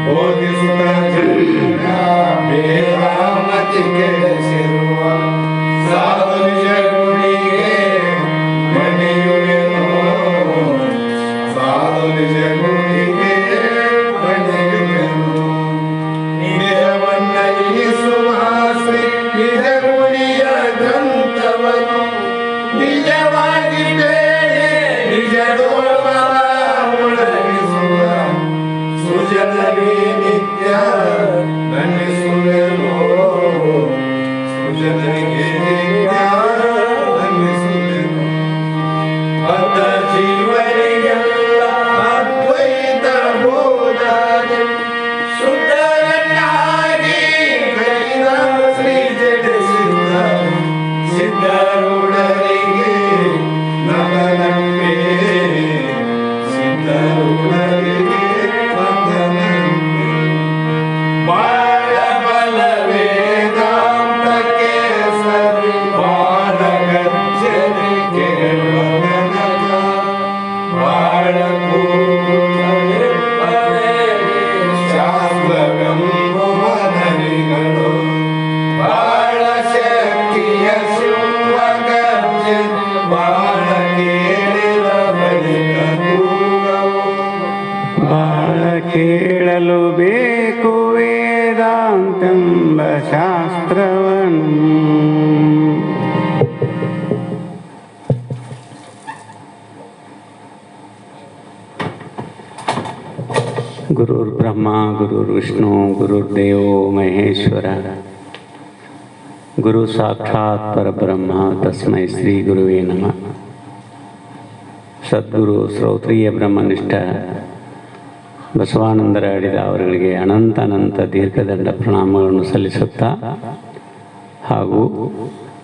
ಬೋಧಿಸುತ್ತ ಬೇರಾಮತಿ ಕೆಡಿಸಿರುವ ಸಾಧು ನಿಜ ಗುಣಿಗೆ ಮಣಿಯುವೆನೋ ಸಾಧು ನಿಜ ಗುಣಿಗೆ ಮಣಿಯುವೆನೋ ನಿಜವನ್ನಯಿಸುವ ಶ್ರೀ ನಿಜ ಗುಣಿಯ ಗ್ರಂಥವನು ನಿಜವಾಗಿ ಬೇಳೆ ನಿಜದೋರ್ವ ಒಳಗಿಸುವ ಸುಜನವೇ ನಿತ್ಯ ದಂಡಿಸುವೆನೋ ಸುಜನರಿಗೆ ನಿತ್ಯ ದಂಡಿಸುವೆನೋ ಬದ್ಧ ಜೀವರಿಗೆಲ್ಲ ಅದ್ವೈತ ಬೋಧಾನೆ ಶುದ್ಧರನ್ನಾಗಿ ಕೈದ ಶ್ರೀ ಜಡಿಸಿದ ಸಿದ್ಧರೂಢರಿಗೆ ನಮನಂಬೆ ಸಿದ್ಧರೂಢರಿಗೆ ವಂದನಂಬೆ ಬಾಳ ಬಲ ವೇದಾಂತಕ್ಕೆ ಸರಿ ಬಾಳ ಗರ್ಜನೆ ಕೇಳುವನಗ ಬಾಳ ಕೂಗುತ್ತಲಿಪ್ಪವೇ ಶಾಸ್ತ್ರವೆಂಬುವ ನರಿಗಳು ಬಾಳ ಶಕ್ತಿಯ ಶಿವ ಗರ್ಜನೆ ಬಾಳ ಕೇಳಿದ ಬಳಿಕ ಕೂಗವು ಬಾಳ ಕೇಳಲು ಬೇಕು ವೇದಾಂತೆಂಬ ಶಾಸ್ತ್ರವನ್ನು. ಗುರುರ್ ಬ್ರಹ್ಮ ಗುರುರ್ ವಿಷ್ಣು ಗುರುರ್ದೇವೋ ಮಹೇಶ್ವರ ಗುರು ಸಾಕ್ಷಾತ್ ಪರಬ್ರಹ್ಮ ತಸ್ಮೈ ಶ್ರೀ ಗುರುವೇ ನಮಃ. ಸದ್ಗುರು ಶ್ರೌತ್ರೀಯ ಬ್ರಹ್ಮನಿಷ್ಠ ಬಸವಾನಂದರ ಅಡಿದ ಅವರುಗಳಿಗೆ ಅನಂತ ದೀರ್ಘದಂಡ ಪ್ರಣಾಮಗಳನ್ನು ಸಲ್ಲಿಸುತ್ತಾ ಹಾಗೂ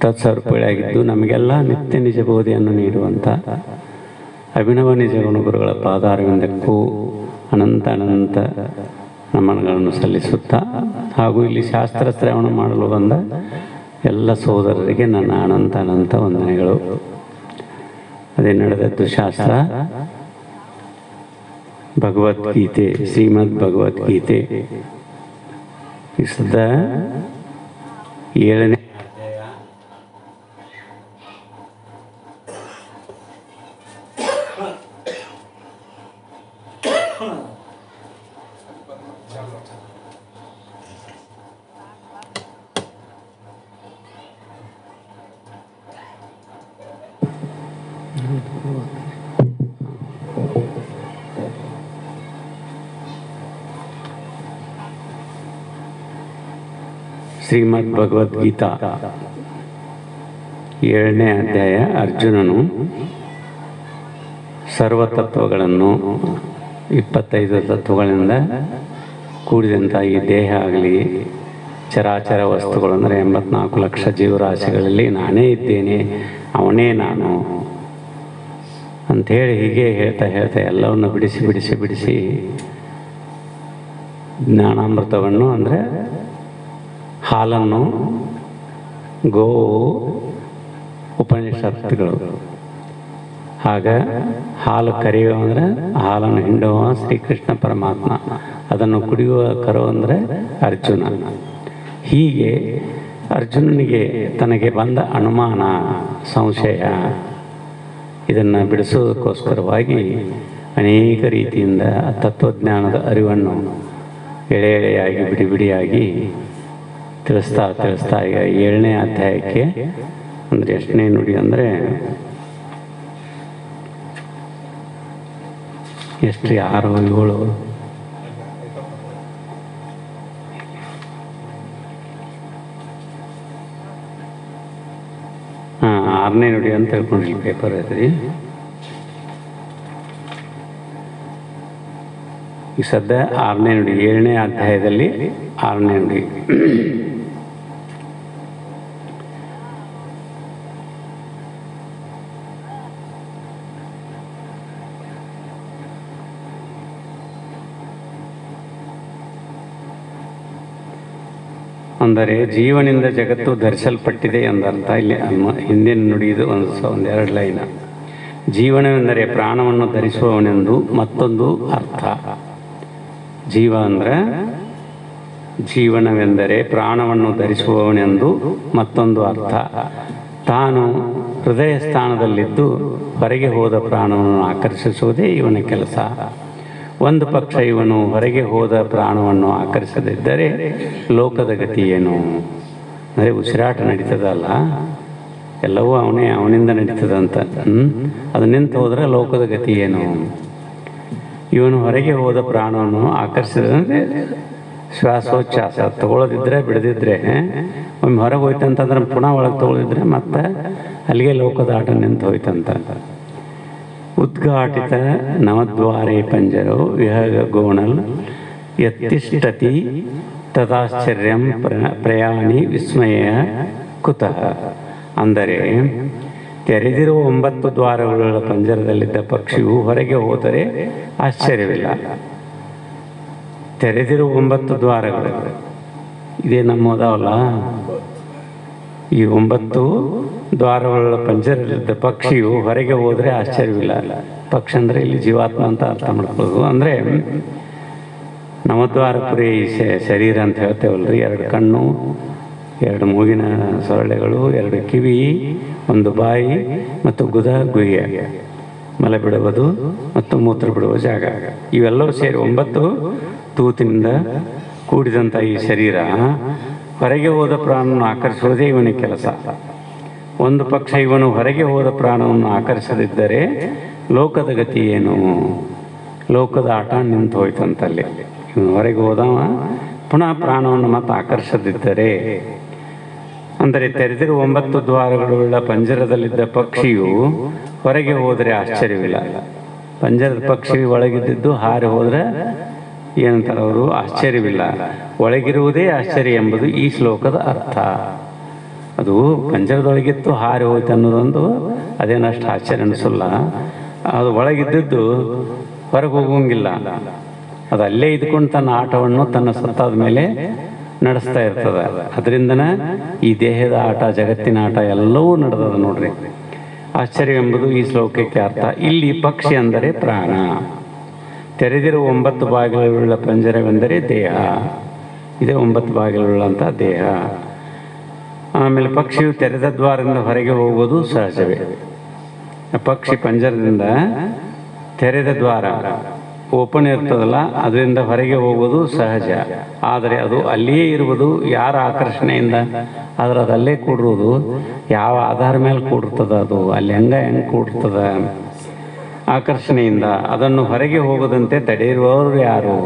ತತ್ಸರ್ಪಳೆಯಾಗಿದ್ದು ನಮಗೆಲ್ಲ ನಿತ್ಯ ನಿಜ ಬೋಧೆಯನ್ನು ನೀಡುವಂಥ ಅಭಿನವ ನಿಜ ಗುರುಗಳ ಪಾದಾರವಿಂದಕ್ಕೂ ಅನಂತ ನಮನಗಳನ್ನು ಸಲ್ಲಿಸುತ್ತಾ ಹಾಗೂ ಇಲ್ಲಿ ಶಾಸ್ತ್ರ ಶ್ರವಣ ಮಾಡಲು ಬಂದ ಎಲ್ಲ ಸೋದರರಿಗೆ ನನ್ನ ಅನಂತ ವಂದನೆಗಳು. ಅದೇ ನಡೆದದ್ದು ಶಾಸ್ತ್ರ ಭಗವದ್ಗೀತೆ, ಶ್ರೀಮದ್ ಭಗವದ್ಗೀತೆ ಇಸದ 7ನೇ ಶ್ರೀಮದ್ ಭಗವದ್ಗೀತಾ 7ನೇ ಅಧ್ಯಾಯ. ಅರ್ಜುನನು ಸರ್ವತತ್ವಗಳನ್ನು 25 ತತ್ವಗಳಿಂದ ಕೂಡಿದಂಥ ಈ ದೇಹ ಆಗಲಿ ಚರಾಚರ ವಸ್ತುಗಳು ಅಂದರೆ 84 ಲಕ್ಷ ಜೀವರಾಶಿಗಳಲ್ಲಿ ನಾನೇ ಇದ್ದೇನೆ, ಅವನೇ ನಾನು ಅಂಥೇಳಿ ಹೀಗೆ ಹೇಳ್ತಾ ಎಲ್ಲವನ್ನು ಬಿಡಿಸಿ ಜ್ಞಾನಾಮೃತವನ್ನು ಅಂದರೆ ಹಾಲನ್ನು, ಗೋವು ಉಪನಿಷತ್ತುಗಳು, ಆಗ ಹಾಲು ಕರೆಯುವ ಅಂದರೆ ಹಾಲನ್ನು ಹಿಂಡುವ ಶ್ರೀಕೃಷ್ಣ ಪರಮಾತ್ಮ, ಅದನ್ನು ಕುಡಿಯುವ ಕರು ಅಂದರೆ ಅರ್ಜುನ. ಹೀಗೆ ಅರ್ಜುನನಿಗೆ ತನಗೆ ಬಂದ ಅನುಮಾನ, ಸಂಶಯ ಇದನ್ನು ಬಿಡಿಸೋದಕ್ಕೋಸ್ಕರವಾಗಿ ಅನೇಕ ರೀತಿಯಿಂದ ತತ್ವಜ್ಞಾನದ ಅರಿವನ್ನು ಎಳೆಯಾಗಿ ಬಿಡಿಯಾಗಿ ತಿಳಿಸ್ತಾ ಈಗ 7ನೇ ಅಧ್ಯಾಯಕ್ಕೆ ಅಂದರೆ ಎಷ್ಟನೇ ನುಡಿ ಅಂದರೆ ಎಷ್ಟು 6 7 6ನೇ ನುಡಿ ಅಂತ ಹೇಳ್ಕೊಂಡ್ರಿ ಪೇಪರ್ ಐತ್ರಿ. ಈ ಸದ್ಯ 6ನೇ ನುಡಿ 7ನೇ ಅಧ್ಯಾಯದಲ್ಲಿ 6ನೇ ನುಡಿ. ಅಂದರೆ ಜೀವನಿಂದ ಜಗತ್ತು ಧರಿಸಲ್ಪಟ್ಟಿದೆ ಎಂದರ್ಥ. ಇಲ್ಲಿ ಹಿಂದಿನ ನುಡಿದು ಒಂದೆರಡು ಲೈನ್. ಜೀವನವೆಂದರೆ ಪ್ರಾಣವನ್ನು ಧರಿಸುವವನೆಂದು ಮತ್ತೊಂದು ಅರ್ಥ. ಜೀವ ಅಂದರೆ ಜೀವನವೆಂದರೆ ಪ್ರಾಣವನ್ನು ಧರಿಸುವವನೆಂದು ಮತ್ತೊಂದು ಅರ್ಥ. ತಾನು ಹೃದಯ ಸ್ಥಾನದಲ್ಲಿದ್ದು ಹೊರಗೆ ಹೋದ ಪ್ರಾಣವನ್ನು ಆಕರ್ಷಿಸುವುದೇ ಇವನ ಕೆಲಸ. ಒಂದು ಪಕ್ಷ ಇವನು ಹೊರಗೆ ಹೋದ ಪ್ರಾಣವನ್ನು ಆಕರ್ಷದಿದ್ದರೆ ಲೋಕದ ಗತಿ ಏನು? ಅಂದರೆ ಉಸಿರಾಟ ನಡೀತದಲ್ಲ, ಎಲ್ಲವೂ ಅವನಿಂದ ನಡೀತದಂತ. ಅದು ನಿಂತು ಹೋದರೆ ಲೋಕದ ಗತಿ ಏನು? ಇವನು ಹೊರಗೆ ಹೋದ ಪ್ರಾಣವನ್ನು ಆಕರ್ಷಿಸಿದ್ರೆ ಶ್ವಾಸೋಚ್ಛ್ವಾಸ ತಗೊಳ್ಳೋದಿದ್ರೆ ಬಿಡದಿದ್ರೆ, ಒಮ್ಮೆ ಹೊರಗೆ ಹೋಯ್ತಂತಂದ್ರೆ ಪುನಃ ಒಳಗೆ ತಗೊಳ್ಳಿದ್ರೆ ಮತ್ತೆ ಅಲ್ಲಿಗೆ ಲೋಕದ ಆಟ ನಿಂತು ಹೋಯ್ತಂತ. ಉದ್ಘಾಟಿತ ನವದ್ವಾರೇ ಪಂಜರೋ ವಿಹಗ ಗೋಣಲ್ ಯತ್ತಿಷ್ಠತಿ ತದಾಶ್ಚರ್ಯಂ ಪ್ರಯಾಣಿ ವಿಸ್ಮಯ ಕುತಃ. ಅಂದರೆ ತೆರೆದಿರುವ 9 ದ್ವಾರಗಳ ಪಂಜರದಲ್ಲಿದ್ದ ಪಕ್ಷಿಯು ಹೊರಗೆ ಹೋದರೆ ಆಶ್ಚರ್ಯವಿಲ್ಲ. ತೆರೆದಿರುವ 9 ದ್ವಾರಗಳು ಇದೇ ನಮ್ಮದವಲ್ಲ. ಈ 9 ದ್ವಾರಗಳ ಪಂಜರದಲ್ಲಿದ್ದ ಪಕ್ಷಿಯು ಹೊರಗೆ ಹೋದರೆ ಆಶ್ಚರ್ಯವಿಲ್ಲ. ಪಕ್ಷಿ ಅಂದರೆ ಇಲ್ಲಿ ಜೀವಾತ್ಮ ಅಂತ ಅರ್ಥ ಮಾಡ್ಕೊಳ್ಳೋದು. ಅಂದರೆ ನವದ್ವಾರಪುರಿ ಶರೀರ ಅಂತ ಹೇಳ್ತೇವಲ್ರಿ. 2 ಕಣ್ಣು, 2 ಮೂಗಿನ ಸೊರಳೆಗಳು, 2 ಕಿವಿ, 1 ಬಾಯಿ ಮತ್ತು ಗುಹೆ, ಮಲ ಬಿಡುವುದು ಮತ್ತು ಮೂತ್ರ ಬಿಡುವ ಜಾಗ, ಇವೆಲ್ಲವೂ ಸೇರಿ 9 ತೂತಿನಿಂದ ಕೂಡಿದಂಥ ಈ ಶರೀರ ಹೊರಗೆ ಹೋದ ಪ್ರಾಣವನ್ನು ಆಕರ್ಷಿಸುವುದೇ ಇವನ ಕೆಲಸ. ಒಂದು ಪಕ್ಷ ಇವನು ಹೊರಗೆ ಹೋದ ಪ್ರಾಣವನ್ನು ಆಕರ್ಷದಿದ್ದರೆ ಲೋಕದ ಗತಿ ಏನು? ಲೋಕದ ಆಟ ನಿಂತು ಹೋಯ್ತಂತಲ್ಲಿ. ಇವನು ಹೊರಗೆ ಹೋದವ ಪುನಃ ಪ್ರಾಣವನ್ನು ಮತ್ತೆ ಆಕರ್ಷದಿದ್ದರೆ, ಅಂದರೆ ತೆರೆದಿರುವ 9 ದ್ವಾರಗಳುಳ್ಳ ಪಂಜರದಲ್ಲಿದ್ದ ಪಕ್ಷಿಯು ಹೊರಗೆ ಹೋದರೆ ಆಶ್ಚರ್ಯವಿಲ್ಲ. ಪಂಜರದ ಪಕ್ಷಿ ಒಳಗಿದ್ದು ಹಾರಿ ಹೋದರೆ ಏನಂತಾರೆ ಅವರು? ಆಶ್ಚರ್ಯವಿಲ್ಲ. ಒಳಗಿರುವುದೇ ಆಶ್ಚರ್ಯ ಎಂಬುದು ಈ ಶ್ಲೋಕದ ಅರ್ಥ. ಅದು ಪಂಜರದೊಳಗಿತ್ತು ಹಾರಿ ಹೋಯ್ತು ಅನ್ನೋದೊಂದು ಅದೇನಷ್ಟು ಆಶ್ಚರ್ಯ ಅನಿಸಲ್ಲ. ಅದು ಒಳಗಿದ್ದದ್ದು ಹೊರಗೆ ಹೋಗೋಂಗಿಲ್ಲ. ಅದು ಅಲ್ಲೇ ಇದ್ಕೊಂಡು ತನ್ನ ಆಟವನ್ನು ತನ್ನ ಸತ್ತಾದ ಮೇಲೆ ನಡೆಸ್ತಾ ಇರ್ತದೆ. ಅದರಿಂದನೇ ಈ ದೇಹದ ಆಟ, ಜಗತ್ತಿನ ಆಟ ಎಲ್ಲವೂ ನಡೆದದ ನೋಡ್ರಿ. ಆಶ್ಚರ್ಯ ಎಂಬುದು ಈ ಶ್ಲೋಕಕ್ಕೆ ಅರ್ಥ. ಇಲ್ಲಿ ಪಕ್ಷಿ ಅಂದರೆ ಪ್ರಾಣ. ತೆರೆದಿರುವ 9 ಭಾಗಗಳುಳ್ಳ ಪಂಜರವೆಂದರೆ ದೇಹ. ಇದೇ 9 ಭಾಗಗಳುಳ್ಳಂಥ ದೇಹ. ಆಮೇಲೆ ಪಕ್ಷಿಯು ತೆರೆದ ದ್ವಾರದಿಂದ ಹೊರಗೆ ಹೋಗುವುದು ಸಹಜವೇ. ಪಕ್ಷಿ ಪಂಜರದಿಂದ ತೆರೆದ ದ್ವಾರ ಓಪನ್ ಇರ್ತದಲ್ಲ, ಅದರಿಂದ ಹೊರಗೆ ಹೋಗುವುದು ಸಹಜ. ಆದರೆ ಅದು ಅಲ್ಲಿಯೇ ಇರುವುದು ಯಾರ ಆಕರ್ಷಣೆಯಿಂದ? ಆದರೆ ಅದು ಅಲ್ಲೇ ಕೂಡಿರುವುದು ಯಾವ ಆಧಾರ ಮೇಲೆ ಕೂಡಿರ್ತದ? ಅದು ಅಲ್ಲಿ ಹೆಂಗೆ ಕೂಡಿರ್ತದ? ಆಕರ್ಷಣೆಯಿಂದ. ಅದನ್ನು ಹೊರಗೆ ಹೋಗದಂತೆ ತಡೆಯಿರುವವರು ಯಾರು?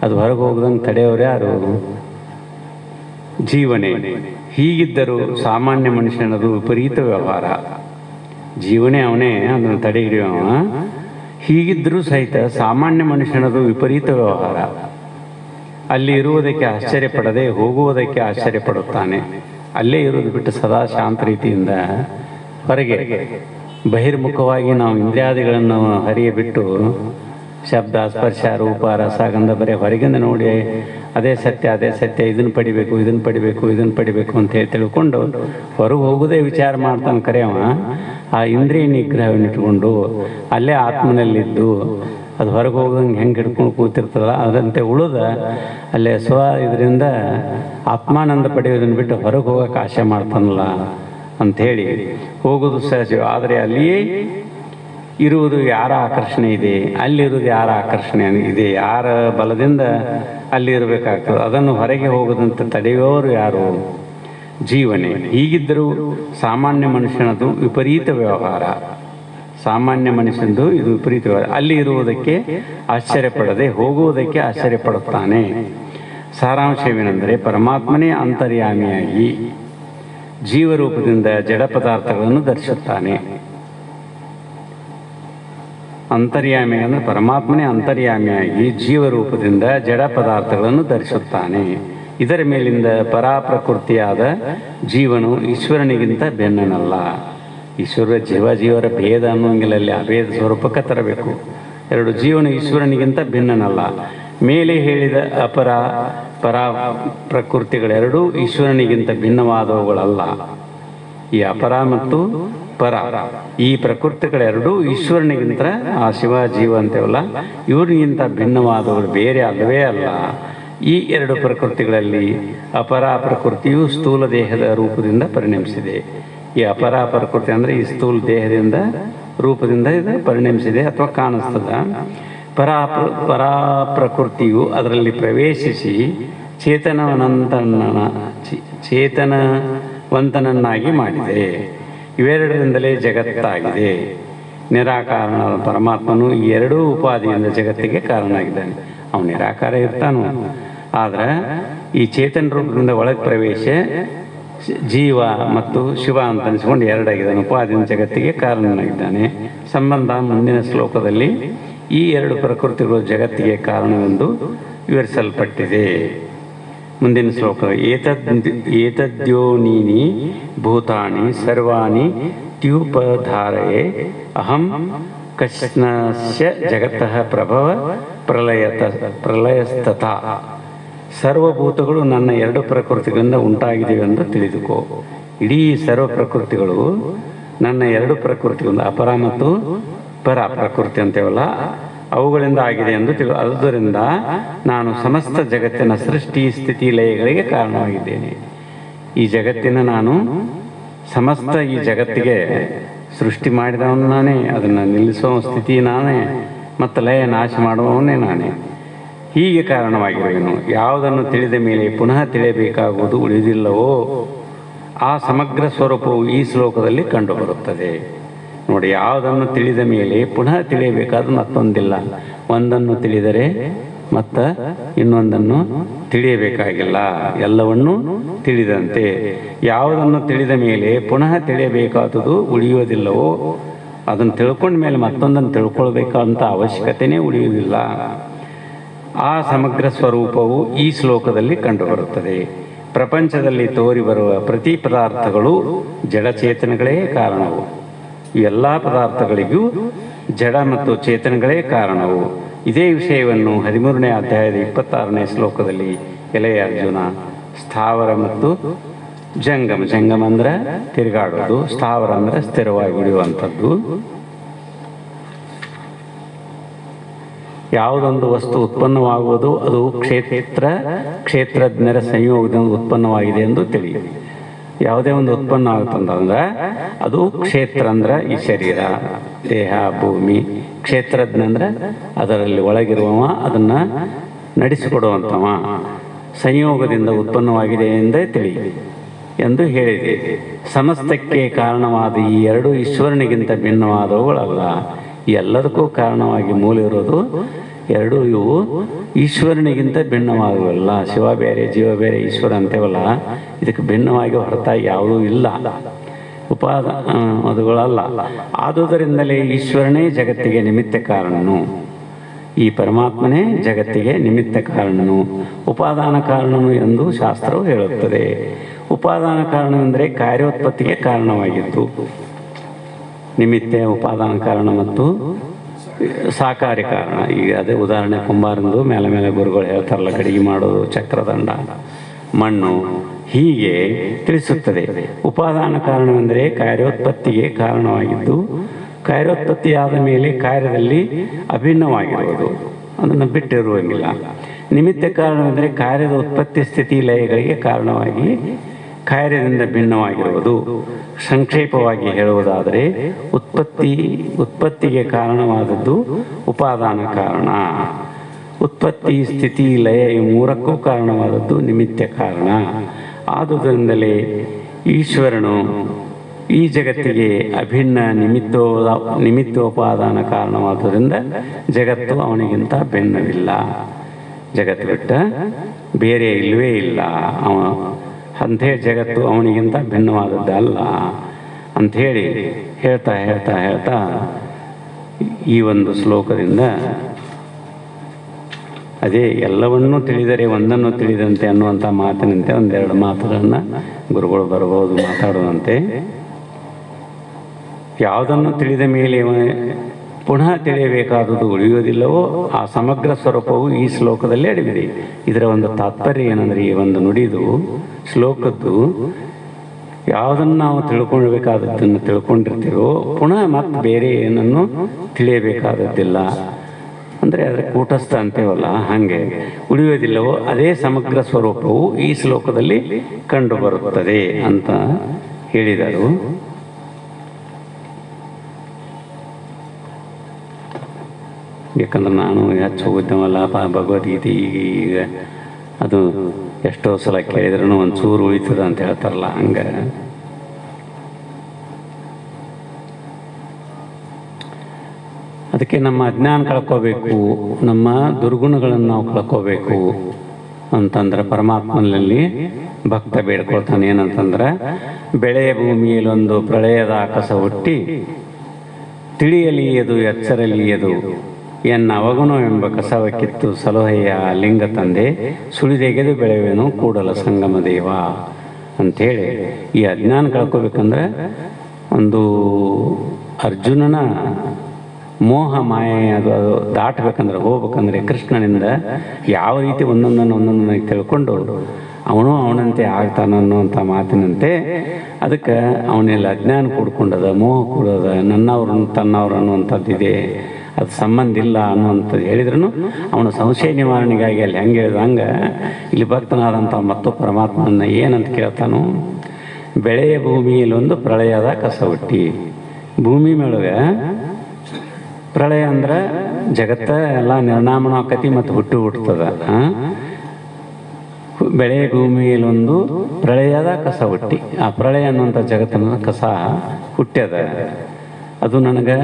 ಅದು ಹೊರಗೆ ಹೋಗದಂತೆ ತಡೆಯೋರು ಯಾರು? ಜೀವನೇ. ಹೀಗಿದ್ದರೂ ಸಾಮಾನ್ಯ ಮನುಷ್ಯನದು ವಿಪರೀತ ವ್ಯವಹಾರ. ಜೀವನೇ ಅವನೇ ಅದನ್ನು ತಡೆ ಹಿಡಿಯುವ. ಹೀಗಿದ್ದರೂ ಸಹಿತ ಸಾಮಾನ್ಯ ಮನುಷ್ಯನದು ವಿಪರೀತ ವ್ಯವಹಾರ. ಅಲ್ಲಿ ಇರುವುದಕ್ಕೆ ಆಶ್ಚರ್ಯಪಡದೆ ಹೋಗುವುದಕ್ಕೆ ಆಶ್ಚರ್ಯಪಡುತ್ತಾನೆ. ಅಲ್ಲೇ ಇರುವುದು ಬಿಟ್ಟು ಸದಾ ಶಾಂತ ರೀತಿಯಿಂದ ಹೊರಗೆ ಬಹಿರ್ಮುಖವಾಗಿ ನಾವು ಇಂದ್ರಿಯಾದಿಗಳನ್ನು ಹರಿಯ ಬಿಟ್ಟು ಶಬ್ದ, ಸ್ಪರ್ಶ, ರೂಪ, ರಸ, ಗಂಧ ಬರೀ ಹೊರಗಿಂದ ನೋಡಿ ಅದೇ ಸತ್ಯ, ಅದೇ ಸತ್ಯ, ಇದನ್ನು ಪಡಿಬೇಕು, ಇದನ್ನು ಪಡಿಬೇಕು, ಇದನ್ನು ಪಡಿಬೇಕು ಅಂತ ಹೇಳಿ ತಿಳ್ಕೊಂಡು ಹೊರಗೆ ಹೋಗೋದೇ ವಿಚಾರ ಮಾಡ್ತಾನೆ. ಕರೆಯವ ಆ ಇಂದ್ರಿಯ ನಿಗ್ರಹವನ್ನು ಇಟ್ಕೊಂಡು ಅಲ್ಲೇ ಆತ್ಮನಲ್ಲಿದ್ದು ಅದು ಹೊರಗೆ ಹೋಗೋದಂಗೆ ಹೆಂಗೆ ಹಿಡ್ಕೊಂಡು ಕೂತಿರ್ತದಲ್ಲ, ಅದರಂತೆ ಉಳಿದ ಅಲ್ಲೇ ಇದರಿಂದ ಆತ್ಮಾನಂದ ಪಡೆಯೋದನ್ನು ಬಿಟ್ಟು ಹೊರಗೆ ಹೋಗೋಕೆ ಆಸೆ ಮಾಡ್ತಾನಲ್ಲ ಅಂಥೇಳಿ ಹೋಗೋದು ಸಹಜ. ಆದರೆ ಅಲ್ಲಿಯೇ ಇರುವುದು ಯಾರ ಆಕರ್ಷಣೆ ಇದೆ? ಅಲ್ಲಿರುವುದು ಯಾರ ಆಕರ್ಷಣೆ ಇದೆ? ಯಾರ ಬಲದಿಂದ ಅಲ್ಲಿ ಇರಬೇಕಾಗ್ತದೆ? ಅದನ್ನು ಹೊರಗೆ ಹೋಗೋದಂತೆ ತಡೆಯುವವರು ಯಾರು? ಜೀವನೇ. ಹೀಗಿದ್ದರೂ ಸಾಮಾನ್ಯ ಮನುಷ್ಯನದು ವಿಪರೀತ ವ್ಯವಹಾರ. ಸಾಮಾನ್ಯ ಮನುಷ್ಯನದು ಇದು ವಿಪರೀತ ವ್ಯವಹಾರ. ಅಲ್ಲಿ ಇರುವುದಕ್ಕೆ ಆಶ್ಚರ್ಯಪಡದೆ ಹೋಗುವುದಕ್ಕೆ ಆಶ್ಚರ್ಯಪಡುತ್ತಾನೆ. ಸಾರಾಂಶವೇನೆಂದರೆ ಪರಮಾತ್ಮನೇ ಅಂತರ್ಯಾಮಿಯಾಗಿ ಜೀವರೂಪದಿಂದ ಜಡ ಪದಾರ್ಥಗಳನ್ನು ಧರಿಸುತ್ತಾನೆ. ಅಂತರ್ಯಾಮಿ ಅಂದರೆ ಪರಮಾತ್ಮನೇ ಅಂತರ್ಯಾಮಿಯಾಗಿ ಜೀವರೂಪದಿಂದ ಜಡ ಪದಾರ್ಥಗಳನ್ನು ಧರಿಸುತ್ತಾನೆ. ಇದರ ಮೇಲಿಂದ ಪರಾಪ್ರಕೃತಿಯಾದ ಜೀವನು ಈಶ್ವರನಿಗಿಂತ ಭಿನ್ನನಲ್ಲ. ಈಶ್ವರ ಜೀವರ ಭೇದ ಅನ್ನೋಂಗಿಲ್ಲ, ಅಲ್ಲಿ ಅಭೇದ ಸ್ವರೂಪಕ್ಕೆ ತರಬೇಕು. 2 ಜೀವನು ಈಶ್ವರನಿಗಿಂತ ಭಿನ್ನನಲ್ಲ. ಮೇಲೆ ಹೇಳಿದ ಪರ ಪ್ರಕೃತಿಗಳೆರಡೂ ಈಶ್ವರನಿಗಿಂತ ಭಿನ್ನವಾದವುಗಳಲ್ಲ. ಈ ಅಪರ ಮತ್ತು ಪರ. ಈ ಪ್ರಕೃತಿಗಳೆರಡೂ ಈಶ್ವರನಿಗಿಂತ ಆ ಶಿವ ಜೀವ ಅಂತೇವಲ್ಲ ಇವ್ರಿಗಿಂತ ಭಿನ್ನವಾದವರು ಬೇರೆ ಅಲ್ಲವೇ ಅಲ್ಲ. ಈ ಎರಡು ಪ್ರಕೃತಿಗಳಲ್ಲಿ ಅಪರ ಪ್ರಕೃತಿಯು ಸ್ಥೂಲ ದೇಹದ ರೂಪದಿಂದ ಪರಿಣಮಿಸಿದೆ. ಈ ಅಪರ ಪ್ರಕೃತಿ ಅಂದರೆ ಈ ಸ್ಥೂಲ ದೇಹದಿಂದ ರೂಪದಿಂದ ಇದು ಪರಿಣಮಿಸಿದೆ ಅಥವಾ ಕಾಣಿಸ್ತದ. ಪರಾ ಪ್ರಕೃತಿಯು ಅದರಲ್ಲಿ ಪ್ರವೇಶಿಸಿ ಚೇತನವಂತನನ್ನಾಗಿ ಮಾಡಿದೆ. ಇವೆರಡರಿಂದಲೇ ಜಗತ್ತಾಗಿದೆ. ನಿರಾಕಾರನಾದ ಪರಮಾತ್ಮನು ಈ ಎರಡೂ ಉಪಾದಿಯಿಂದ ಜಗತ್ತಿಗೆ ಕಾರಣನಾಗಿದ್ದಾನೆ. ಅವನು ನಿರಾಕಾರ ಇರ್ತಾನು, ಆದ್ರೆ ಈ ಚೇತನ ರೂಪದಿಂದ ಒಳಗೆ ಪ್ರವೇಶ ಜೀವ ಮತ್ತು ಶಿವ ಅಂತ ಅನಿಸ್ಕೊಂಡು ಎರಡಾಗಿದ್ದಾನೆ. ಉಪಾದಿಯಿಂದ ಜಗತ್ತಿಗೆ ಕಾರಣನಾಗಿದ್ದಾನೆ. ಸಂಬಂಧ ಮುಂದಿನ ಶ್ಲೋಕದಲ್ಲಿ ಈ ಎರಡು ಪ್ರಕೃತಿಗಳು ಜಗತ್ತಿಗೆ ಕಾರಣವೆಂದು ವಿವರಿಸಲ್ಪಟ್ಟಿದೆ. ಮುಂದಿನ ಶ್ಲೋಕ ಏತದ್ಯೋನೀನಿ ಭೂತಾನಿ ಸರ್ವಾಣಿ ತ್ಯುಪಧಾರಯೇ ಅಹಂ ಕಶ್ನಸ್ಯ ಜಗತ್ತಃ ಪ್ರಭವ ಪ್ರಲಯಸ್ತಥಾ. ಸರ್ವಭೂತಗಳು ನನ್ನ ಎರಡು ಪ್ರಕೃತಿಗಳಿಂದ ಉಂಟಾಗಿವೆ ಎಂದು ತಿಳಿದುಕೋ. ಇಡೀ ಸರ್ವ ಪ್ರಕೃತಿಗಳು ನನ್ನ ಎರಡು ಪ್ರಕೃತಿಗಳಿಂದ ಅಪರ ಮತ್ತು ಪರ ಪ್ರಕೃತಿ ಅಂತೇವಲ್ಲ ಅವುಗಳಿಂದ ಆಗಿದೆ ಎಂದು ಆದ್ದರಿಂದ ನಾನು ಸಮಸ್ತ ಜಗತ್ತಿನ ಸೃಷ್ಟಿ ಸ್ಥಿತಿ ಲಯಗಳಿಗೆ ಕಾರಣವಾಗಿದ್ದೇನೆ. ಈ ಜಗತ್ತಿನ ನಾನು ಸಮಸ್ತ ಈ ಜಗತ್ತಿಗೆ ಸೃಷ್ಟಿ ಮಾಡಿದವನು ನಾನೇ, ಅದನ್ನು ನಿಲ್ಲಿಸುವ ಸ್ಥಿತಿ ನಾನೇ ಮತ್ತು ಲಯ ನಾಶ ಮಾಡುವವನೇ ನಾನೇ. ಹೀಗೆ ಕಾರಣವಾಗಿರುವೆನು. ಯಾವುದನ್ನು ತಿಳಿದ ಮೇಲೆ ಪುನಃ ತಿಳಿಯಬೇಕಾಗುವುದು ಉಳಿದಿಲ್ಲವೋ ಆ ಸಮಗ್ರ ಸ್ವರೂಪವು ಈ ಶ್ಲೋಕದಲ್ಲಿ ಕಂಡುಬರುತ್ತದೆ. ನೋಡಿ, ಯಾವುದನ್ನು ತಿಳಿದ ಮೇಲೆ ಪುನಃ ತಿಳಿಯಬೇಕಾದ ಮತ್ತೊಂದಿಲ್ಲ. ಒಂದನ್ನು ತಿಳಿದರೆ ಮತ್ತು ಇನ್ನೊಂದನ್ನು ತಿಳಿಯಬೇಕಾಗಿಲ್ಲ. ಎಲ್ಲವನ್ನೂ ತಿಳಿದಂತೆ ಯಾವುದನ್ನು ತಿಳಿದ ಮೇಲೆ ಪುನಃ ತಿಳಿಯಬೇಕಾದುದು ಉಳಿಯುವುದಿಲ್ಲವೋ ಅದನ್ನು ತಿಳ್ಕೊಂಡ ಮೇಲೆ ಮತ್ತೊಂದನ್ನು ತಿಳ್ಕೊಳ್ಬೇಕಂತ ಅವಶ್ಯಕತೆಯೇ ಉಳಿಯುವುದಿಲ್ಲ. ಆ ಸಮಗ್ರ ಸ್ವರೂಪವು ಈ ಶ್ಲೋಕದಲ್ಲಿ ಕಂಡುಬರುತ್ತದೆ. ಪ್ರಪಂಚದಲ್ಲಿ ತೋರಿ ಬರುವ ಪ್ರತಿ ಪದಾರ್ಥಗಳು ಜಡಚೇತನಗಳೇ ಕಾರಣವು. ಎಲ್ಲ ಪದಾರ್ಥಗಳಿಗೂ ಜಡ ಮತ್ತು ಚೇತನಗಳೇ ಕಾರಣವು. ಇದೇ ವಿಷಯವನ್ನು 13ನೇ ಅಧ್ಯಾಯದ 26ನೇ ಶ್ಲೋಕದಲ್ಲಿ ಎಲೆಯ ಅರ್ಜುನ ಸ್ಥಾವರ ಮತ್ತು ಜಂಗಮ, ಜಂಗಮ ಅಂದ್ರೆ ತಿರುಗಾಡೋದು, ಸ್ಥಾವರ ಅಂದ್ರೆ ಸ್ಥಿರವಾಗಿ ಉಳಿಯುವಂಥದ್ದು. ಯಾವುದೊಂದು ವಸ್ತು ಉತ್ಪನ್ನವಾಗುವುದು ಅದು ಕ್ಷೇತ್ರಜ್ಞರ ಸಂಯೋಗದಿಂದ ಉತ್ಪನ್ನವಾಗಿದೆ ಎಂದು ತಿಳಿಯಿರಿ. ಯಾವುದೇ ಒಂದು ಉತ್ಪನ್ನ ಆಗುತ್ತಂದ್ರೆ ಅದು ಕ್ಷೇತ್ರ ಅಂದ್ರೆ ಈ ಶರೀರ, ದೇಹ, ಭೂಮಿ. ಕ್ಷೇತ್ರಜ್ಞ ಅಂದ್ರೆ ಅದರಲ್ಲಿ ಒಳಗಿರುವವ, ಅದನ್ನ ನಡೆಸಿಕೊಡುವಂಥವ. ಸಂಯೋಗದಿಂದ ಉತ್ಪನ್ನವಾಗಿದೆ ಎಂದೇ ತಿಳಿಯಿರಿ ಎಂದು ಹೇಳಿದೆ. ಸಮಸ್ತಕ್ಕೆ ಕಾರಣವಾದ ಈ ಎರಡು ಈಶ್ವರನಿಗಿಂತ ಭಿನ್ನವಾದವುಗಳಲ್ಲ. ಎಲ್ಲದಕ್ಕೂ ಕಾರಣವಾಗಿ ಮೂಲ ಇರೋದು ಎರಡೂ ಇವು ಈಶ್ವರನಿಗಿಂತ ಭಿನ್ನವಾದವಲ್ಲ. ಶಿವ ಬೇರೆ, ಜೀವ ಬೇರೆ, ಈಶ್ವರ ಅಂತೇವಲ್ಲ, ಇದಕ್ಕೆ ಭಿನ್ನವಾಗಿ ಹೊರತಾಗಿ ಯಾವುದೂ ಇಲ್ಲ, ಅದುಗಳಲ್ಲ. ಆದುದರಿಂದಲೇ ಈಶ್ವರನೇ ಜಗತ್ತಿಗೆ ನಿಮಿತ್ತ ಕಾರಣನು. ಈ ಪರಮಾತ್ಮನೇ ಜಗತ್ತಿಗೆ ನಿಮಿತ್ತ ಕಾರಣನು, ಉಪಾದಾನ ಕಾರಣನು ಎಂದು ಶಾಸ್ತ್ರವು ಹೇಳುತ್ತದೆ. ಉಪಾದಾನ ಕಾರಣವೆಂದರೆ ಕಾರ್ಯೋತ್ಪತ್ತಿಗೆ ಕಾರಣವಾಗಿತ್ತು. ನಿಮಿತ್ತ, ಉಪಾದಾನ ಕಾರಣ ಮತ್ತು ಸಾಕಾರಿ ಕಾರಣ. ಈಗ ಅದೇ ಉದಾಹರಣೆ ಕುಂಬಾರಂದು ಮೇಲೆ ಮೇಲೆ ಗುರುಗಳು ಹೇಳ್ತಾರಲ್ಲ, ಗಡಿಗೆ ಮಾಡೋದು, ಚಕ್ರದಂಡ, ಮಣ್ಣು, ಹೀಗೆ ತಿಳಿಸುತ್ತದೆ. ಉಪಾದಾನ ಕಾರಣವೆಂದರೆ ಕಾರ್ಯೋತ್ಪತ್ತಿಗೆ ಕಾರಣವಾಗಿದ್ದು, ಕಾರ್ಯೋತ್ಪತ್ತಿಯಾದ ಮೇಲೆ ಕಾರ್ಯದಲ್ಲಿ ಅಭಿನ್ನವಾಗಿರುವುದು, ಅದನ್ನು ಬಿಟ್ಟಿರುವಂಗಿಲ್ಲ. ನಿಮಿತ್ತ ಕಾರಣವೆಂದರೆ ಕಾರ್ಯದ ಉತ್ಪತ್ತಿ ಸ್ಥಿತಿ ಲಯಗಳಿಗೆ ಕಾರಣವಾಗಿ ಕಾರ್ಯದಿಂದ ಭಿನ್ನವಾಗಿರುವುದು. ಸಂಕ್ಷೇಪವಾಗಿ ಹೇಳುವುದಾದರೆ ಉತ್ಪತ್ತಿಗೆ ಕಾರಣವಾದದ್ದು ಉಪಾದಾನ ಕಾರಣ. ಉತ್ಪತ್ತಿ, ಸ್ಥಿತಿ, ಲಯ ಈ ಮೂರಕ್ಕೂ ಕಾರಣವಾದದ್ದು ನಿಮಿತ್ತ ಕಾರಣ. ಆದುದರಿಂದಲೇ ಈಶ್ವರನು ಈ ಜಗತ್ತಿಗೆ ಅಭಿನ್ನ ನಿಮಿತ್ತೋಪಾದಾನ ಕಾರಣವಾದುದರಿಂದ ಜಗತ್ತು ಅವನಿಗಿಂತ ಭಿನ್ನವಿಲ್ಲ. ಜಗತ್ತು ಬಿಟ್ಟ ಬೇರೆ ಇಲ್ಲವೇ ಇಲ್ಲ. ಅಂಥೇಳಿ ಜಗತ್ತು ಅವನಿಗಿಂತ ಭಿನ್ನವಾದದ್ದಲ್ಲ ಅಂಥೇಳಿ ಹೇಳ್ತಾ ಹೇಳ್ತಾ ಹೇಳ್ತಾ ಈ ಒಂದು ಶ್ಲೋಕದಿಂದ ಅದೇ ಎಲ್ಲವನ್ನೂ ತಿಳಿದರೆ ಒಂದನ್ನು ತಿಳಿದಂತೆ ಅನ್ನುವಂಥ ಮಾತಿನಂತೆ ಒಂದೆರಡು ಮಾತುಗಳನ್ನು ಗುರುಗಳು ಬರಬಹುದು ಮಾತಾಡುವಂತೆ. ಯಾವುದನ್ನು ತಿಳಿದ ಮೇಲೆ ಪುನಃ ತಿಳಿಯಬೇಕಾದುದು ಉಳಿಯುವುದಿಲ್ಲವೋ ಆ ಸಮಗ್ರ ಸ್ವರೂಪವು ಈ ಶ್ಲೋಕದಲ್ಲಿ ಅಡಗಿದೆ. ಇದರ ಒಂದು ತಾತ್ಪರ್ಯ ಏನಂದರೆ, ಈ ಒಂದು ನುಡಿದು ಶ್ಲೋಕದ್ದು ಯಾವುದನ್ನು ನಾವು ತಿಳ್ಕೊಳ್ಬೇಕಾದದ್ದನ್ನು ತಿಳ್ಕೊಂಡಿರ್ತೀವೋ ಪುನಃ ಮತ್ತೆ ಬೇರೆ ಏನನ್ನು ತಿಳಿಯಬೇಕಾದದ್ದಿಲ್ಲ. ಅಂದರೆ ಅದರ ಕೂಟಸ್ಥ ಅಂತೇವಲ್ಲ, ಹಾಗೆ ಉಳಿಯೋದಿಲ್ಲವೋ ಅದೇ ಸಮಗ್ರ ಸ್ವರೂಪವು ಈ ಶ್ಲೋಕದಲ್ಲಿ ಕಂಡು ಬರುತ್ತದೆ ಅಂತ ಹೇಳಿದರು. ಯಾಕಂದ್ರೆ ನಾನು ಹೆಚ್ಚು ಹೋಗಿದ್ದವಲ್ಲ ಭಗವದ್ಗೀತೆ ಈಗ ಅದು ಎಷ್ಟೋ ಸಲ ಕೇಳಿದ್ರೂ ಒಂಚೂರು ಉಳಿತದ ಅಂತ ಹೇಳ್ತಾರಲ್ಲ, ಹಂಗೆ ಅದಕ್ಕೆ ನಮ್ಮ ಅಜ್ಞಾನ ಕಳ್ಕೋಬೇಕು, ನಮ್ಮ ದುರ್ಗುಣಗಳನ್ನು ನಾವು ಕಳ್ಕೋಬೇಕು ಅಂತಂದ್ರೆ ಪರಮಾತ್ಮನಲ್ಲಿ ಭಕ್ತ ಬೇಡ್ಕೊಳ್ತಾನೆ. ಏನಂತಂದ್ರೆ, ಬೆಳೆಯ ಭೂಮಿಯಲ್ಲಿ ಒಂದು ಪ್ರಳಯದ ಆಕಾಶ ಹುಟ್ಟಿ ತಿಳಿಯಲಿಯದು ಎಚ್ಚರಲಿಯದು ಎನ್ನ ಅವಗುಣವೆಂಬ ಕಸವ ಕಿತ್ತು ಸಲಹೆಯ ಲಿಂಗ ತಂದೆ ಸುಳಿದೆಗೆದು ಬೆಳೆಯುವೆನು ಕೂಡಲ ಸಂಗಮ ದೇವ ಅಂಥೇಳಿ ಈ ಅಜ್ಞಾನ ಕಳ್ಕೋಬೇಕಂದ್ರೆ ಒಂದು ಅರ್ಜುನನ ಮೋಹ ಮಾಯೆ ಅದು ದಾಟಬೇಕಂದ್ರೆ ಹೋಗ್ಬೇಕಂದ್ರೆ ಕೃಷ್ಣನಿಂದ ಯಾವ ರೀತಿ ಒಂದೊಂದನ್ನು ತಿಳ್ಕೊಂಡು ಅವನು ಅವನಂತೆ ಆಗ್ತಾನನ್ನುವಂಥ ಮಾತಿನಂತೆ ಅದಕ್ಕೆ ಅವನೆಲ್ಲ ಅಜ್ಞಾನ ಕೂಡ್ಕೊಂಡದ, ಮೋಹ ಕೂಡದ, ನನ್ನವ್ರು ತನ್ನವ್ರು ಅನ್ನುವಂಥದ್ದಿದೆ, ಅದು ಸಂಬಂಧ ಇಲ್ಲ ಅನ್ನುವಂಥದ್ದು ಹೇಳಿದ್ರು ಅವನ ಸಂಶಯ ನಿವಾರಣೆಗಾಗಿ ಅಲ್ಲಿ ಹೆಂಗೆ ಹೇಳ್ದಂಗೆ ಇಲ್ಲಿ ಭಕ್ತನಾದಂಥ ಮತ್ತು ಪರಮಾತ್ಮನ ಏನಂತ ಕೇಳ್ತಾನು, ಬೆಳೆಯ ಭೂಮಿಯಲ್ಲಿ ಒಂದು ಪ್ರಳಯದ ಕಸ ಹುಟ್ಟಿ. ಭೂಮಿ ಮೇಳಗೆ ಪ್ರಳಯ ಅಂದ್ರೆ ಜಗತ್ತ ಎಲ್ಲ ನಿರ್ನಾಮಣ ಆಕತಿ ಮತ್ತು ಹುಟ್ಟುತ್ತದ. ಬೆಳೆ ಭೂಮಿಯಲ್ಲಿ ಒಂದು ಪ್ರಳಯದ ಕಸ ಹುಟ್ಟಿ, ಆ ಪ್ರಳಯ ಅನ್ನುವಂಥ ಜಗತ್ತಿನ ಕಸ ಹುಟ್ಟ್ಯದ. ಅದು ನನಗೆ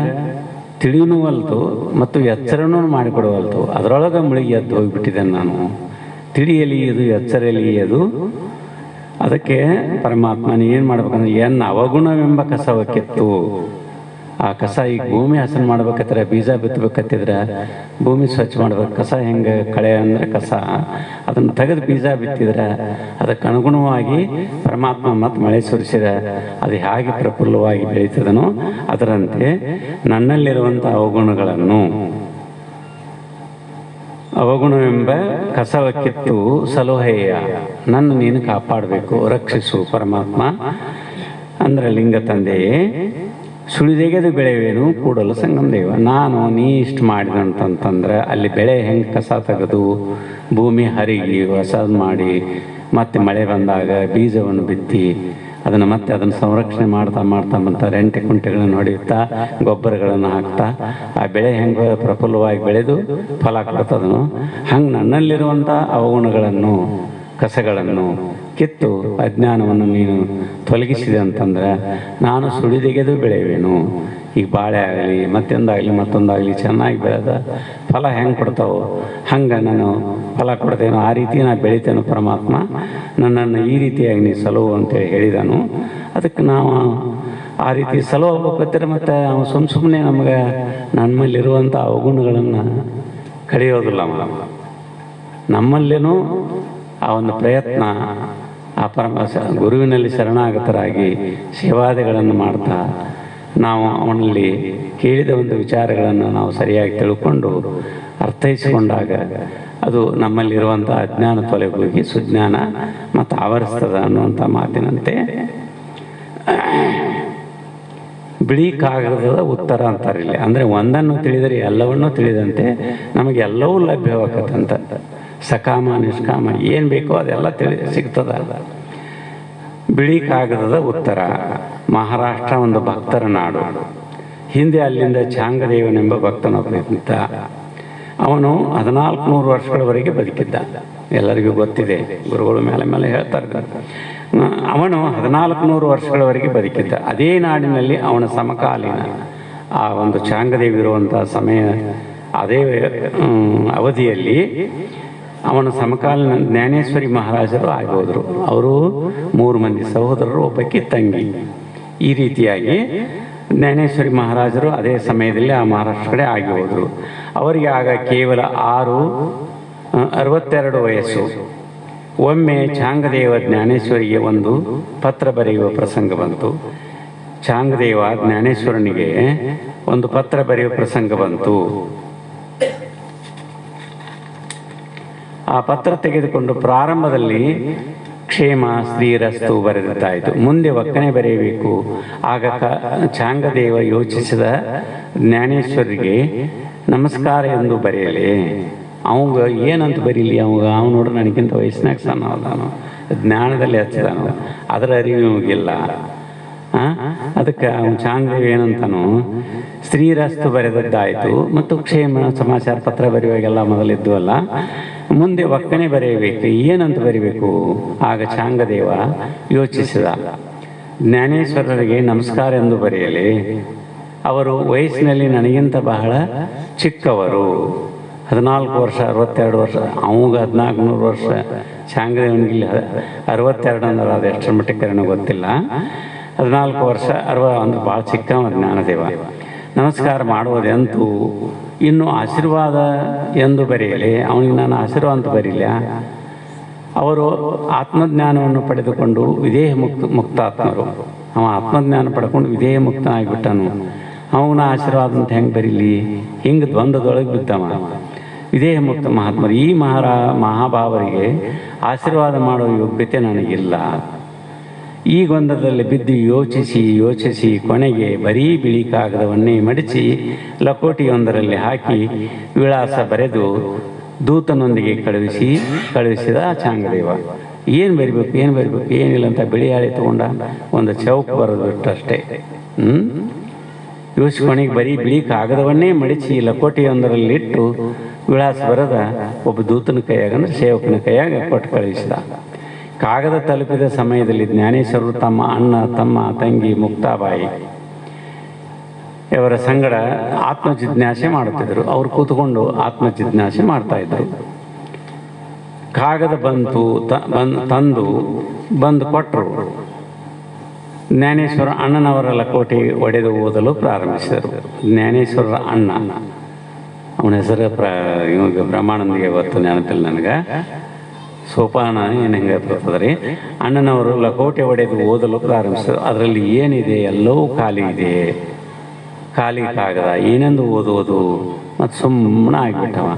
ತಿಳಿಯುವಲ್ತು ಮತ್ತು ಎಚ್ಚರನೂ ಮಾಡಿಕೊಡುವಲ್ತು, ಅದರೊಳಗೆ ಮುಳುಗಿ ಎದ್ದು ಹೋಗಿಬಿಟ್ಟಿದ್ದೇನೆ ನಾನು. ತಿಳಿಯಲಿಯದು ಎಚ್ಚರಲಿಯದು. ಅದಕ್ಕೆ ಪರಮಾತ್ಮನ ಏನು ಮಾಡ್ಬೇಕಂದ್ರೆ ಎನ್ನ ಅವಗುಣವೆಂಬ ಕಸವ ಕಿತ್ತು. ಆ ಕಸ ಈಗ ಭೂಮಿ ಹಸನು ಮಾಡ್ಬೇಕಾದ್ರೆ ಬೀಜ ಬಿತ್ತಬೇಕತ್ತಿದ್ರೆ ಭೂಮಿ ಸ್ವಚ್ಛ ಮಾಡ್ಬೇಕು. ಕಸ ಹೆಂಗೆ ಕಳೆ ಅಂದರೆ ಕಸ, ಅದನ್ನು ತೆಗೆದು ಬೀಜ ಬಿತ್ತಿದ್ರೆ ಅದಕ್ಕೆ ಅನುಗುಣವಾಗಿ ಪರಮಾತ್ಮ ಮತ್ತು ಮಳೆ ಸುರಿಸಿದ್ರೆ ಅದು ಹೇಗೆ ಪ್ರಫುಲ್ಲವಾಗಿ ಬೆಳೀತದನೋ ಅದರಂತೆ ನನ್ನಲ್ಲಿರುವಂಥ ಅವಗುಣವೆಂಬ ಕಸವ ಕಿತ್ತು ಸಲಹೆಯ ನನ್ನ ನೀನು ಕಾಪಾಡಬೇಕು, ರಕ್ಷಿಸು ಪರಮಾತ್ಮ ಅಂದ್ರೆ ಲಿಂಗ ತಂದೆಯೇ. ಸುಳಿದೆಗೆದು ಬೆಳೆಯುವೇನು ಕೂಡಲು ಸಂಗಮ ದೇವ. ನಾನು ನೀ ಇಷ್ಟು ಮಾಡಿದಂತಂತಂದ್ರೆ ಅಲ್ಲಿ ಬೆಳೆ ಹೆಂಗೆ ಕಸ ತೆಗೆದು ಭೂಮಿ ಹರಿಗಿ ಹೊಸದು ಮಾಡಿ ಮತ್ತೆ ಮಳೆ ಬಂದಾಗ ಬೀಜವನ್ನು ಬಿತ್ತಿ ಅದನ್ನು ಸಂರಕ್ಷಣೆ ಮಾಡ್ತಾ ಬಂತ ರೆಂಟೆ ಕುಂಟೆಗಳನ್ನು ಹೊಡೆಯುತ್ತಾ ಗೊಬ್ಬರಗಳನ್ನು ಹಾಕ್ತಾ ಆ ಬೆಳೆ ಹೆಂಗೆ ಪ್ರಫುಲ್ಲವಾಗಿ ಬೆಳೆದು ಫಲ ಕೊಡ್ತದನು ಹಂಗೆ ನನ್ನಲ್ಲಿರುವಂಥ ಅವಗುಣಗಳನ್ನು ಕಸಗಳನ್ನು ಕಿತ್ತು ಅಜ್ಞಾನವನ್ನು ನೀನು ತೊಲಗಿಸಿದೆ ಅಂತಂದ್ರೆ ನಾನು ಸುಳಿದೆಗೆದು ಬೆಳೆಯುವೇನು. ಈಗ ಬಾಳೆ ಆಗಲಿ ಮತ್ತೊಂದಾಗಲಿ ಚೆನ್ನಾಗಿ ಬೆಳೆದ ಫಲ ಹೆಂಗೆ ಕೊಡ್ತಾವೋ ಹಂಗೆ ನಾನು ಫಲ ಕೊಡ್ತೇನೋ, ಆ ರೀತಿ ನಾನು ಬೆಳಿತೇನೋ ಪರಮಾತ್ಮ, ನನ್ನನ್ನು ಈ ರೀತಿಯಾಗಿ ನೀ ಸಲಹು ಅಂತೇಳಿ ಹೇಳಿದನು. ಅದಕ್ಕೆ ನಾವು ಆ ರೀತಿ ಸಲಹು ಹೋಗ್ಬೇಕಾದ್ರೆ ಮತ್ತು ಅವನು ಸುಮ್ಮನೆ ನಮಗೆ ನಮ್ಮಲ್ಲಿರುವಂಥ ಅವಗುಣಗಳನ್ನು ಕಳೆಯೋದಿಲ್ಲ. ನಮ್ಮಲ್ಲೇನೂ ಆ ಒಂದು ಪ್ರಯತ್ನ ಆ ಗುರುವಿನಲ್ಲಿ ಶರಣಾಗತರಾಗಿ ಸೇವಾದಿಗಳನ್ನು ಮಾಡ್ತಾ ನಾವು ಅವನಲ್ಲಿ ಕೇಳಿದ ಒಂದು ವಿಚಾರಗಳನ್ನು ನಾವು ಸರಿಯಾಗಿ ತಿಳ್ಕೊಂಡು ಅರ್ಥೈಸಿಕೊಂಡಾಗ ಅದು ನಮ್ಮಲ್ಲಿರುವಂಥ ಅಜ್ಞಾನ ತೊಲಗೋಗಿ ಸುಜ್ಞಾನ ಮತ್ತು ಆವರಿಸ್ತದ ಅನ್ನುವಂಥ ಮಾತಿನಂತೆ ಬಿಳಿ ಕಾಗದದ ಉತ್ತರ ಅಂತಾರಿಲ್ಲ. ಅಂದರೆ ಒಂದನ್ನು ತಿಳಿದರೆ ಎಲ್ಲವನ್ನೂ ತಿಳಿದಂತೆ ನಮಗೆ ಎಲ್ಲವೂ ಲಭ್ಯವಾಗತ್ತಂತ. ಸಕಾಮ ನಿಷ್ಕಾಮ ಏನು ಬೇಕೋ ಅದೆಲ್ಲ ಸಿಗ್ತದ. ಬಿಳಿ ಕಾಗದದ ಉತ್ತರ. ಮಹಾರಾಷ್ಟ್ರ ಒಂದು ಭಕ್ತರ ನಾಡು. ಹಿಂದೆ ಅಲ್ಲಿಂದ ಚಾಂಗದೇವನೆಂಬ ಭಕ್ತನೊಬ್ಬನಿದ್ದ. ಅವನು 1400 ವರ್ಷಗಳವರೆಗೆ ಬದುಕಿದ್ದ. ಎಲ್ಲರಿಗೂ ಗೊತ್ತಿದೆ, ಗುರುಗಳು ಮೇಲೆ ಹೇಳ್ತಾರೆ. ಅವನು 1400 ವರ್ಷಗಳವರೆಗೆ ಬದುಕಿದ್ದ. ಅದೇ ನಾಡಿನಲ್ಲಿ ಅವನ ಸಮಕಾಲೀನ ಆ ಒಂದು ಚಾಂಗದೇವಿ ಇರುವಂಥ ಸಮಯ ಅದೇ ಅವಧಿಯಲ್ಲಿ ಅವನ ಸಮಕಾಲೀನ ಜ್ಞಾನೇಶ್ವರಿ ಮಹಾರಾಜರು ಆಗಿ ಹೋದರು. ಅವರು 3 ಮಂದಿ ಸಹೋದರರು, ಒಬ್ಬಕ್ಕೆ ತಂಗಿ. ಈ ರೀತಿಯಾಗಿ ಜ್ಞಾನೇಶ್ವರಿ ಮಹಾರಾಜರು ಅದೇ ಸಮಯದಲ್ಲಿ ಆ ಮಹಾರಾಷ್ಟ್ರ ಕಡೆ ಆಗಿ ಹೋದರು. ಅವರಿಗೆ ಆಗ ಕೇವಲ 62 ವಯಸ್ಸು. ಒಮ್ಮೆ ಚಾಂಗದೇವ ಜ್ಞಾನೇಶ್ವರಿಗೆ ಒಂದು ಪತ್ರ ಬರೆಯುವ ಪ್ರಸಂಗ ಬಂತು. ಚಾಂಗದೇವ ಜ್ಞಾನೇಶ್ವರನಿಗೆ ಒಂದು ಪತ್ರ ಬರೆಯುವ ಪ್ರಸಂಗ ಬಂತು. ಆ ಪತ್ರ ತೆಗೆದುಕೊಂಡು ಪ್ರಾರಂಭದಲ್ಲಿ ಕ್ಷೇಮ ಶ್ರೀರಸ್ತು ಬರೆದಿದ್ದಾಯಿತು. ಮುಂದೆ ಒಕ್ಕನೆ ಬರೆಯಬೇಕು. ಆಗ ಚಾಂಗದೇವ ಯೋಚಿಸಿದ, ಜ್ಞಾನೇಶ್ವರಿಗೆ ನಮಸ್ಕಾರ ಎಂದು ಬರೆಯಲಿ. ಅವಂಗ ಏನಂತ ಬರೀಲಿ? ಅವ್ನು ನೋಡ್ರಿ ನನಗಿಂತ ವಯಸ್ಸಿನಾಗ ಸಣ್ಣ ಅವನು, ಜ್ಞಾನದಲ್ಲಿ ಹಚ್ಚಿದಾನು, ಅದರ ಅರಿವು ಇವಾಗಿಲ್ಲ. ಅದಕ್ಕೆ ಅವನು ಚಾಂಗದೇವ ಏನಂತಾನು, ಶ್ರೀರಸ್ತು ಬರೆದದ್ದಾಯಿತು ಮತ್ತು ಕ್ಷೇಮ ಸಮಾಚಾರ ಪತ್ರ ಬರೆಯುವಾಗೆಲ್ಲ ಮೊದಲಿದ್ದು ಅಲ್ಲ, ಮುಂದೆ ಒಕ್ಕನೆ ಬರೆಯಬೇಕು, ಏನಂತ ಬರೀಬೇಕು? ಆಗ ಚಾಂಗದೇವ ಯೋಚಿಸಿದ, ಜ್ಞಾನೇಶ್ವರರಿಗೆ ನಮಸ್ಕಾರ ಎಂದು ಬರೆಯಲಿ. ಅವರು ವಯಸ್ಸಿನಲ್ಲಿ ನನಗಿಂತ ಬಹಳ ಚಿಕ್ಕವರು, 14 ವರ್ಷ 62 ವರ್ಷ, ಅವಾಗ 1400 ವರ್ಷ, ಚಾಂಗದೇವನಿಗಿಲ್ಲ 62 ಅಂದ್ರೆ ಅದು ಎಷ್ಟರ ಮಟ್ಟಿಗೆ ನನಗೆ ಗೊತ್ತಿಲ್ಲ. 14 ವರ್ಷ 60 ಅಂದ್ರೆ ಭಾಳ ಚಿಕ್ಕವ ಜ್ಞಾನದೇವ. ನಮಸ್ಕಾರ ಮಾಡುವುದೆಂತೂ ಇನ್ನು ಆಶೀರ್ವಾದ ಎಂದು ಬರೆಯಲಿ. ಅವನಿಗೆ ನಾನು ಆಶೀರ್ವಾದ ಅಂತ ಬರೀಲ. ಅವರು ಆತ್ಮಜ್ಞಾನವನ್ನು ಪಡೆದುಕೊಂಡು ವಿದೇಹ ಮುಕ್ತಾತ್ಮರು. ಅವ ಆತ್ಮಜ್ಞಾನ ಪಡ್ಕೊಂಡು ವಿದೇಹ ಮುಕ್ತನಾಗಿಬಿಟ್ಟನು. ಅವನ ಆಶೀರ್ವಾದ ಅಂತ ಹೆಂಗೆ ಬರೀಲಿ? ಹಿಂಗೆ ದ್ವಂದ್ವದೊಳಗೆ ಬಿದ್ದವ. ವಿದೇಹ ಮುಕ್ತ ಮಹಾತ್ಮರು, ಈ ಮಹಾಭಾವರಿಗೆ ಆಶೀರ್ವಾದ ಮಾಡುವ ಯೋಗ್ಯತೆ ನನಗಿಲ್ಲ. ಈ ಗೊಂದಲದಲ್ಲಿ ಬಿದ್ದು ಯೋಚಿಸಿ ಕೊನೆಗೆ ಬರೀ ಬಿಳಿ ಕಾಗದವನ್ನೇ ಮಡಿಸಿ ಲಕೋಟಿಯೊಂದರಲ್ಲಿ ಹಾಕಿ ವಿಳಾಸ ಬರೆದು ದೂತನೊಂದಿಗೆ ಕಳುಹಿಸಿದ ಚಾಂಗದೇವ. ಏನು ಬರಿಬೇಕು ಏನಿಲ್ಲ ಅಂತ ಬಿಳಿ ಹಾಳೆ ತಗೊಂಡ ಒಂದು ಚೌಕ್ ಬರೆದು ಬಿಟ್ಟಷ್ಟೇ. ಯೋಚಿಸ್ಕೊನೆಗೆ ಬರೀ ಬಿಳಿ ಕಾಗದವನ್ನೇ ಮಡಿಸಿ ಲಕೋಟಿಯೊಂದರಲ್ಲಿಟ್ಟು ವಿಳಾಸ ಬರೆದ ಒಬ್ಬ ದೂತನ ಕೈಯಾಗ, ಅಂದ್ರೆ ಸೇವಕನ ಕೈಯಾಗ ಕೊಟ್ಟು ಕಳುಹಿಸಿದ. ಕಾಗದ ತಲುಪಿದ ಸಮಯದಲ್ಲಿ ಜ್ಞಾನೇಶ್ವರರು ತಮ್ಮ ಅಣ್ಣ, ತಮ್ಮ, ತಂಗಿ ಮುಕ್ತಾಬಾಯಿ ಇವರ ಸಂಗಡ ಆತ್ಮಜಿಜ್ಞಾಸೆ ಮಾಡುತ್ತಿದ್ದರು. ಅವರು ಕೂತ್ಕೊಂಡು ಆತ್ಮಜಿಜ್ಞಾಸೆ ಮಾಡ್ತಾ ಇದ್ರು. ಕಾಗದ ಬಂದು ಕೊಟ್ಟರು. ಜ್ಞಾನೇಶ್ವರ ಅಣ್ಣನವರ ಲಕೋಟೆ ಒಡೆದು ಓದಲು ಪ್ರಾರಂಭಿಸಿದರು. ಜ್ಞಾನೇಶ್ವರರ ಅಣ್ಣ, ಅವನ ಹೆಸರು ಬ್ರಹ್ಮಾನಂದಿಗೆ ಇವತ್ತು ನೆನಪಿಲ್ಲ ನನಗೆ, ಸೋಪಾನ ಏನು ಹೆಂಗೆ ಬರ್ತದ್ರಿ. ಅಣ್ಣನವರು ಲಕೋಟೆ ಒಡೆದು ಓದಲು ಪ್ರಾರಂಭಿಸಿದರು. ಅದರಲ್ಲಿ ಏನಿದೆ? ಎಲ್ಲವೂ ಖಾಲಿ ಇದೆ, ಖಾಲಿ ಕಾಗದ, ಏನೆಂದು ಓದೋದು? ಮತ್ತು ಸುಮ್ಮನೆ ಆಗಿಬಿಟ್ಟವ.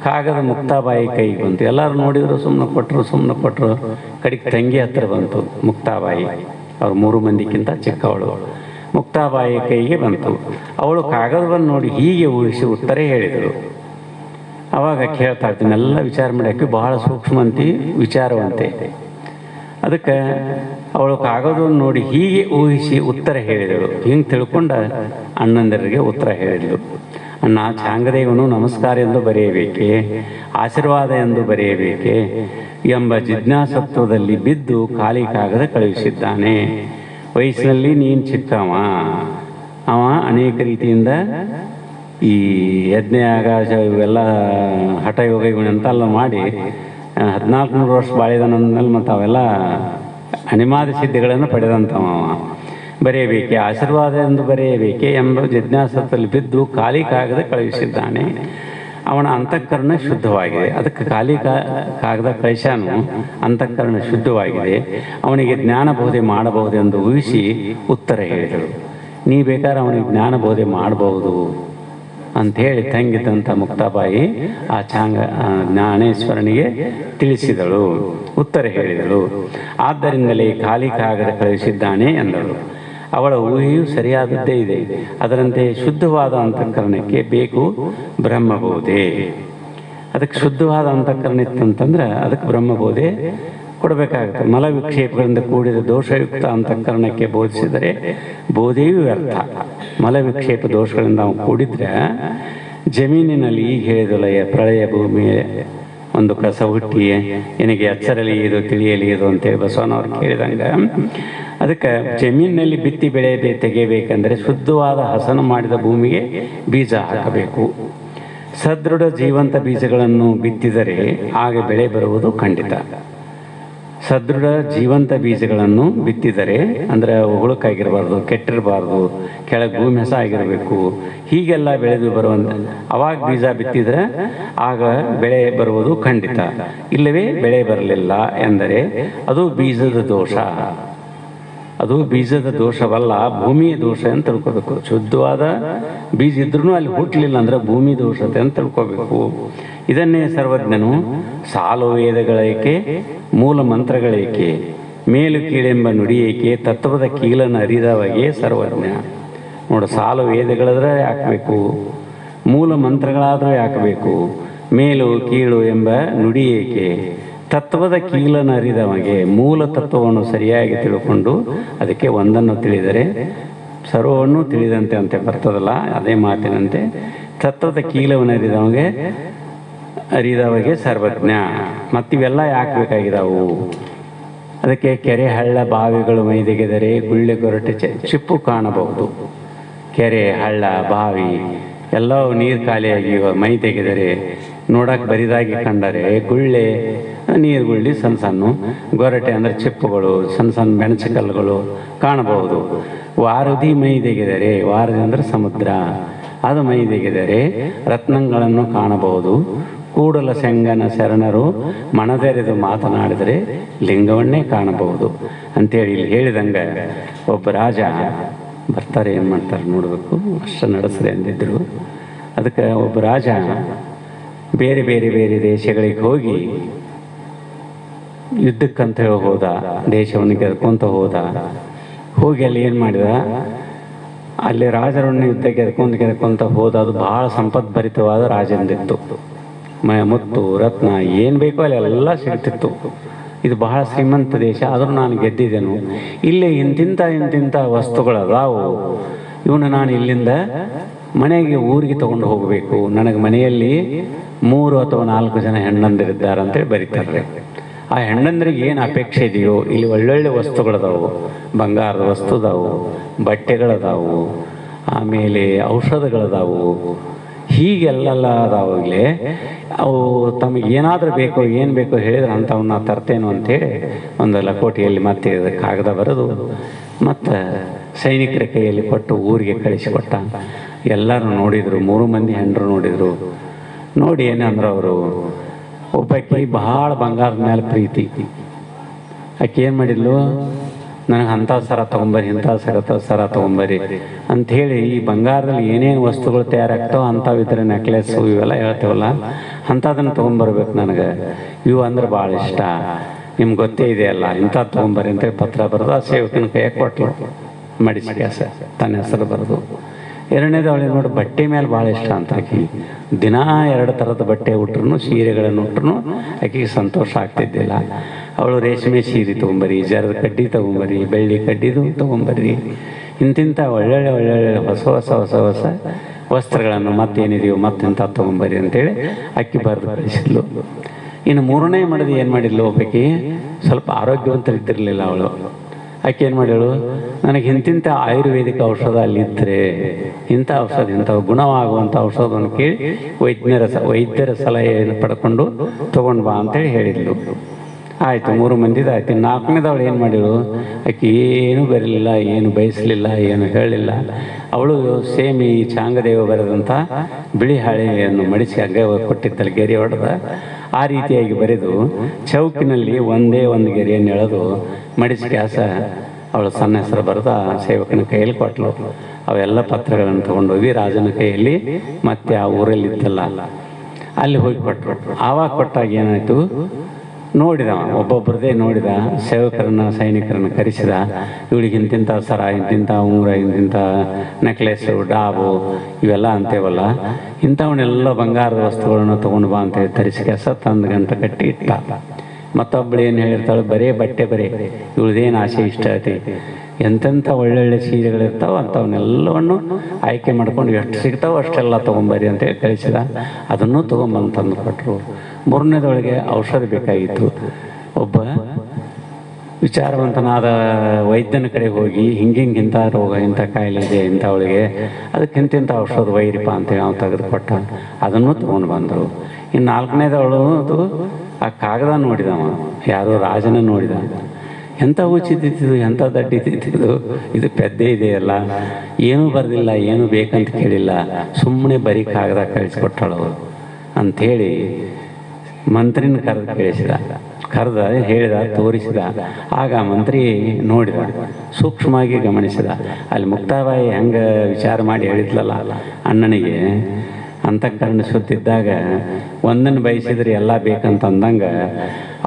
ಕಾಗದ ಮುಕ್ತಾಬಾಯಿ ಕೈಗೆ ಬಂತು. ಎಲ್ಲರೂ ನೋಡಿದ್ರು, ಸುಮ್ಮನೆ ಕೊಟ್ಟರು. ಕಡೆಗೆ ತಂಗಿ ಹತ್ರ ಬಂತು ಮುಕ್ತಾಬಾಯಿ. ಅವ್ರು 3 ಮಂದಿಕ್ಕಿಂತ ಚಿಕ್ಕವಳು. ಮುಕ್ತಾಬಾಯಿ ಕೈಗೆ ಬಂತು. ಅವಳು ಕಾಗದವನ್ನು ನೋಡಿ ಹೀಗೆ ಊಹಿಸಿ ಉತ್ತರ ಹೇಳಿದಳು. ಅವಾಗ ಕೇಳ್ತಾ ಇರ್ತೀನೆಲ್ಲ ವಿಚಾರ ಮಾಡೋಕ್ಕೆ ಬಹಳ ಸೂಕ್ಷ್ಮಂತಿ, ವಿಚಾರವಂತೆ. ಅದಕ್ಕೆ ಅವಳು ಕಾಗದವನ್ನು ನೋಡಿ ಹೀಗೆ ಊಹಿಸಿ ಉತ್ತರ ಹೇಳಿದಳು. ಹಿಂಗೆ ತಿಳ್ಕೊಂಡ ಅಣ್ಣಂದರಿಗೆ ಉತ್ತರ ಹೇಳಿದಳು. ಅಣ್ಣ, ಚಾಂಗದೇವನು ನಮಸ್ಕಾರ ಎಂದು ಬರೆಯಬೇಕೆ, ಆಶೀರ್ವಾದ ಎಂದು ಬರೆಯಬೇಕೆ ಎಂಬ ಜಿಜ್ಞಾಸತ್ವದಲ್ಲಿ ಬಿದ್ದು ಖಾಲಿ ಕಾಗದ ಕಳುಹಿಸಿದ್ದಾನೆ. ವಯಸ್ಸಿನಲ್ಲಿ ನೀನು ಚಿಕ್ಕವ, ಅವ ಅನೇಕ ರೀತಿಯಿಂದ ಈ ಯಜ್ಞ ಆಕಾಶ ಇವೆಲ್ಲ ಹಠಯೋಗ ಇವನ್ನೆಂತೆಲ್ಲ ಮಾಡಿ 1400 ವರ್ಷ ಬಾಳಿದನಂದ್ಮೇಲೆ ಮತ್ತು ಅವೆಲ್ಲ ಅನಿಮಾದಿ ಸಿದ್ಧಿಗಳನ್ನು ಪಡೆದಂಥವ. ಬರೆಯಬೇಕೆ, ಆಶೀರ್ವಾದ ಎಂದು ಬರೆಯಬೇಕೆ ಎಂಬ ಜಿಜ್ಞಾಸದಲ್ಲಿ ಬಿದ್ದು ಖಾಲಿ ಕಾಗದ ಕಳುಹಿಸಿದ್ದಾನೆ. ಅವನ ಅಂತಃಕರಣ ಶುದ್ಧವಾಗಿದೆ. ಅದಕ್ಕೆ ಖಾಲಿ ಕಾಗದ ಕಳಿಸಾನು ಅಂತಃಕರಣ ಶುದ್ಧವಾಗಿದೆ. ಅವನಿಗೆ ಜ್ಞಾನ ಬೋಧೆ ಮಾಡಬಹುದೆಂದು ಊಹಿಸಿ ಉತ್ತರ ಹೇಳಿದಳು. ನೀ ಬೇಕಾದ್ರೆ ಅವನಿಗೆ ಜ್ಞಾನ ಬೋಧೆ ಮಾಡಬಹುದು ಅಂಥೇಳಿ ತಂಗಿದ್ದಂಥ ಮುಕ್ತಾಬಾಯಿ ಆ ಜ್ಞಾನೇಶ್ವರನಿಗೆ ತಿಳಿಸಿದಳು, ಉತ್ತರ ಹೇಳಿದಳು. ಆದ್ದರಿಂದಲೇ ಖಾಲಿ ಕಾಗದ ಕಳುಹಿಸಿದ್ದಾನೆ ಎಂದಳು. ಅವಳ ಊಹೆಯು ಸರಿಯಾದದ್ದೇ ಇದೆ. ಅದರಂತೆ ಶುದ್ಧವಾದ ಅಂತಃಕರಣಕ್ಕೆ ಬೇಕು ಬ್ರಹ್ಮಬೋಧೆ. ಅದಕ್ಕೆ ಶುದ್ಧವಾದ ಅಂತಃಕರಣ ಇತ್ತಂತಂದ್ರೆ ಅದಕ್ಕೆ ಬ್ರಹ್ಮಬೋಧೆ ಕೊಡಬೇಕಾಗುತ್ತೆ. ಮಲ ವಿಕ್ಷೇಪಗಳಿಂದ ಕೂಡಿದ ದೋಷಯುಕ್ತ ಅಂತಃಕರಣಕ್ಕೆ ಬೋಧಿಸಿದರೆ ಬೋಧೆಯೂ ವ್ಯರ್ಥ. ಮಲ ವಿಕ್ಷೇಪ ದೋಷಗಳಿಂದ ನಾವು ಕೂಡಿದ್ರೆ ಜಮೀನಿನಲ್ಲಿ ಈಗ ಹೇಳಿದಲಯ್ಯ, ಪ್ರಳಯ ಭೂಮಿ ಒಂದು ಕಸ ಹುಟ್ಟಿ ನಿನಗೆ ಎಚ್ಚರಲಿ ಇದು ತಿಳಿಯಲಿ ಇದು ಅಂತೇಳಿ ಬಸವನವ್ರು ಕೇಳಿದಂಗೆ, ಅದಕ್ಕೆ ಜಮೀನಿನಲ್ಲಿ ಬಿತ್ತಿ ಬೆಳೆ ತೆಗೆಯಬೇಕಂದ್ರೆ ಶುದ್ಧವಾದ ಹಸನು ಮಾಡಿದ ಭೂಮಿಗೆ ಬೀಜ ಹಾಕಬೇಕು. ಸದೃಢ ಜೀವಂತ ಬೀಜಗಳನ್ನು ಬಿತ್ತಿದರೆ ಆಗ ಬೆಳೆ ಬರುವುದು ಖಂಡಿತ. ಸದೃಢ ಜೀವಂತ ಬೀಜಗಳನ್ನು ಬಿತ್ತಿದರೆ ಅಂದರೆ ಹುಳುಕಾಗಿರಬಾರ್ದು, ಕೆಟ್ಟಿರಬಾರ್ದು, ಕೆಳಗೆ ಭೂಮಿ ಹೆಸ ಆಗಿರಬೇಕು. ಹೀಗೆಲ್ಲ ಬೆಳೆದು ಬರುವಂಥ ಅವಾಗ ಬೀಜ ಬಿತ್ತಿದರೆ ಆಗ ಬೆಳೆ ಬರುವುದು ಖಂಡಿತ. ಇಲ್ಲವೇ ಬೆಳೆ ಬರಲಿಲ್ಲ ಎಂದರೆ ಅದು ಬೀಜದ ದೋಷ. ಅದು ಬೀಜದ ದೋಷವಲ್ಲ, ಭೂಮಿಯ ದೋಷ ಅಂತ ತಿಳ್ಕೋಬೇಕು. ಶುದ್ಧವಾದ ಬೀಜ ಇದ್ರೂ ಅಲ್ಲಿ ಹುಟ್ಟಲಿಲ್ಲ ಅಂದ್ರೆ ಭೂಮಿ ದೋಷತೆ ಅಂತ ತಿಳ್ಕೋಬೇಕು. ಇದನ್ನೇ ಸರ್ವಜ್ಞನು ಸಾಲು ವೇದಗಳೇಕೆ, ಮೂಲ ಮಂತ್ರಗಳೇಕೆ, ಮೇಲು ಕೀಳೆಂಬ ನುಡಿಯೇಕೆ, ತತ್ವದ ಕೀಲನ್ನು ಅರಿದವಗೆ ಸರ್ವಜ್ಞ. ನೋಡು, ಸಾಲು ವೇದಗಳಾದ್ರೆ ಯಾಕಬೇಕು, ಮೂಲ ಮಂತ್ರಗಳಾದರೂ ಯಾಕಬೇಕು, ಮೇಲು ಕೀಳು ಎಂಬ ನುಡಿ ಏಕೆ, ತತ್ವದ ಕೀಲನ್ನು ಅರಿದವಗೆ, ಮೂಲ ತತ್ವವನ್ನು ಸರಿಯಾಗಿ ತಿಳ್ಕೊಂಡು ಅದಕ್ಕೆ ಒಂದನ್ನು ತಿಳಿದರೆ ಸರ್ವವನ್ನು ತಿಳಿದಂತೆ ಅಂತ ಬರ್ತದಲ್ಲ, ಅದೇ ಮಾತಿನಂತೆ ತತ್ವದ ಕೀಲವನ್ನು ಅರಿದವಗೆ ಸರ್ವಜ್ಞ. ಮತ್ತಿವೆಲ್ಲ ಯಾಕೆ ಬೇಕಾಗಿದ್ದಾವು? ಅದಕ್ಕೆ ಕೆರೆ ಹಳ್ಳ ಬಾವಿಗಳು ಮೈದೆಗೆದರೆ ಗುಳ್ಳೆ ಗೊರಟೆ ಚಿಪ್ಪು ಕಾಣಬಹುದು. ಕೆರೆ ಹಳ್ಳ ಬಾವಿ ಎಲ್ಲವೂ ನೀರು ಖಾಲಿಯಾಗಿ ಮೈ ತೆಗೆದರೆ ನೋಡಕ್ಕೆ ಬರಿದಾಗಿ ಕಂಡರೆ ಗುಳ್ಳೆ ನೀರು ಗುಳ್ಳಿ ಸಣ್ಣ ಸಣ್ಣ, ಗೊರಟೆ ಅಂದರೆ ಚಿಪ್ಪುಗಳು, ಸಣ್ಣ ಸಣ್ಣ ಬೆಣಚಕಲ್ಲುಗಳು ಕಾಣಬಹುದು. ವಾರಧಿ ಮೈ ತೆಗೆದರೆ, ವಾರಧಿ ಅಂದರೆ ಸಮುದ್ರ, ಅದು ಮೈ ತೆಗೆದರೆ ರತ್ನಗಳನ್ನು ಕಾಣಬಹುದು. ಕೂಡಲ ಸೆಂಗನ ಶರಣರು ಮನದೆರೆದು ಮಾತನಾಡಿದರೆ ಲಿಂಗವನ್ನೇ ಕಾಣಬಹುದು ಅಂತೇಳಿ ಇಲ್ಲಿ ಹೇಳಿದಂಗೆ ಒಬ್ಬ ರಾಜ ಬರ್ತಾರೆ, ಏನು ಮಾಡ್ತಾರೆ ನೋಡಬೇಕು, ಅಷ್ಟು ನಡೆಸದೆ ಅಂದಿದ್ರು. ಅದಕ್ಕೆ ಒಬ್ಬ ರಾಜ ಬೇರೆ ಬೇರೆ ಬೇರೆ ದೇಶಗಳಿಗೆ ಹೋಗಿ ಯುದ್ಧಕ್ಕಂತ ಹೋದ, ದೇಶವನ್ನು ಗೆದ್ಕೊಂತ ಹೋಗಿ ಅಲ್ಲಿ ಏನು ಮಾಡಿದ, ಅಲ್ಲಿ ರಾಜರನ್ನು ಯುದ್ಧ ಗೆದ್ಕೊಂತ ಹೋದ. ಅದು ಬಹಳ ಸಂಪದ್ಭರಿತವಾದ ರಾಜಂದಿತ್ತು. ಮುತ್ತು ರತ್ನ ಏನು ಬೇಕೋ ಅಲ್ಲಿ ಎಲ್ಲ ಸಿಗ್ತಿತ್ತು. ಇದು ಬಹಳ ಶ್ರೀಮಂತ ದೇಶ, ಆದರೂ ನಾನು ಗೆದ್ದಿದ್ದೇನು. ಇಲ್ಲಿ ಇಂತಿಂಥ ವಸ್ತುಗಳದಾವು, ಇವನು ನಾನು ಇಲ್ಲಿಂದ ಮನೆಗೆ ಊರಿಗೆ ತಗೊಂಡು ಹೋಗಬೇಕು. ನನಗೆ ಮನೆಯಲ್ಲಿ 3 ಅಥವಾ 4 ಜನ ಹೆಣ್ಣಂದಿರಿದ್ದಾರೆ ಅಂತೇಳಿ ಬರೀತಾರೆ. ಆ ಹೆಣ್ಣಂದ್ರಿಗೆ ಏನು ಅಪೇಕ್ಷೆ ಇದೆಯೋ, ಇಲ್ಲಿ ಒಳ್ಳೊಳ್ಳೆ ವಸ್ತುಗಳದಾವು, ಬಂಗಾರದ ವಸ್ತು ಅದಾವು, ಬಟ್ಟೆಗಳದಾವು, ಆಮೇಲೆ ಔಷಧಗಳದಾವು, ಹೀಗೆಲ್ಲ ಅದಾವಾಗಲೇ ಅವು ತಮಗೆ ಏನಾದರೂ ಬೇಕೋ ಏನು ಬೇಕೋ ಹೇಳಿದ್ರೆ ಅಂಥವನ್ನ ತರ್ತೇನು ಅಂಥೇಳಿ ಒಂದು ಲಕೋಟಿಯಲ್ಲಿ ಮತ್ತೆ ಕಾಗದ ಬರೆದು ಮತ್ತು ಸೈನಿಕರ ಕೈಯಲ್ಲಿ ಕೊಟ್ಟು ಊರಿಗೆ ಕಳಿಸಿಕೊಟ್ಟ. ಎಲ್ಲರೂ ನೋಡಿದರು, 3 ಮಂದಿ ಹೆಂಡರು ನೋಡಿದರು. ನೋಡಿ ಏನಂದ್ರೆ ಅವರು, ಒಬ್ಬಾಕಿ ಭಾಳ ಬಂಗಾರದ ಮೇಲೆ ಪ್ರೀತಿ. ಆಕೆ ಏನು ಮಾಡಿದ್ಲು, ನನಗೆ ಅಂಥ ಸರ ತೊಗೊಂಬರಿ, ಇಂಥ ಸರ ತೊಗೊಂಬರಿ ಅಂಥೇಳಿ ಈ ಬಂಗಾರದಲ್ಲಿ ಏನೇನು ವಸ್ತುಗಳು ತಯಾರಾಗ್ತಾವೆ ಅಂಥವಿದ್ರೆ ನೆಕ್ಲೆಸ್ಸು ಇವೆಲ್ಲ ಹೇಳ್ತೇವಲ್ಲ, ಅಂಥದನ್ನು ತೊಗೊಂಬರ್ಬೇಕು ನನಗೆ, ಇವು ಅಂದ್ರೆ ಭಾಳ ಇಷ್ಟ, ನಿಮ್ಗೆ ಗೊತ್ತೇ ಇದೆಯಲ್ಲ, ಇಂಥದ್ದು ತೊಗೊಂಬರಿ ಅಂತೇಳಿ ಪತ್ರ ಬರೆದು ಆ ಸೇವಕನ ಕೈಯಾಗ ಕೊಟ್ಟರು. ಮಡಿಸಿ ಕೆಲಸ ತನ್ನ ಹೆಸರು ಬರೆದು. ಎರಡನೇದು ಅವಳಿಗೆ ನೋಡಿ ಬಟ್ಟೆ ಮೇಲೆ ಭಾಳ ಇಷ್ಟ ಅಂತ. ಆಕೆ ದಿನ 2 ಥರದ ಬಟ್ಟೆ ಉಟ್ರು, ಸೀರೆಗಳನ್ನು ಉಟ್ರು ಆಕೆಗೆ ಸಂತೋಷ ಆಗ್ತಿದ್ದಿಲ್ಲ. ಅವಳು ರೇಷ್ಮೆ ಸೀರೆ ತೊಗೊಂಬರಿ, ಜರದ ಕಡ್ಡಿ ತೊಗೊಂಬರಿ, ಬೆಳ್ಳಿ ಕಡ್ಡಿದು ತೊಗೊಂಬರ್ರಿ, ಇಂತಿಂಥ ಒಳ್ಳೊಳ್ಳೆ ಹೊಸ ವಸ್ತ್ರಗಳನ್ನು ಮತ್ತೇನಿದೆಯೋ ಮತ್ತಿಂಥ ತೊಗೊಂಬರಿ ಅಂತೇಳಿ ಅಕ್ಕಿ ಬರೆದು ಕಳಿಸಿದ್ಲು. ಇನ್ನು 3ನೇ ಮಾಡಿದ ಏನು ಮಾಡಿದ್ಲು, ಒಬ್ಬಾಕಿ ಸ್ವಲ್ಪ ಆರೋಗ್ಯವಂತರಿದ್ದಿರಲಿಲ್ಲ ಅವಳು. ಆಕೆ ಏನು ಮಾಡಿದಳು, ನನಗೆ ಇಂತಿಂಥ ಆಯುರ್ವೇದಿಕ ಔಷಧ ಅಲ್ಲಿದ್ದರೆ, ಇಂಥ ಔಷಧ, ಇಂಥ ಗುಣವಾಗುವಂಥ ಔಷಧವನ್ನು ಕೇಳಿ ವೈದ್ಯರ ಸಲಹೆಯನ್ನು ಪಡ್ಕೊಂಡು ತೊಗೊಂಡು ಬಾ ಅಂತೇಳಿ ಹೇಳಿದ್ಲು. ಆಯಿತು, 3 ಮಂದಿದು ಆಯ್ತು. 4ನೇದವಳು ಏನು ಮಾಡಿದಳು, ಆಕೆ ಏನೂ ಬರಲಿಲ್ಲ, ಏನು ಬಯಸಲಿಲ್ಲ, ಏನು ಹೇಳಲಿಲ್ಲ. ಅವಳು ಸೇಮ್ ಈ ಚಾಂಗದೇವ ಬರೆದಂಥ ಬಿಳಿ ಹಾಳೆಯನ್ನು ಮಡಿಸಿ ಹಗ್ಗ ಕೊಟ್ಟಿದ್ದಲ್ಲ, ಗೆರೆ ಹೊಡೆದ ಆ ರೀತಿಯಾಗಿ ಬರೆದು ಚೌಕಿನಲ್ಲಿ ಒಂದೇ ಒಂದು ಗೆರೆಯನ್ನು ಎಳೆದು ಮಡಿಸಿ ಕ್ಯಾಸ ಅವಳು ಸಣ್ಣ ಹೆಸರು ಬರೆದ ಸೇವಕನ ಕೈಯಲ್ಲಿ ಕೊಟ್ಟಳು. ಅವೆಲ್ಲ ಪತ್ರಗಳನ್ನು ತೊಗೊಂಡೋಗಿ ರಾಜನ ಕೈಯಲ್ಲಿ ಮತ್ತೆ ಆ ಊರಲ್ಲಿ ಇತ್ತಲ್ಲ ಅಲ್ಲಿ ಹೋಗಿ ಕೊಟ್ಟರು. ಆವಾಗ ಕೊಟ್ಟಾಗ ಏನಾಯಿತು, ನೋಡಿದ ಒಬ್ಬೊಬ್ಬರದೇ ನೋಡಿದ, ಸೇವಕರನ್ನ ಸೈನಿಕರನ್ನು ಕರೆಸಿದ, ಇವಳಿಗೆ ಇಂತಿಂಥ ಸರ, ಇಂತಿಂಥ ಉಂಗುರ, ಇಂತಿಂಥ ನೆಕ್ಲೆಸ್ಸು, ಡಾಬು ಇವೆಲ್ಲ ಅಂತೇವಲ್ಲ, ಇಂಥವನ್ನೆಲ್ಲ ಬಂಗಾರದ ವಸ್ತುಗಳನ್ನು ತೊಗೊಂಡು ಬಾ ಅಂತೇಳಿ ತರಿಸಿ ಕೆಲಸ ತಂದು ಗಂಟೆ ಕಟ್ಟಿ ಇಟ್ಟ. ಮತ್ತೊಬ್ಬಳು ಏನು ಹೇಳಿರ್ತಾಳೆ, ಬರೇ ಬಟ್ಟೆ ಬರೇ, ಇವಳದೇನು ಆಸೆ ಇಷ್ಟ ಐತಿ, ಎಂತೆಂಥ ಒಳ್ಳೊಳ್ಳೆ ಸೀರೆಗಳಿರ್ತಾವೆ ಅಂಥವನ್ನೆಲ್ಲವನ್ನು ಆಯ್ಕೆ ಮಾಡ್ಕೊಂಡು ಎಷ್ಟು ಸಿಗ್ತಾವೆ ಅಷ್ಟೆಲ್ಲ ತೊಗೊಂಬರಿ ಅಂತೇಳಿ ಕಳಿಸಿದ. ಅದನ್ನು ತೊಗೊಂಬಂದು ತಂದು ಕೊಟ್ಟರು. 3ನೇದೊಳಗೆ ಔಷಧ ಬೇಕಾಗಿತ್ತು. ಒಬ್ಬ ವಿಚಾರವಂತನಾದ ವೈದ್ಯನ ಕಡೆ ಹೋಗಿ ಇಂಥ ರೋಗ, ಇಂಥ ಕಾಯಿಲೆ ಇದೆ ಇಂಥವಳಿಗೆ, ಅದಕ್ಕಿಂತ ಔಷಧ ವೈರಿಪ ಅಂತೇಳಿ ನಾವು ತೆಗೆದುಕೊಟ್ಟ. ಅದನ್ನು ತೊಗೊಂಡು ಬಂದರು. ಇನ್ನು 4ನೇದವಳು ಆ ಕಾಗದ ನೋಡಿದವ, ಯಾರೋ ರಾಜನ ನೋಡಿದ, ಎಂಥ ಹುಚ್ಚಿದ್ದಿದ್ದು, ಎಂಥ ದಡ್ಡಿದ್ದಿದ್ದು, ಇದು ಪೆದ್ದೆ ಇದೆಯಲ್ಲ, ಏನೂ ಬರೆದಿಲ್ಲ, ಏನೂ ಬೇಕಂತ ಕೇಳಿಲ್ಲ, ಸುಮ್ಮನೆ ಬರೀ ಕಾಗದ ಕಳಿಸ್ಕೊಟ್ಟಳು ಅಂಥೇಳಿ ಮಂತ್ರಿನ ಕರೆದ ಹೇಳಿದ, ತೋರಿಸಿದ. ಆಗ ಮಂತ್ರಿ ನೋಡಿದ, ಸೂಕ್ಷ್ಮವಾಗಿ ಗಮನಿಸಿದ. ಅಲ್ಲಿ ಮುಕ್ತಾಬಾಯಿ ಹೆಂಗೆ ವಿಚಾರ ಮಾಡಿ ಹೇಳಿದ್ಲಲ್ಲ ಅಣ್ಣನಿಗೆ, ಅಂತಃಕರಣ ಶುದ್ಧಿದ್ದಾಗ ಒಂದನ್ನು ಬಯಸಿದ್ರೆ ಎಲ್ಲ ಬೇಕಂತ ಅಂದಂಗೆ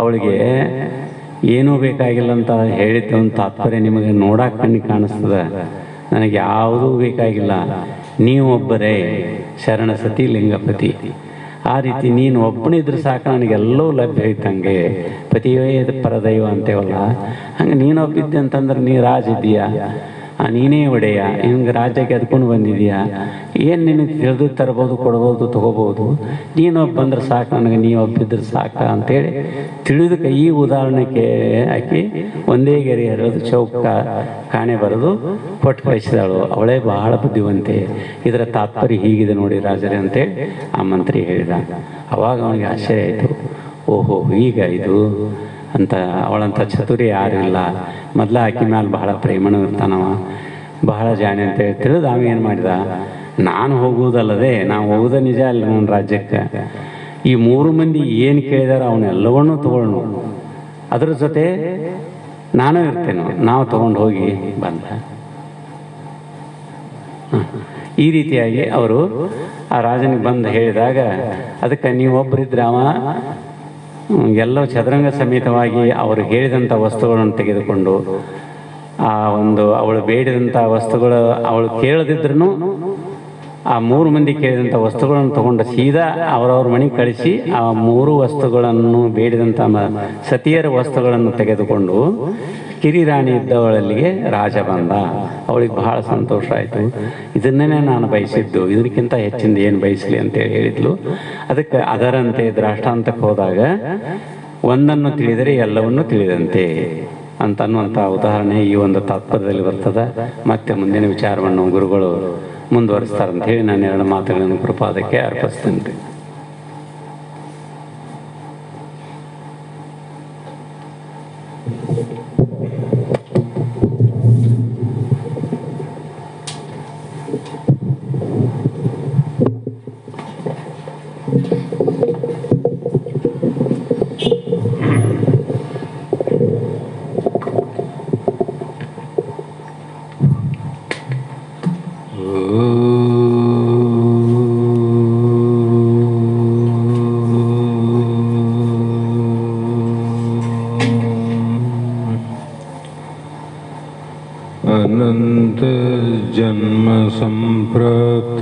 ಅವಳಿಗೆ ಏನೂ ಬೇಕಾಗಿಲ್ಲ ಅಂತ ಹೇಳಿದ್ದ ಒಂದು ತಾತ್ಪರ್ಯ ನಿಮಗೆ ನೋಡಕ್ಕೆ ಕಣ್ಣಿಗೆ ಕಾಣಿಸ್ತದೆ. ನನಗೆ ಯಾವುದೂ ಬೇಕಾಗಿಲ್ಲ, ನೀವೊಬ್ಬರೇ ಶರಣ ಸತಿ ಲಿಂಗಪತಿ. ಆ ರೀತಿ ನೀನು ಒಬ್ಬನಿದ್ರೆ ಸಾಕು, ನನಗೆಲ್ಲವೂ ಲಭ್ಯ ಇದ್ದಂಗೆ. ಪತಿಯೇ ಪರದೈವ ಅಂತೇವಲ್ಲ, ಹಂಗೆ ನೀನೊಬ್ಬಿದ್ದೆ ಅಂತಂದ್ರೆ ನೀ ರಾಜ ಇದ್ದೀಯಾ, ನೀನೇ ಒಡೆಯ, ಹಿಂಗೆ ರಾಜ್ಯಕ್ಕೆ ಎದ್ಕೊಂಡು ಬಂದಿದೀಯಾ, ಏನು ನಿನಗೆ ತಿಳಿದು ತರ್ಬೋದು, ಕೊಡ್ಬೋದು, ತೊಗೋಬೋದು. ನೀನೊಬ್ಬ ಬಂದ್ರೆ ಸಾಕು, ನನಗೆ ನೀವೊಬ್ಬಿದ್ರೆ ಸಾಕ ಅಂತೇಳಿ ತಿಳಿದಕ್ಕೆ ಈ ಉದಾಹರಣೆಗೆ ಹಾಕಿ ಒಂದೇ ಗೆರೆ ಹರಿದು ಚೌಕ ಕಾಣೆ ಬರೆದು ಕೊಟ್ಟು ಕಳಿಸಿದಳು. ಅವಳೇ ಬಹಳ ಬುದ್ಧಿವಂತೆ, ಇದರ ತಾತ್ಪರ್ಯ ಹೀಗಿದೆ ನೋಡಿ ರಾಜರೇ ಅಂತೇಳಿ ಆ ಮಂತ್ರಿ ಹೇಳಿದ. ಅವಾಗ ಅವನಿಗೆ ಆಶ್ಚರ್ಯ ಆಯಿತು. ಓಹೋ, ಈಗ ಇದು ಅಂತ. ಅವಳಂಥ ಚತುರಿ ಯಾರು ಇಲ್ಲ. ಮೊದಲ ಆಕಿ ಮ್ಯಾಲೆ ಬಹಳ ಪ್ರೇಮನೂ ಇರ್ತಾನವ, ಬಹಳ ಜಾಣೆ ಅಂತೇಳಿ ತಿಳಿದು ಅವ ಏನು ಮಾಡಿದ, ನಾನು ಹೋಗುವುದಲ್ಲದೆ, ನಾವು ಹೋಗೋದು ನಿಜ ಅಲ್ಲ ನನ್ನ ರಾಜ್ಯಕ್ಕೆ, ಈ 3 ಮಂದಿ ಏನು ಕೇಳಿದಾರ ಅವನ್ನೆಲ್ಲವನ್ನೂ ತಗೊಳ್ಳೋಣ, ಅದ್ರ ಜೊತೆ ನಾನು ಇರ್ತೇನೆ, ನಾವು ತಗೊಂಡು ಹೋಗಿ ಬಂದ. ಈ ರೀತಿಯಾಗಿ ಅವರು ಆ ರಾಜನಿಗೆ ಬಂದು ಹೇಳಿದಾಗ, ಅದಕ್ಕೆ ನೀವೊಬ್ಬರಿದ್ರೆ ಅವ ಎಲ್ಲೋ ಚದುರಂಗ ಸಮೇತವಾಗಿ ಅವರು ಹೇಳಿದಂಥ ವಸ್ತುಗಳನ್ನು ತೆಗೆದುಕೊಂಡು ಅವಳು ಬೇಡಿದಂಥ ವಸ್ತುಗಳು ಅವಳು ಕೇಳದಿದ್ರೂ ಆ 3 ಮಂದಿ ಕೇಳಿದಂಥ ವಸ್ತುಗಳನ್ನು ತಗೊಂಡು ಸೀದಾ ಅವರವ್ರ ಮನೆಗೆ ಕಳಿಸಿ ಆ 3 ವಸ್ತುಗಳನ್ನು ಬೇಡಿದಂಥ ಸತಿಯರ ವಸ್ತುಗಳನ್ನು ತೆಗೆದುಕೊಂಡು ಕಿರಿರಾಣಿ ಇದ್ದವಳಲ್ಲಿಗೆ ರಾಜ ಬಂದ. ಅವಳಿಗೆ ಬಹಳ ಸಂತೋಷ ಆಯಿತು. ಇದನ್ನೇ ನಾನು ಬಯಸಿದ್ದು, ಇದಕ್ಕಿಂತ ಹೆಚ್ಚಿಂದ ಏನು ಬಯಸಲಿ ಅಂತೇಳಿ ಹೇಳಿದ್ಲು. ಅದಕ್ಕೆ ಅದರಂತೆ ದ್ರಾಷ್ಟಾಂತಕ್ಕೆ ಹೋದಾಗ ಒಂದನ್ನು ತಿಳಿದರೆ ಎಲ್ಲವನ್ನೂ ತಿಳಿದಂತೆ ಅಂತನ್ನುವಂಥ ಉದಾಹರಣೆ ಈ ಒಂದು ತಾತ್ಪರ್ಯದಲ್ಲಿ ಬರ್ತದೆ. ಮತ್ತೆ ಮುಂದಿನ ವಿಚಾರವನ್ನು ಗುರುಗಳು ಮುಂದುವರಿಸ್ತಾರಂತ ಹೇಳಿ ನಾನು 2 ಮಾತುಗಳನ್ನು ಕೃಪಾದಕ್ಕೆ ಅರ್ಪಿಸ್ತೇನೆ. अनंत जन्म संप्राप्त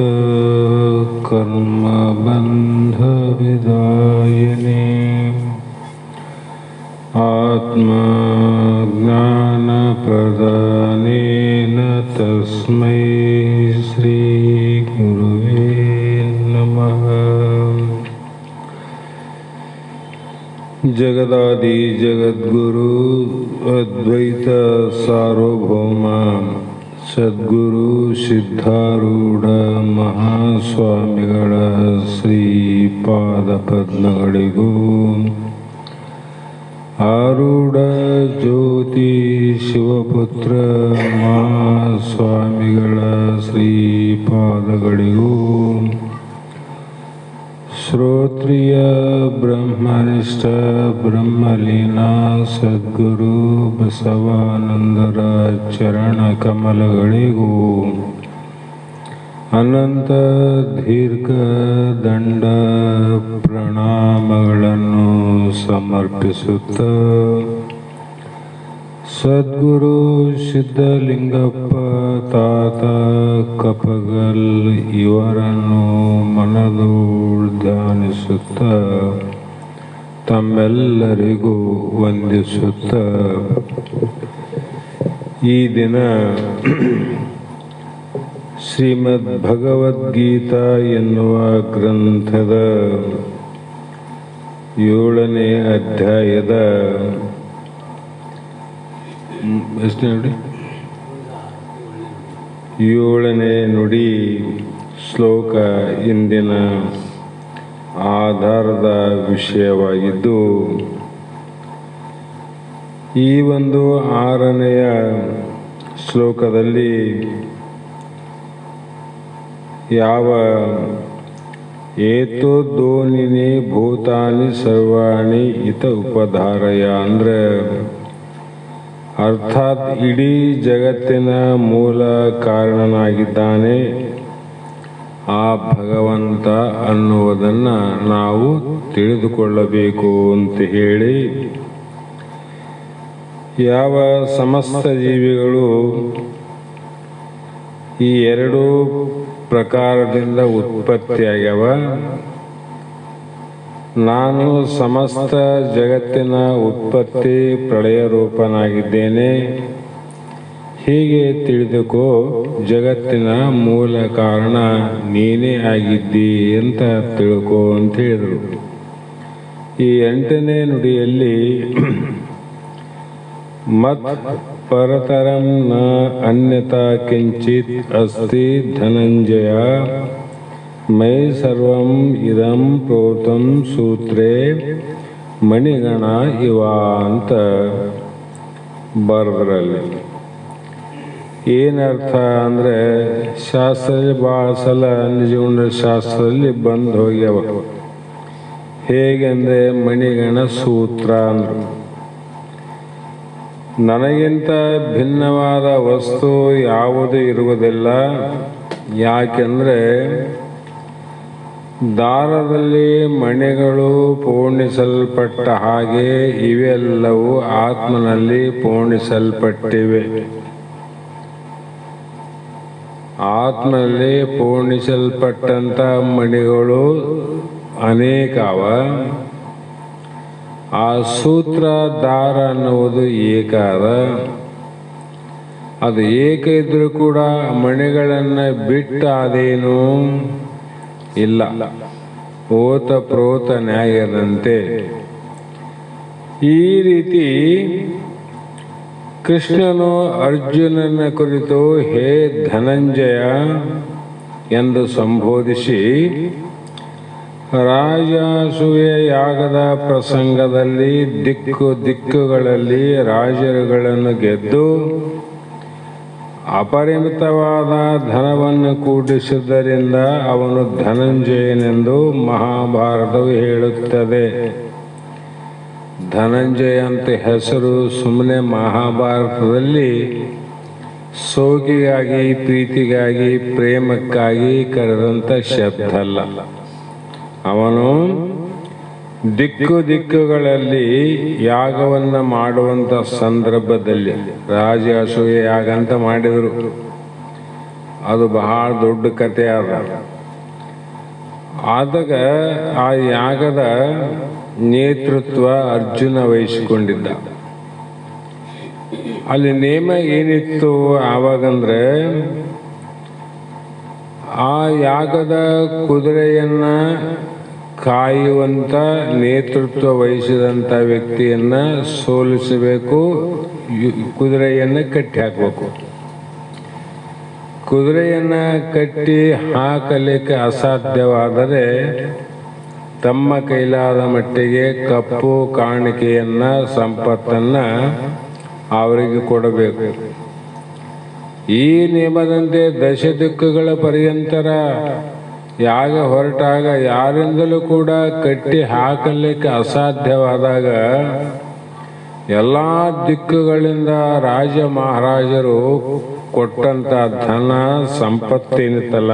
कर्म बंध विदायिनी आत्मा ज्ञान प्रदानेन तस्मै श्री गुरुवे नमः। जगदादि जगद्गुरु अद्वैत सार्वभौम सद्गुरु सिद्धारूढ़ महास्वामिಗಳ ಶ್ರೀಪಾದ ಪದ್ಮಗಳಿಗೂ ಆರೂಢ ಜ್ಯೋತಿ ಶಿವಪುತ್ರ ಮಹಾಸ್ವಾಮಿಗಳ ಶ್ರೀಪಾದಗಳಿಗೂ ಶ್ರೋತ್ರಿಯ ಬ್ರಹ್ಮನಿಷ್ಠ ಬ್ರಹ್ಮಲೀನಾ ಸದ್ಗುರು ಬಸವಾನಂದರ ಚರಣ ಕಮಲಗಳಿಗೂ ಅನಂತ ದೀರ್ಘ ದಂಡ ಪ್ರಣಾಮಗಳನ್ನು ಸಮರ್ಪಿಸುತ್ತ ಸದ್ಗುರು ಸಿದ್ಧಲಿಂಗಪ್ಪ ತಾತ ಕಪಗಲ್ ಇವರನ್ನು ಮನದೋಳು ಧ್ಯಾನಿಸುತ್ತ ತಮ್ಮೆಲ್ಲರಿಗೂ ವಂದಿಸುತ್ತ ಈ ದಿನ ಶ್ರೀಮದ್ ಭಗವದ್ಗೀತಾ ಎನ್ನುವ ಗ್ರಂಥದ 7ನೇ ಅಧ್ಯಾಯದ ಎಷ್ಟು ನೋಡಿ 7ನೇ ನುಡಿ ಶ್ಲೋಕ ಇಂದಿನ ಆಧಾರದ ವಿಷಯವಾಗಿದ್ದು, ಈ ಒಂದು 6ನೆಯ ಶ್ಲೋಕದಲ್ಲಿ ಯಾವ ಏತೋದ್ಯೋನಿನಿ ಭೂತಾನಿ ಸರ್ವಾಣಿ ಇತ ಉಪಧಾರಯ ಅಂದ್ರೆ, ಅರ್ಥಾತ್ ಇಡೀ ಜಗತ್ತಿನ ಮೂಲ ಕಾರಣನಾಗಿದ್ದಾನೆ, ಆ ಭಗವಂತ ಅನ್ನುವುದನ್ನು ನಾವು ತಿಳಿದುಕೊಳ್ಳಬೇಕು ಅಂತ ಹೇಳಿ, ಯಾವ ಸಮಸ್ತ ಜೀವಿಗಳು ಈ ಎರಡೂ ಪ್ರಕಾರದಿಂದ ಉತ್ಪತ್ತಿಯಾಗ್ಯವ, ನಾನು ಸಮಸ್ತ ಜಗತ್ತಿನ ಉತ್ಪತ್ತಿ ಪ್ರಳಯ ರೂಪನಾಗಿದ್ದೇನೆ, ಹೀಗೆ ತಿಳಿದುಕೋ, ಜಗತ್ತಿನ ಮೂಲ ಕಾರಣ ನೀನೇ ಆಗಿದ್ದಿ ಅಂತ ತಿಳ್ಕೋ ಅಂತ ಹೇಳಿದರು. ಈ 8ನೇ ನುಡಿಯಲ್ಲಿ ಮತ್ ಪರತರಂ ನ ಅನ್ಯತಾ ಕಿಂಚಿತ್ ಅಸ್ತಿ ಧನಂಜಯ ಮೈ ಸರ್ವಂ ಇದಂ ಪ್ರೋತಂ ಸೂತ್ರೇ ಮಣಿಗಣ ಇವ ಅಂತ ಬರೆದ್ರಲ್ಲಿ. ಏನರ್ಥ ಅಂದರೆ, ಶಾಸ್ತ್ರದಲ್ಲಿ ಭಾಳ ಸಲ ನಿಜಗುಣ ಶಾಸ್ತ್ರದಲ್ಲಿ ಬಂದು ಹೋಗ್ಯವ. ಹೇಗೆಂದರೆ ಮಣಿಗಣ ಸೂತ್ರ ಅಂದರು. ನನಗಿಂತ ಭಿನ್ನವಾದ ವಸ್ತು ಯಾವುದು ಇರುವುದಿಲ್ಲ. ಯಾಕೆಂದರೆ ದಾರದಲ್ಲಿ ಮಣಿಗಳು ಪೂರ್ಣಿಸಲ್ಪಟ್ಟ ಹಾಗೆ ಇವೆಲ್ಲವೂ ಆತ್ಮನಲ್ಲಿ ಪೂರ್ಣಿಸಲ್ಪಟ್ಟಿವೆ. ಆತ್ಮನಲ್ಲಿ ಪೂರ್ಣಿಸಲ್ಪಟ್ಟಂಥ ಮಣಿಗಳು ಅನೇಕವ. ಆ ಸೂತ್ರ ದಾರ ಅನ್ನುವುದು ಏಕ ಅದ. ಅದು ಏಕ ಇದ್ರೂ ಕೂಡ ಮಣಿಗಳನ್ನು ಬಿಟ್ಟು ಅದೇನು ಇಲ್ಲ. ಓತ ಪ್ರೋತ ನ್ಯಾಯದಂತೆ. ಈ ರೀತಿ ಕೃಷ್ಣನು ಅರ್ಜುನನ ಕುರಿತು ಹೇ ಧನಂಜಯ ಎಂದು ಸಂಬೋಧಿಸಿ, ರಾಜಸೂಯ ಯಾಗದ ಪ್ರಸಂಗದಲ್ಲಿ ದಿಕ್ಕುಗಳಲ್ಲಿ ರಾಜರುಗಳನ್ನು ಗೆದ್ದು ಅಪರಿಮಿತವಾದ ಧನವನ್ನು ಕೂಡಿಸಿದ್ದರಿಂದ ಅವನು ಧನಂಜಯನೆಂದು ಮಹಾಭಾರತವು ಹೇಳುತ್ತದೆ. ಧನಂಜಯ ಅಂತ ಹೆಸರು ಸುಮ್ಮನೆ ಮಹಾಭಾರತದಲ್ಲಿ ಸೋಗಿಗಾಗಿ, ಪ್ರೀತಿಗಾಗಿ, ಪ್ರೇಮಕ್ಕಾಗಿ ಕರೆದಂಥ ಶಬ್ದ ಅಲ್ಲ. ಅವನು ದಿಕ್ಕುಗಳಲ್ಲಿ ಯಾಗವನ್ನು ಮಾಡುವಂಥ ಸಂದರ್ಭದಲ್ಲಿ, ರಾಜ ಅಸೂಯೆ ಯಾಗ ಅಂತ ಮಾಡಿದರು. ಅದು ಬಹಳ ದೊಡ್ಡ ಕಥೆ ಆದಾಗ ಆ ಯಾಗದ ನೇತೃತ್ವ ಅರ್ಜುನ ವಹಿಸಿಕೊಂಡಿದ್ದ. ಅಲ್ಲಿ ನೇಮ ಏನಿತ್ತು ಆವಾಗಂದ್ರೆ, ಆ ಯಾಗದ ಕುದುರೆಯನ್ನ ಕಾಯುವಂತ ನೇತೃತ್ವ ವಹಿಸಿದಂಥ ವ್ಯಕ್ತಿಯನ್ನ ಸೋಲಿಸಬೇಕು, ಕುದುರೆಯನ್ನು ಕಟ್ಟಿ ಹಾಕಬೇಕು. ಕುದುರೆಯನ್ನ ಕಟ್ಟಿ ಹಾಕಲಿಕ್ಕೆ ಅಸಾಧ್ಯವಾದರೆ ತಮ್ಮ ಕೈಲಾದ ಮಟ್ಟಿಗೆ ಕಪ್ಪು ಕಾಣಿಕೆಯನ್ನ, ಸಂಪತ್ತನ್ನ ಅವರಿಗೆ ಕೊಡಬೇಕು. ಈ ನಿಯಮದಂತೆ ದಿಕ್ಕುಗಳ ಪರ್ಯಂತರ ಯಾಗ ಹೊರಟಾಗ ಯಾರಿಂದಲೂ ಕೂಡ ಕಟ್ಟಿ ಹಾಕಲಿಕ್ಕೆ ಅಸಾಧ್ಯವಾದಾಗ ಎಲ್ಲ ದಿಕ್ಕುಗಳಿಂದ ರಾಜ ಮಹಾರಾಜರು ಕೊಟ್ಟಂತ ಧನ ಸಂಪತ್ತೇನಿತ್ತಲ್ಲ,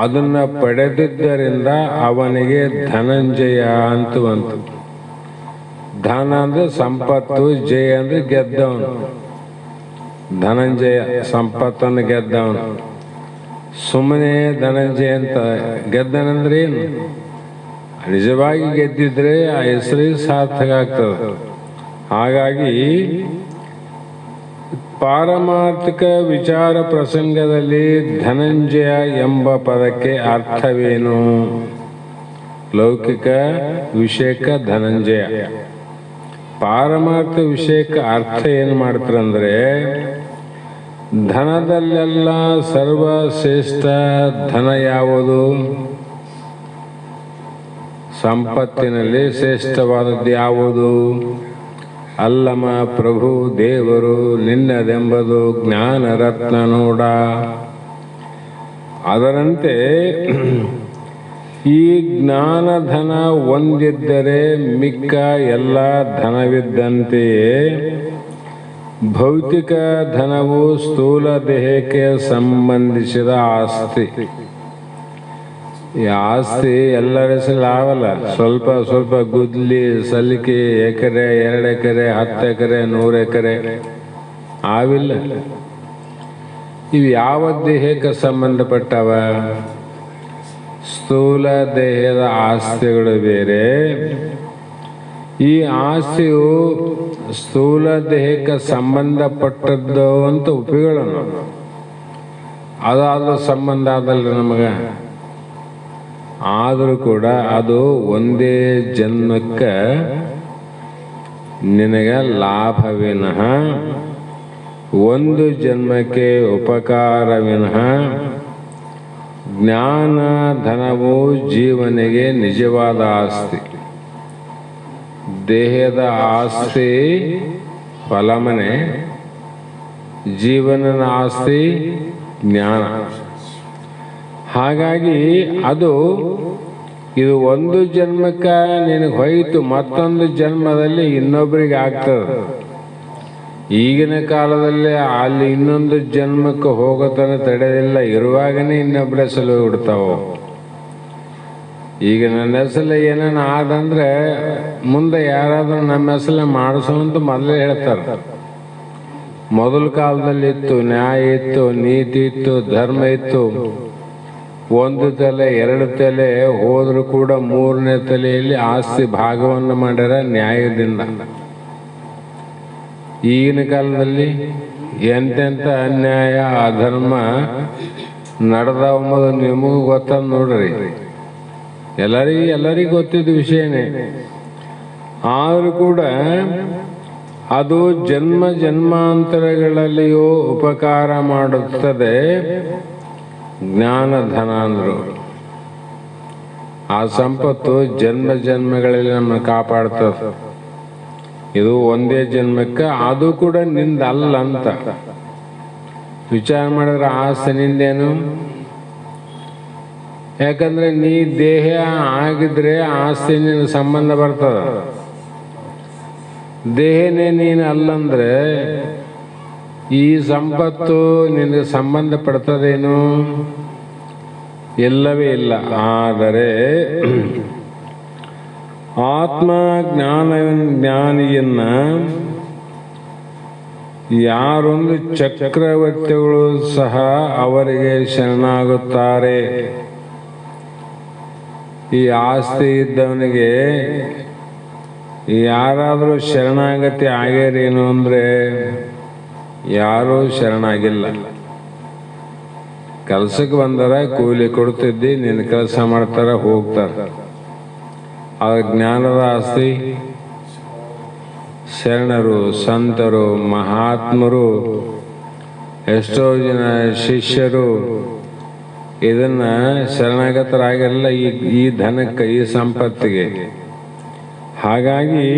ಅದನ್ನ ಪಡೆದಿದ್ದರಿಂದ ಅವನಿಗೆ ಧನಂಜಯ ಅಂತ ಬಂತು. ಧನ ಅಂದ್ರೆ ಸಂಪತ್ತು, ಜಯ ಅಂದ್ರೆ ಗೆದ್ದವನು. ಧನಂಜಯ ಸಂಪತ್ತನ್ನು ಗೆದ್ದವನು. ಸುಮ್ಮನೆ ಧನಂಜಯ ಅಂತ ಗೆದ್ದನಂದ್ರೆ ಏನು? ನಿಜವಾಗಿ ಗೆದ್ದಿದ್ರೆ ಆ ಹೆಸರಿಗೆ ಸಾರ್ಥಕ ಆಗ್ತದೆ. ಹಾಗಾಗಿ ಪಾರಮಾರ್ಥಿಕ ವಿಚಾರ ಪ್ರಸಂಗದಲ್ಲಿ ಧನಂಜಯ ಎಂಬ ಪದಕ್ಕೆ ಅರ್ಥವೇನು? ಲೌಕಿಕ ವಿಷಯಕ ಧನಂಜಯ. ಪಾರಮಾರ್ಥ ವಿಷಯಕ್ಕೆ ಅರ್ಥ ಏನು ಮಾಡ್ತಾರಂದ್ರೆ, ಧನದಲ್ಲೆಲ್ಲ ಸರ್ವಶ್ರೇಷ್ಠ ಧನ ಯಾವುದು? ಸಂಪತ್ತಿನಲ್ಲಿ ಶ್ರೇಷ್ಠವಾದದ್ದು ಯಾವುದು? ಅಲ್ಲಮ ಪ್ರಭು ದೇವರು ನಿನ್ನದೆಂಬುದು ಜ್ಞಾನ ರತ್ನ ನೋಡ. ಅದರಂತೆ ಈ ಜ್ಞಾನಧನ ಒಂದಿದ್ದರೆ ಮಿಕ್ಕ ಎಲ್ಲ ಧನವಿದ್ದಂತೆಯೇ ಭೌತಿಕ ಧನವು ಸ್ಥೂಲ ದೇಹಕ್ಕೆ ಸಂಬಂಧಿಸಿದ ಆಸ್ತಿ. ಈ ಆಸ್ತಿ ಎಲ್ಲರ ಹೆಸರು ಆಗಲ್ಲ. ಸ್ವಲ್ಪ ಸ್ವಲ್ಪ ಗುದ್ಲಿ ಸಲಿಕೆ, ಎಕರೆ, 2 ಎಕರೆ, 10 ಎಕರೆ, 100 ಎಕರೆ ಆವಿಲ್ಲ. ಇವು ಯಾವ ದೇಹಕ್ಕೆ ಸಂಬಂಧಪಟ್ಟವ? ಸ್ಥೂಲ ದೇಹದ ಆಸ್ತಿಗಳು ಬೇರೆ. ಈ ಆಸ್ತಿಯು ಸ್ಥೂಲ ದೇಹಕ್ಕೆ ಸಂಬಂಧಪಟ್ಟದ್ದು ಅಂತ ಉಪಯೋಗ. ಅದಾದ್ರೂ ಸಂಬಂಧ ಆದಲ್ಲ ನಮಗೆ. ಆದರೂ ಕೂಡ ಅದು ಒಂದೇ ಜನ್ಮಕ್ಕೆ ನಿನಗೆ ಲಾಭ ವಿನಃ, ಒಂದು ಜನ್ಮಕ್ಕೆ ಉಪಕಾರ ವಿನಃ ಜ್ಞಾನ ಧನವು ಜೀವನಿಗೆ ನಿಜವಾದ ಆಸ್ತಿ. ದೇಹದ ಆಸ್ತಿ ಫಲಮನೆ, ಜೀವನದ ಆಸ್ತಿ ಜ್ಞಾನ. ಹಾಗಾಗಿ ಇದು ಒಂದು ಜನ್ಮಕ್ಕೆ ನಿನಗೆ ಹೋಯಿತು, ಮತ್ತೊಂದು ಜನ್ಮದಲ್ಲಿ ಇನ್ನೊಬ್ಬರಿಗೆ ಆಗ್ತದೆ. ಈಗಿನ ಕಾಲದಲ್ಲಿ ಅಲ್ಲಿ ಇನ್ನೊಂದು ಜನ್ಮಕ್ಕೆ ಹೋಗೋತನ ತಡೆದಿಲ್ಲ. ಇರುವಾಗನೇ ಇನ್ನೊಬ್ಬರ ಹೆಸರು ಬಿಡ್ತಾವೆ. ಈಗ ನನ್ನ ಹೆಸರು ಏನೇನು ಆದಂದ್ರೆ ಮುಂದೆ ಯಾರಾದ್ರೂ ನಮ್ಮ ಹೆಸರು ಮಾಡಿಸೋಂತ ಮೊದಲೇ ಹೇಳ್ತಾರೆ. ಮೊದಲ ಕಾಲದಲ್ಲಿ ಇತ್ತು, ನ್ಯಾಯ ಇತ್ತು, ನೀತಿ ಇತ್ತು, ಧರ್ಮ ಇತ್ತು. 1 ತಲೆ 2 ತಲೆ ಹೋದ್ರೂ ಕೂಡ 3ನೇ ತಲೆಯಲ್ಲಿ ಆಸ್ತಿ ಭಾಗವನ್ನು ಮಾಡ್ಯಾರ ನ್ಯಾಯದಿಂದ. ಈಗಿನ ಕಾಲದಲ್ಲಿ ಎಂತೆಂಥ ಅನ್ಯಾಯ ಅಧರ್ಮ ನಡೆದವಂಬುದು ನಿಮಗೂ ಗೊತ್ತದ ನೋಡ್ರಿ. ಎಲ್ಲರಿಗೂ ಗೊತ್ತಿದ್ದ ವಿಷಯನೇ. ಆದರೂ ಕೂಡ ಅದು ಜನ್ಮ ಜನ್ಮಾಂತರಗಳಲ್ಲಿಯೂ ಉಪಕಾರ ಮಾಡುತ್ತದೆ. ಜ್ಞಾನಧನ ಅಂದರು. ಆ ಸಂಪತ್ತು ಜನ್ಮ ಜನ್ಮಗಳಲ್ಲಿ ನಮ್ಮನ್ನು ಕಾಪಾಡ್ತದೆ. ಇದು ಒಂದೇ ಜನ್ಮಕ್ಕೆ, ಅದು ಕೂಡ ನಿಂದಲ್ಲ ಅಂತ ವಿಚಾರ ಮಾಡಿದ್ರೆ ಆಸ್ತಿ ನಿಂದೇನು? ಯಾಕಂದ್ರೆ ನೀ ದೇಹ ಆಗಿದ್ರೆ ಆಸ್ತಿ ನಿನ್ನ ಸಂಬಂಧ ಬರ್ತದ. ದೇಹನೇ ನೀನು ಅಲ್ಲಂದ್ರೆ ಈ ಸಂಪತ್ತು ನಿನಗೆ ಸಂಬಂಧ ಪಡ್ತದೇನು? ಇಲ್ಲವೇ ಇಲ್ಲ. ಆದರೆ ಆತ್ಮ ಜ್ಞಾನಿಯನ್ನ ಯಾರೊಂದು ಚಕ್ರವರ್ತಿಗಳು ಸಹ ಅವರಿಗೆ ಶರಣಾಗುತ್ತಾರೆ. ಈ ಆಸ್ತಿ ಇದ್ದವನಿಗೆ ಯಾರಾದರೂ ಶರಣಾಗತಿ ಆಗ್ಯಾರೇನು ಅಂದ್ರೆ ಯಾರೂ ಶರಣಾಗಿಲ್ಲ. ಕೆಲಸಕ್ಕೆ ಬಂದರ ಕೂಲಿ ಕೊಡ್ತಿದ್ದಿ, ನಿನ್ನ ಕೆಲಸ ಮಾಡ್ತಾರ, ಹೋಗ್ತಾರ. ಆ ಜ್ಞಾನದ ಆಸ್ತಿ ಶರಣರು, ಸಂತರು, ಮಹಾತ್ಮರು, ಎಷ್ಟೋ ಜನ ಶಿಷ್ಯರು ಇದನ್ನ ಶರಣಾಗತರಾಗಿಲ್ಲ ಈ ಧನಕ್ಕೆ, ಈ ಸಂಪತ್ತಿಗೆ. ಹಾಗಾಗಿ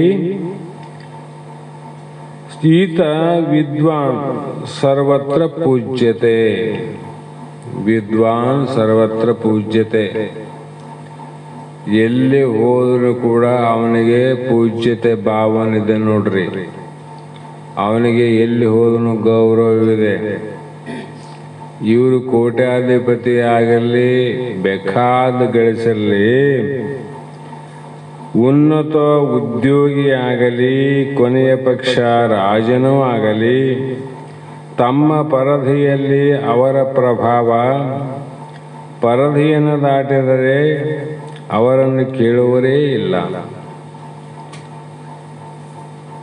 ಈತ ವಿದ್ವಾನ್ ಸರ್ವತ್ರ ಪೂಜ್ಯತೆ. ವಿದ್ವಾನ್ ಸರ್ವತ್ರ ಪೂಜ್ಯತೆ. ಎಲ್ಲಿ ಹೋದರೂ ಕೂಡ ಅವನಿಗೆ ಪೂಜ್ಯತೆ ಭಾವನಿದೆ ನೋಡ್ರಿ. ಅವನಿಗೆ ಎಲ್ಲಿ ಹೋದರೂ ಗೌರವವಿದೆ. ಇವರು ಕೋಟ್ಯಾಧಿಪತಿ ಆಗಲಿ, ಬೇಕಾದ ಗಳಿಸಿರಲಿ, ಉನ್ನತ ಉದ್ಯೋಗಿ ಆಗಲಿ, ಕೊನೆಯ ಪಕ್ಷ ರಾಜನೂ ಆಗಲಿ, ತಮ್ಮ ಪರಧಿಯಲ್ಲಿ ಅವರ ಪ್ರಭಾವ ಪರಧಿಯನ್ನು ದಾಟಿದರೆ ಅವರನ್ನು ಕೇಳುವರೇ ಇಲ್ಲ.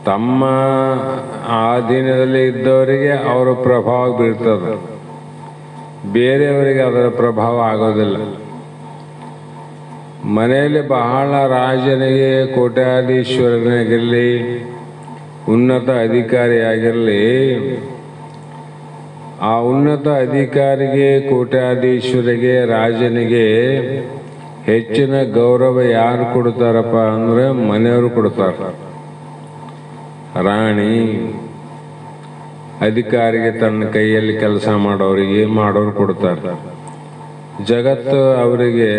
ತಮ್ಮ ಅಧೀನದಲ್ಲಿ ಇದ್ದವರಿಗೆ ಅವರ ಪ್ರಭಾವ ಬೀಳ್ತದೆ, ಬೇರೆಯವರಿಗೆ ಅದರ ಪ್ರಭಾವ ಆಗೋದಿಲ್ಲ. ಮನೆಯಲ್ಲಿ ಬಹಳ ರಾಜನಿಗೆ, ಕೋಟ್ಯಾಧೀಶ್ವರನಾಗಿರಲಿ, ಉನ್ನತ ಅಧಿಕಾರಿಯಾಗಿರಲಿ, ಆ ಉನ್ನತ ಅಧಿಕಾರಿಗೆ, ಕೋಟ್ಯಾಧೀಶ್ವರಿಗೆ, ರಾಜನಿಗೆ ಹೆಚ್ಚಿನ ಗೌರವ ಯಾರು ಕೊಡ್ತಾರಪ್ಪ ಅಂದ್ರೆ ಮನೆಯವರು ಕೊಡ್ತಾರೆ. ರಾಣಿ ಅಧಿಕಾರಿಗೆ ತನ್ನ ಕೈಯಲ್ಲಿ ಕೆಲಸ ಮಾಡೋರು ಕೊಡ್ತಾರೆ. ಜಗತ್ತು ಅವರಿಗೆ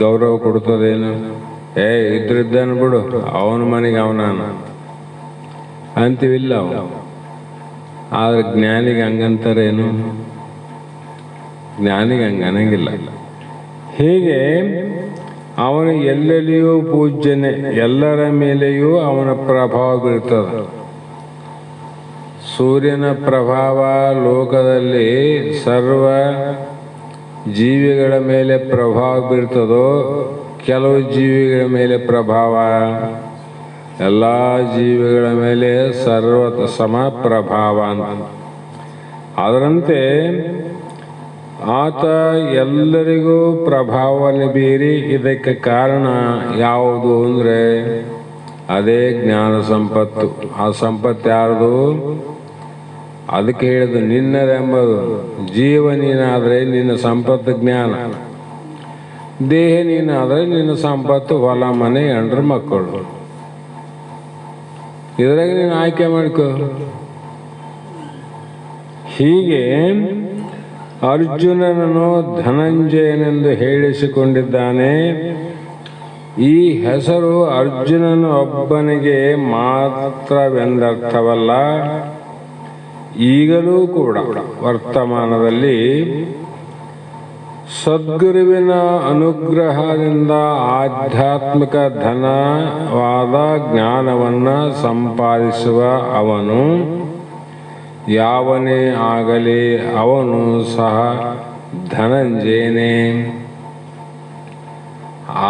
ಗೌರವ ಕೊಡ್ತದೇನು? ಇದ್ರಿದ್ದಾನು ಬಿಡು, ಅವನ ಮನೆಗೆ ಅವನಾನ ಅಂತೀವಿಲ್ಲ. ಆದ್ರೆ ಜ್ಞಾನಿಗೆ ಹಂಗಂತಾರೇನು? ಜ್ಞಾನಿಗೆ ಹಂಗೆ ಅನ್ನಂಗಿಲ್ಲ. ಹೀಗೆ ಅವನು ಎಲ್ಲೆಲ್ಲಿಯೂ ಪೂಜ್ಯನೇ, ಎಲ್ಲರ ಮೇಲೆಯೂ ಅವನ ಪ್ರಭಾವ ಬೀರ್ತದೆ. ಸೂರ್ಯನ ಪ್ರಭಾವ ಲೋಕದಲ್ಲಿ ಸರ್ವ ಜೀವಿಗಳ ಮೇಲೆ ಪ್ರಭಾವ ಬೀರ್ತದೋ, ಕೆಲವು ಜೀವಿಗಳ ಮೇಲೆ ಪ್ರಭಾವ? ಎಲ್ಲ ಜೀವಿಗಳ ಮೇಲೆ ಸರ್ವ ಸಮ ಪ್ರಭಾವ ಅಂತ. ಅದರಂತೆ ಆತ ಎಲ್ಲರಿಗೂ ಪ್ರಭಾವವನ್ನು ಬೀರಿ, ಇದಕ್ಕೆ ಕಾರಣ ಯಾವುದು ಅಂದರೆ ಅದೇ ಜ್ಞಾನ ಸಂಪತ್ತು. ಆ ಸಂಪತ್ತು ಯಾರ್ದು? ಅದಕ್ಕೆ ಹೇಳಿದ್ದು ನಿನ್ನದೆಂಬುದು. ಜೀವ ನೀನಾದರೆ ನಿನ್ನ ಸಂಪತ್ತು ಜ್ಞಾನ, ದೇಹ ನೀನಾದರೆ ನಿನ್ನ ಸಂಪತ್ತು ಹೊಲ ಮನೆ ಹೆಂಡ್ರು ಮಕ್ಕಳು. ಇದ್ರಾಗ ನೀನು ಆಯ್ಕೆ ಮಾಡ್ಕೋ. ಹೀಗೆ ಅರ್ಜುನನನ್ನು ಧನಂಜಯನೆಂದು ಹೇಳಿಸಿಕೊಂಡಿದ್ದಾನೆ. ಈ ಹೆಸರು ಅರ್ಜುನನ ಒಬ್ಬನಿಗೆ ಮಾತ್ರವೆಂದರ್ಥವಲ್ಲ, ಈಗಲೂ ಕೂಡ ವರ್ತಮಾನದಲ್ಲಿ ಸದ್ಗುರುವಿನ ಅನುಗ್ರಹದಿಂದ ಆಧ್ಯಾತ್ಮಿಕ ಧನವಾದ ಜ್ಞಾನವನ್ನು ಸಂಪಾದಿಸುವ ಅವನು ಯಾವನೇ ಆಗಲಿ ಅವನು ಸಹ ಧನಂಜಯನೇ.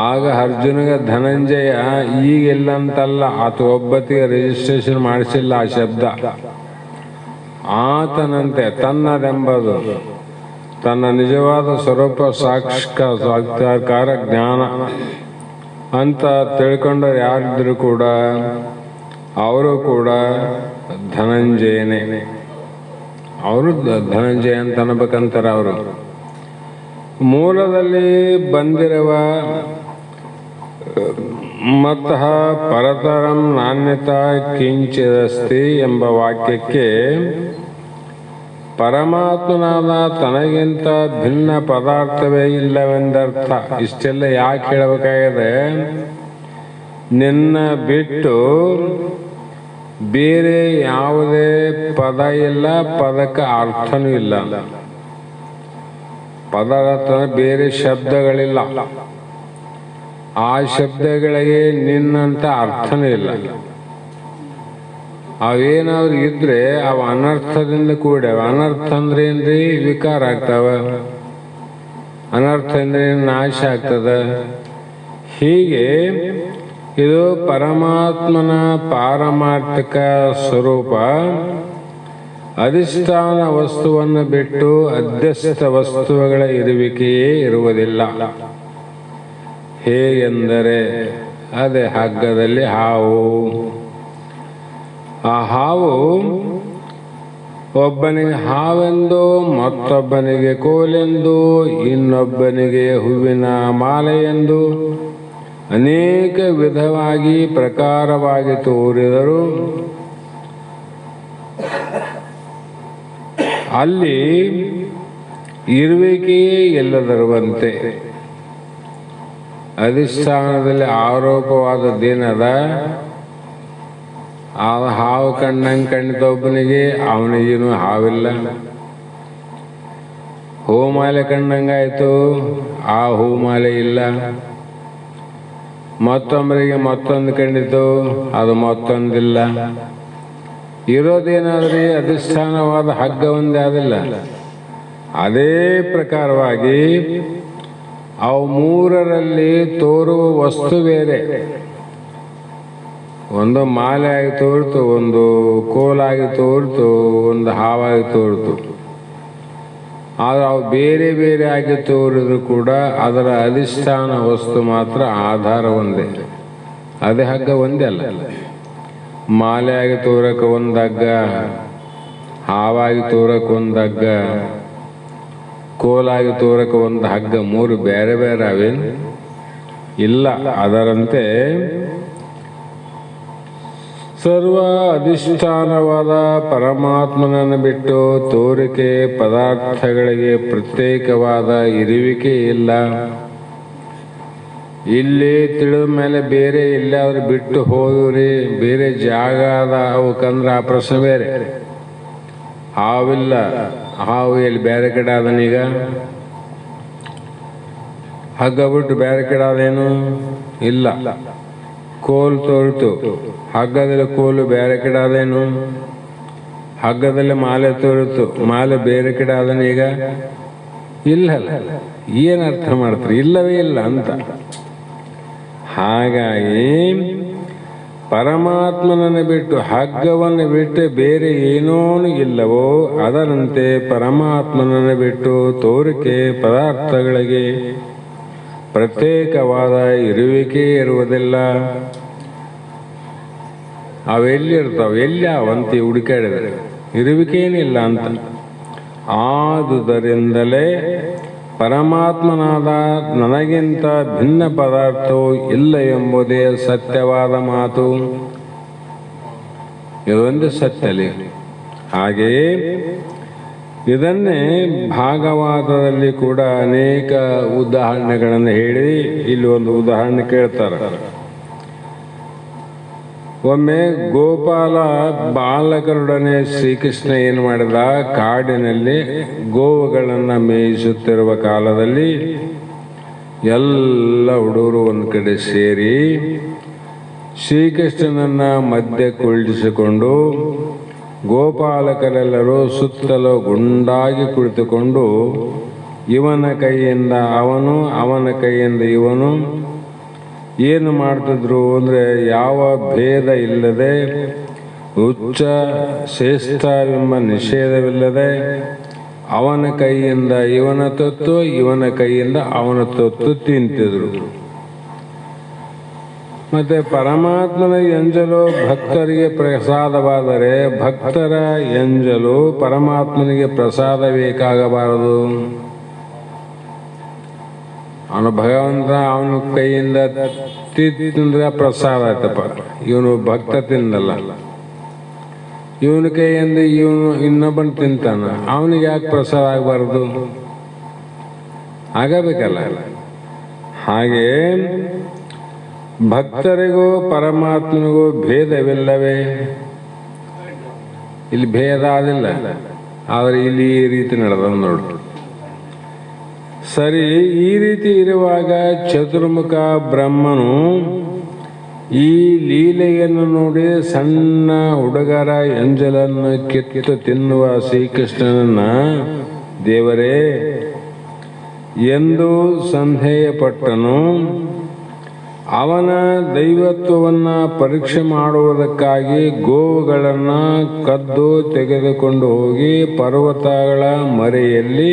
ಆಗ ಅರ್ಜುನಿಗೆ ಧನಂಜಯ ಈಗೆಲ್ಲಂತಲ್ಲ, ಆತ ಒಬ್ಬತ್ತಿಗೆ ರಿಜಿಸ್ಟ್ರೇಷನ್ ಮಾಡಿಸಿಲ್ಲ ಆ ಶಬ್ದ. ಆತನಂತೆ ತನ್ನದೆಂಬುದು ತನ್ನ ನಿಜವಾದ ಸ್ವರೂಪ ಸಾಕ್ಷಾತ್ಕಾರ ಜ್ಞಾನ ಅಂತ ತಿಳ್ಕೊಂಡರು ಯಾರಿದ್ರು ಕೂಡ ಅವರು ಕೂಡ ಧನಂಜಯನೇ. ಅವರು ಧನಂಜಯ ಅಂತ ಅನ್ಬೇಕಂತಾರೆ. ಅವರು ಮೂಲದಲ್ಲಿ ಬಂದಿರುವ ಮತಃ ಪರತರಂ ನಾಣ್ಯತಾ ಕಿಂಚಿದಸ್ತಿ ಎಂಬ ವಾಕ್ಯಕ್ಕೆ ಪರಮಾತ್ಮನಾದ ತನಗಿಂತ ಭಿನ್ನ ಪದಾರ್ಥವೇ ಇಲ್ಲವೆಂದರ್ಥ. ಇಷ್ಟೆಲ್ಲ ಯಾಕೆ ಹೇಳಬೇಕಾಗಿದೆ? ನಿನ್ನ ಬಿಟ್ಟು ಬೇರೆ ಯಾವುದೇ ಪದ ಇಲ್ಲ, ಪದಕ್ಕೆ ಅರ್ಥನೂ ಇಲ್ಲ. ಪದಾರ್ಥ ಬೇರೆ ಶಬ್ದಗಳಿಲ್ಲ, ಆ ಶಬ್ದಗಳಿಗೆ ನಿನ್ನಂತ ಅರ್ಥನೂ ಇಲ್ಲ. ಅವೇನಾದ್ರು ಇದ್ರೆ ಅವ ಅನರ್ಥದಿಂದ ಕೂಡ್ಯಾವ. ಅನರ್ಥ ಅಂದ್ರೆ ಏನ್ರಿ? ವಿಕಾರ ಆಗ್ತಾವ. ಅನರ್ಥ ಅಂದ್ರೆ ನಾಶ ಆಗ್ತದ. ಹೀಗೆ ಇದು ಪರಮಾತ್ಮನ ಪಾರಮಾರ್ಥಿಕ ಸ್ವರೂಪ. ಅಧಿಷ್ಠಾನ ವಸ್ತುವನ್ನು ಬಿಟ್ಟು ಅಧ್ಯಸ್ಥ ವಸ್ತುಗಳ ಇರುವಿಕೆಯೇ ಇರುವುದಿಲ್ಲ. ಹೇಗೆಂದರೆ ಅದೇ ಹಗ್ಗದಲ್ಲಿ ಹಾವು. ಆ ಹಾವು ಒಬ್ಬನಿಗೆ ಹಾವೆಂದು, ಮತ್ತೊಬ್ಬನಿಗೆ ಕೋಲೆಂದು, ಇನ್ನೊಬ್ಬನಿಗೆ ಹೂವಿನ ಮಾಲೆಯೆಂದು ಅನೇಕ ವಿಧವಾಗಿ ಪ್ರಕಾರವಾಗಿ ತೋರಿದರು. ಅಲ್ಲಿ ಇರುವಿಕೆಯೇ ಎಲ್ಲದರುವಂತೆ. ಅಧಿಷ್ಠಾನದಲ್ಲಿ ಆರೋಪವಾದದ್ದೇನದ? ಆ ಹಾವು ಕಣ್ಣಂಗೆ ಕಂಡಿದ್ದ ಒಬ್ಬನಿಗೆ ಅವನಿಗೇನು ಹಾವಿಲ್ಲ. ಹೂಮಾಲೆ ಕಣ್ಣಂಗಾಯ್ತು, ಆ ಹೂಮಾಲೆ ಇಲ್ಲ. ಮತ್ತೊಬ್ಬರಿಗೆ ಮತ್ತೊಂದು ಕಂಡಿತು, ಅದು ಮತ್ತೊಂದಿಲ್ಲ. ಇರೋದೇನಾದ್ರೂ ಅಧಿಷ್ಠಾನವಾದ ಹಗ್ಗ ಒಂದೇ ಆದಿಲ್ಲ. ಅದೇ ಪ್ರಕಾರವಾಗಿ ಅವು ಮೂರರಲ್ಲಿ ತೋರುವ ವಸ್ತು ಬೇರೆ. ಒಂದು ಮಾಲೆ ಆಗಿ ತೋರ್ತು, ಒಂದು ಕೋಲಾಗಿ ತೋರ್ತು, ಒಂದು ಹಾವಾಗಿ ತೋರ್ತು. ಆದರೆ ಅವು ಬೇರೆ ಬೇರೆ ಆಗಿ ತೋರಿದ್ರು ಕೂಡ ಅದರ ಅಧಿಷ್ಠಾನ ವಸ್ತು ಮಾತ್ರ ಆಧಾರ ಒಂದೇ. ಅದೇ ಹಗ್ಗ ಒಂದೇ ಅಲ್ಲ. ಮಾಲೆಯಾಗಿ ತೋರಕ್ಕೆ ಒಂದು ಹಗ್ಗ, ಹಾವಾಗಿ ತೋರಕ್ಕೆ ಒಂದು ಹಗ್ಗ, ಕೋಲಾಗಿ ತೋರಕ್ಕೆ ಒಂದು ಹಗ್ಗ. ಮೂರು ಬೇರೆ ಬೇರೆ ಅವೇನು ಇಲ್ಲ. ಅದರಂತೆ ಸರ್ವ ಅಧಿಷ್ಠಾನವಾದ ಪರಮಾತ್ಮನನ್ನು ಬಿಟ್ಟು ತೋರಿಕೆ ಪದಾರ್ಥಗಳಿಗೆ ಪ್ರತ್ಯೇಕವಾದ ಇರುವಿಕೆ ಇಲ್ಲ. ಇಲ್ಲಿ ತಿಳಿದ ಮೇಲೆ ಬೇರೆ ಎಲ್ಲಾದ್ರೂ ಬಿಟ್ಟು ಹೋದ್ರಿ, ಬೇರೆ ಜಾಗ ಅದ ಅವಕ್ಕಂದ್ರೆ ಆ ಪ್ರಶ್ನೆ ಬೇರೆ. ಹಾವಿಲ್ಲ, ಹಾವು ಎಲ್ಲಿ ಬೇರೆ ಕಡೆ ಅದನೀಗ? ಹಗ್ಗ ಬಿಟ್ಟು ಬೇರೆ ಕಡೆ ಅದೇನು ಇಲ್ಲ. ಕೋಲು ತೋರಿತು, ಹಗ್ಗದಲ್ಲಿ ಕೋಲು ಬೇರೆ ಕಡೆ ಅದೇನು? ಹಗ್ಗದಲ್ಲಿ ಮಾಲೆ ತೋರಿತು, ಮಾಲೆ ಬೇರೆ ಕಡೆ ಅದನೀಗ? ಇಲ್ಲಲ್ಲ. ಏನು ಅರ್ಥ ಮಾಡ್ತಾರೆ? ಇಲ್ಲವೇ ಇಲ್ಲ ಅಂತ. ಹಾಗಾಗಿ ಪರಮಾತ್ಮನನ್ನು ಬಿಟ್ಟು, ಹಗ್ಗವನ್ನು ಬಿಟ್ಟು ಬೇರೆ ಏನೋನು ಇಲ್ಲವೋ ಅದರಂತೆ ಪರಮಾತ್ಮನನ್ನು ಬಿಟ್ಟು ತೋರಿಕೆ ಪದಾರ್ಥಗಳಿಗೆ ಪ್ರತ್ಯೇಕವಾದ ಇರುವಿಕೆ ಇರುವುದಿಲ್ಲ. ಅವೆಲ್ಲಿರ್ತಾವೆ? ಎಲ್ಲಿ ಅವಂತಿ ಹುಡುಕಾಡಿದರೆ ಇರುವಿಕೇನಿಲ್ಲ ಅಂತ. ಆದುದರಿಂದಲೇ ಪರಮಾತ್ಮನಾದ ನನಗಿಂತ ಭಿನ್ನ ಪದಾರ್ಥವು ಇಲ್ಲ ಎಂಬುದೇ ಸತ್ಯವಾದ ಮಾತು. ಇದೊಂದು ಸತ್ಯಲಿ. ಹಾಗೆಯೇ ಇದನ್ನೇ ಭಾಗವತದಲ್ಲಿ ಕೂಡ ಅನೇಕ ಉದಾಹರಣೆಗಳನ್ನು ಹೇಳಿ ಇಲ್ಲಿ ಒಂದು ಉದಾಹರಣೆ ಕೇಳ್ತಾರೆ. ಒಮ್ಮೆ ಗೋಪಾಲ ಬಾಲಕರೊಡನೆ ಶ್ರೀಕೃಷ್ಣ ಏನು ಮಾಡಿದ, ಕಾಡಿನಲ್ಲಿ ಗೋವುಗಳನ್ನು ಮೇಯಿಸುತ್ತಿರುವ ಕಾಲದಲ್ಲಿ ಎಲ್ಲ ಹುಡುಗರು ಒಂದು ಕಡೆ ಸೇರಿ ಶ್ರೀಕೃಷ್ಣನನ್ನ ಮಧ್ಯೆ ಕುಳ್ಳಿಸಿಕೊಂಡು ಗೋಪಾಲಕರೆಲ್ಲರೂ ಸುತ್ತಲೂ ಗುಂಡಾಗಿ ಕುಳಿತುಕೊಂಡು ಇವನ ಕೈಯಿಂದ ಅವನು, ಅವನ ಕೈಯಿಂದ ಇವನು ಏನು ಮಾಡ್ತಿದ್ರು ಅಂದರೆ ಯಾವ ಭೇದ ಇಲ್ಲದೆ, ಉಚ್ಚ ಶ್ರೇಷ್ಠ ಎಂಬ ನಿಷೇಧವಿಲ್ಲದೆ ಅವನ ಕೈಯಿಂದ ಇವನ ತೊತ್ತು, ಇವನ ಕೈಯಿಂದ ಅವನ ತೊತ್ತು ತಿಂತಿದ್ರು. ಮತ್ತೆ ಪರಮಾತ್ಮನ ಎಂಜಲು ಭಕ್ತರಿಗೆ ಪ್ರಸಾದವಾದರೆ ಭಕ್ತರ ಎಂಜಲು ಪರಮಾತ್ಮನಿಗೆ ಪ್ರಸಾದ ಬೇಕಾಗಬಾರದು. ಅವನು ಭಗವಂತ ಅವನ ಕೈಯಿಂದ ತಿಂದ್ರೆ ಪ್ರಸಾದ ಆಯ್ತಪ್ಪ, ಇವನು ಭಕ್ತ ತಿಂದಲ್ಲ. ಇವನ ಕೈಯಿಂದ ಇವನು ಇನ್ನೊಬ್ಬನ ತಿಂತಾನ, ಅವನಿಗೆ ಯಾಕೆ ಪ್ರಸಾದ ಆಗಬಾರದು? ಆಗಬೇಕಲ್ಲ. ಹಾಗೆ ಭಕ್ತರಿಗೂ ಪರಮಾತ್ಮನಿಗೂ ಭೇದವಿಲ್ಲವೇ? ಇಲ್ಲಿ ಭೇದ ಆದಿಲ್ಲ, ಆದರೆ ಇಲ್ಲಿ ಈ ರೀತಿ ನಡೆದ ನೋಡು. ಸರಿ, ಈ ರೀತಿ ಇರುವಾಗ ಚತುರ್ಮುಖ ಬ್ರಹ್ಮನು ಈ ಲೀಲೆಯನ್ನು ನೋಡಿ ಸಣ್ಣ ಹುಡುಗರ ಎಂಜಲನ್ನು ಕಿತ್ತು ತಿನ್ನುವ ಶ್ರೀಕೃಷ್ಣನನ್ನ ದೇವರೇ ಎಂದು ಸಂದೇಹಪಟ್ಟನು. ಅವನ ದೈವತ್ವವನ್ನು ಪರೀಕ್ಷೆ ಮಾಡುವುದಕ್ಕಾಗಿ ಗೋವುಗಳನ್ನು ಕದ್ದು ತೆಗೆದುಕೊಂಡು ಹೋಗಿ ಪರ್ವತಗಳ ಮರೆಯಲ್ಲಿ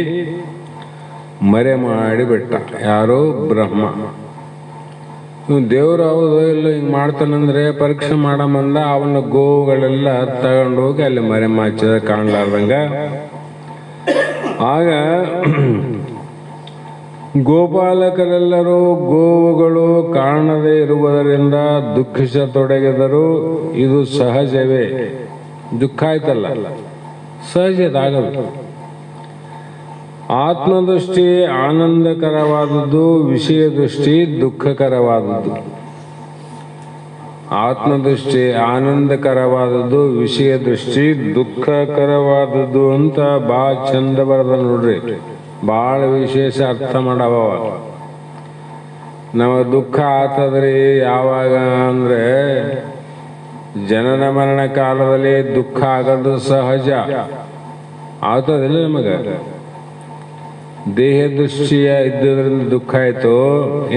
ಮರೆ ಮಾಡಿಬಿಟ್ಟ. ಯಾರು? ಬ್ರಹ್ಮ. ದೇವರು ಹೌದು ಇಲ್ಲ ಹಿಂಗೆ ಮಾಡ್ತಾನಂದ್ರೆ ಪರೀಕ್ಷೆ ಮಾಡಮಂದ ಅವನ ಗೋವುಗಳೆಲ್ಲ ತಗೊಂಡು ಹೋಗಿ ಅಲ್ಲಿ ಮರೆ ಮಾಚಿದ ಕಾಣಲಾರ್ದಂಗ. ಆಗ ಗೋಪಾಲಕರೆಲ್ಲರೂ ಗೋವುಗಳು ಕಾಣದೇ ಇರುವುದರಿಂದ ದುಃಖಿಸತೊಡಗಿದರು. ಇದು ಸಹಜವೇ. ದುಃಖ ಆಯ್ತಲ್ಲ, ಸಹಜದಾಗದು. ಆತ್ಮದೃಷ್ಟಿ ಆನಂದಕರವಾದದ್ದು, ವಿಷಯ ದೃಷ್ಟಿ ದುಃಖಕರವಾದದ್ದು. ಆತ್ಮದೃಷ್ಟಿ ಆನಂದಕರವಾದದ್ದು, ವಿಷಯ ದೃಷ್ಟಿ ದುಃಖಕರವಾದದ್ದು ಅಂತ ಭಾಳ ಚಂದ ಬರದ ನೋಡ್ರಿ. ಭಾಳ ವಿಶೇಷ ಅರ್ಥ ಮಾಡವ. ನಮಗೆ ದುಃಖ ಆತದ್ರಿ ಯಾವಾಗ ಅಂದ್ರೆ ಜನನ ಮರಣ ಕಾಲದಲ್ಲಿ ದುಃಖ ಆಗೋದು ಸಹಜ. ಆಗ್ತದಿಲ್ಲ ನಮಗೆ. ದೇಹ ದೃಷ್ಟಿಯ ಇದ್ದುದರಿಂದ ದುಃಖ ಆಯ್ತು,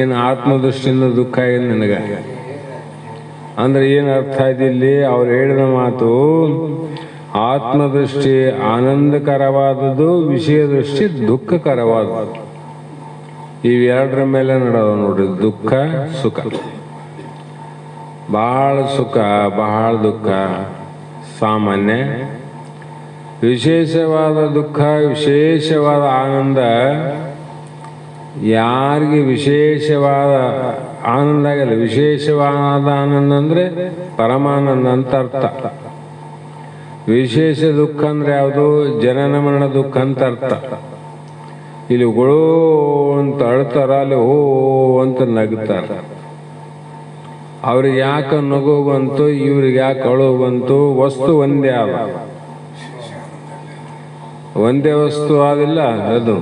ಏನು ಆತ್ಮದೃಷ್ಟಿಯಿಂದ ದುಃಖ ಆಗಿದೆ ನನಗೆ ಅಂದ್ರೆ ಏನು ಅರ್ಥ ಆಯ್ತು ಇಲ್ಲಿ? ಅವ್ರು ಹೇಳಿದ ಮಾತು ಆತ್ಮದೃಷ್ಟಿ ಆನಂದಕರವಾದದ್ದು, ವಿಷಯ ದೃಷ್ಟಿ ದುಃಖಕರವಾದದ್ದು. ಇವೆರಡರ ಮೇಲೆ ನಡೆದ ನೋಡ್ರಿ, ದುಃಖ ಸುಖ. ಬಹಳ ಸುಖ ಬಹಳ ದುಃಖ ಸಾಮಾನ್ಯ. ವಿಶೇಷವಾದ ದುಃಖ ವಿಶೇಷವಾದ ಆನಂದ. ಯಾರಿಗೆ ವಿಶೇಷವಾದ ಆನಂದ ಆಗಲ್ಲ. ವಿಶೇಷವಾದ ಆನಂದ ಅಂದ್ರೆ ಪರಮಾನಂದ ಅಂತ ಅರ್ಥ. ವಿಶೇಷ ದುಃಖ ಅಂದ್ರೆ ಯಾವುದು? ಜನನ ಮರಣ ದುಃಖ ಅಂತ ಅರ್ಥ. ಇಲ್ಲಿ ಗೊಳೋ ಅಂತ ಅಳ್ತಾರ, ಅಲ್ಲಿ ಹೋ ಅಂತ ನಗ್ತಾರ. ಅವ್ರಿಗೆ ಯಾಕೆ ನಗು ಬಂತು, ಇವ್ರಿಗೆ ಯಾಕೆ ಅಳು ಬಂತು? ವಸ್ತು ಒಂದೇ ಅಲ್ಲ. ಒಂದೇ ವಸ್ತು ಆದಿಲ್ಲ, ಅದು